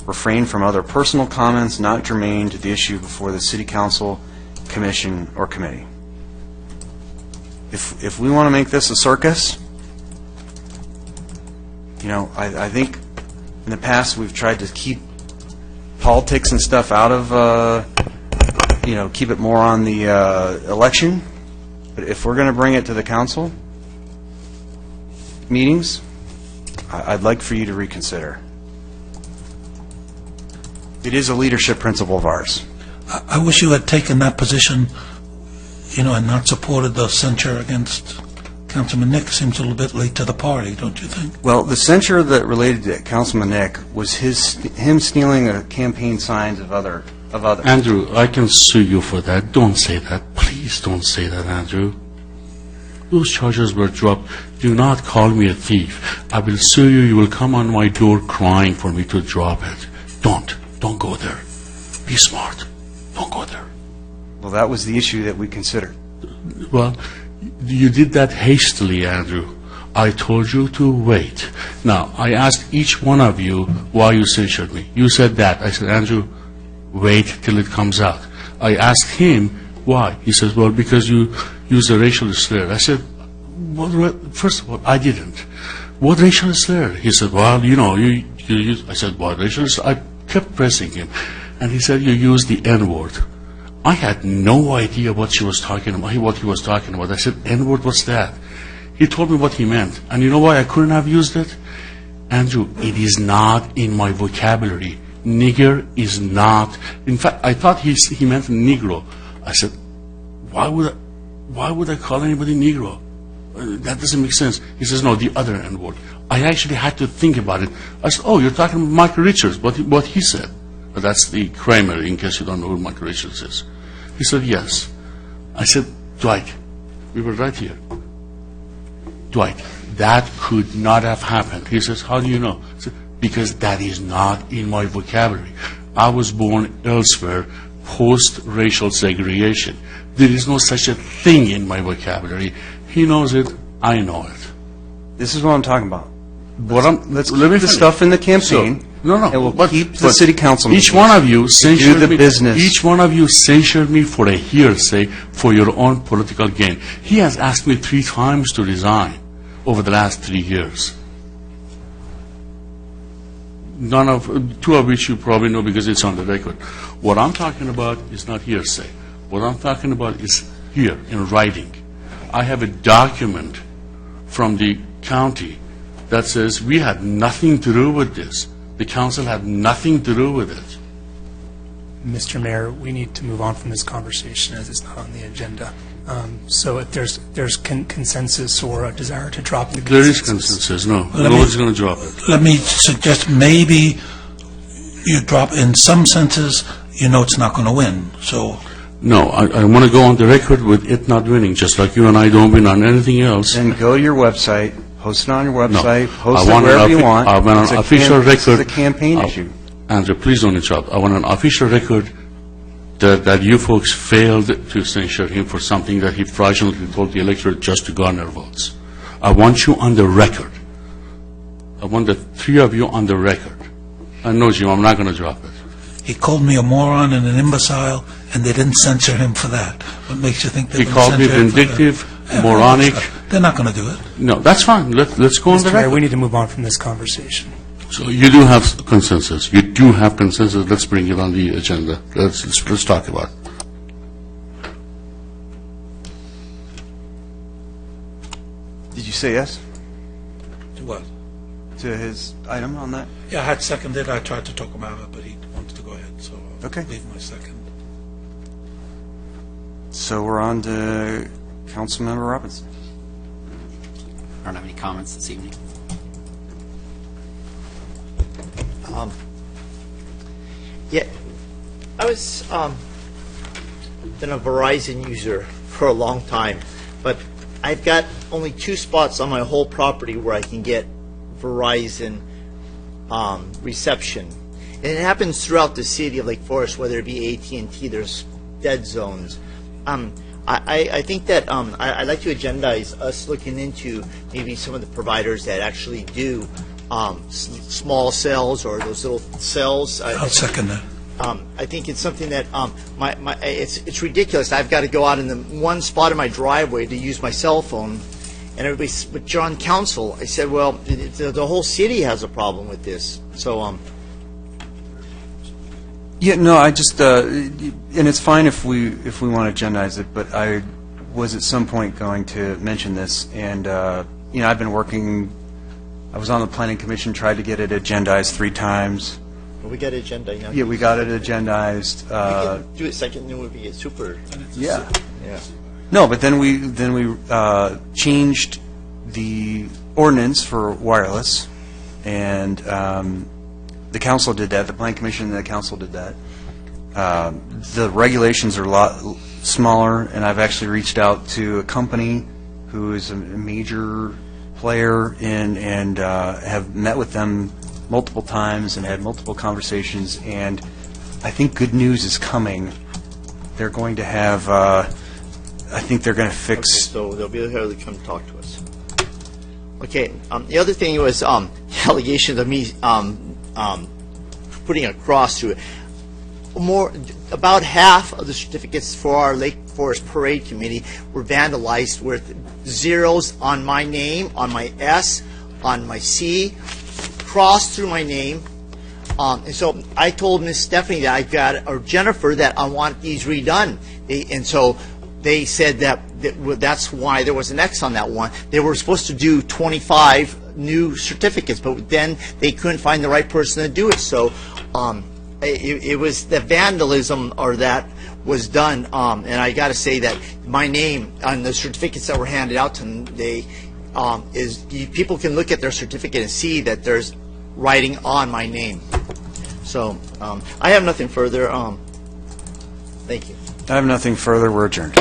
Refrain from other personal comments not germane to the issue before the city council, commission, or committee. If we want to make this a circus, I think in the past we've tried to keep politics and stuff out of, keep it more on the election. But if we're going to bring it to the council meetings, I'd like for you to reconsider. It is a leadership principle of ours. I wish you had taken that position, and not supported the censure against Councilman Nick. Seems a little bit late to the party, don't you think? Well, the censure that related to Councilman Nick was him stealing campaign signs of others. Andrew, I can sue you for that. Don't say that. Please don't say that, Andrew. those charges were dropped. Do not call me a thief. I will sue you. You will come on my door crying for me to drop it. Don't go there. Be smart. Don't go there. Well, that was the issue that we considered. Well, you did that hastily, Andrew. I told you to wait. Now, I asked each one of you why you censured me. You said that. I said, Andrew, wait till it comes out. I asked him why. He says, well, because you used a racial slur. I said, first of all, I didn't. What racial slur? He said, well, you used. I said, what racial slur? I kept pressing him. And he said, you used the N-word. I had no idea what he was talking about. I said, N-word, what's that? He told me what he meant. And you know why I couldn't have used it? Andrew, it is not in my vocabulary. Nigger is not. In fact, I thought he meant Negro. I said, why would I call anybody Negro? That doesn't make sense. He says, no, the other N-word. I actually had to think about it. I said, oh, you're talking about Michael Richards, what he said. But that's the Kramer, in case you don't know who Michael Richards is. He said, yes. I said, Dwight, we were right here. Dwight, that could not have happened. He says, how do you know? I said, because that is not in my vocabulary. I was born elsewhere, post-racial segregation. There is no such a thing in my vocabulary. He knows it, I know it. This is what I'm talking about. Let's let me keep the finish. stuff in the campaign. No. And we'll keep the city council. Each one of you censured the me. business. Each one of you censured me for a hearsay for your own political gain. He has asked me 3 times to resign over the last 3 years. 2 of which you probably know because it's on the record. What I'm talking about is not hearsay. What I'm talking about is here in writing. I have a document from the county that says we had nothing to do with this. The council had nothing to do with it. Mr. Mayor, we need to move on from this conversation as it's not on the agenda. So if there's consensus or a desire to drop the There is consensus, no. Nobody's going to drop it. Let me suggest maybe you drop, in some senses, it's not going to win, so. No, I want to go on the record with it not winning, just like you and I don't win on anything else. Then go to your website, post it on your No. website, post I it want wherever an you want. I want It's an a official record. This is a campaign issue. Andrew, please don't interrupt. I want an official record that you folks failed to censure him for something that he fraudulently told the electorate just to garner votes. I want you on the record. I want the 3 of you on the record. I know, Jim, I'm not going to drop it. He called me a moron and an imbecile, and they didn't censor him for that. What makes you think they're He going to called me censor him for that? vindictive, moronic. They're not going to do it. No, that's fine. Let's go on the Mr. Mayor, record. we need to move on from this conversation. So you do have consensus. You do have consensus. Let's bring it on the agenda. Let's talk about it. Did you say yes To what? to his item on that? Yeah, I had seconded. I tried to talk him out of it, but he wanted to go ahead, so I'll Okay. leave my second. So we're on to Councilmember Robinson. I don't have any comments this evening. Yeah, I was been a Verizon user for a long time, but I've got only 2 spots on my whole property where I can get Verizon reception, and it happens throughout the city of Lake Forest, whether it be AT&T. There's dead zones. I think that I'd like to agendize us looking into maybe some of the providers that actually do small cells or those little cells. I'll second that. I think it's something that it's ridiculous. I've got to go out in the one spot in my driveway to use my cell phone, and everybody's with John Council. I said, well, the whole city has a problem with this. So Yeah, no, I just, and it's fine if we want to agendize it, but I was at some point going to mention this, and, I've been working, I was on the Planning Commission, tried to get it agendized 3 times. we got agenda. Yeah, we got it agendized. We can do it second, it would be a super. Yeah. Yeah. No, but then we changed the ordinance for wireless, and the council did that. The Planning Commission and the council did that. The regulations are a lot smaller, and I've actually reached out to a company who is a major player in, and have met with them multiple times and had multiple conversations, and I think good news is coming. They're going to have, I think they're going to fix... So they'll be able to come talk to us. Okay, the other thing was allegations of me putting a cross through it. About half of the certificates for our Lake Forest Parade Committee were vandalized with zeros on my name, on my S, on my C, crossed through my name. And so I told Miss Stephanie that or Jennifer, that I want these redone. And so they said that's why there was an X on that one. They were supposed to do 25 new certificates, but then they couldn't find the right person to do it. So it was the vandalism that was done. And I got to say that my name on the certificates that were handed out to them, people can look at their certificate and see that there's writing on my name. So I have nothing further. Thank you. I have nothing further. We're adjourned.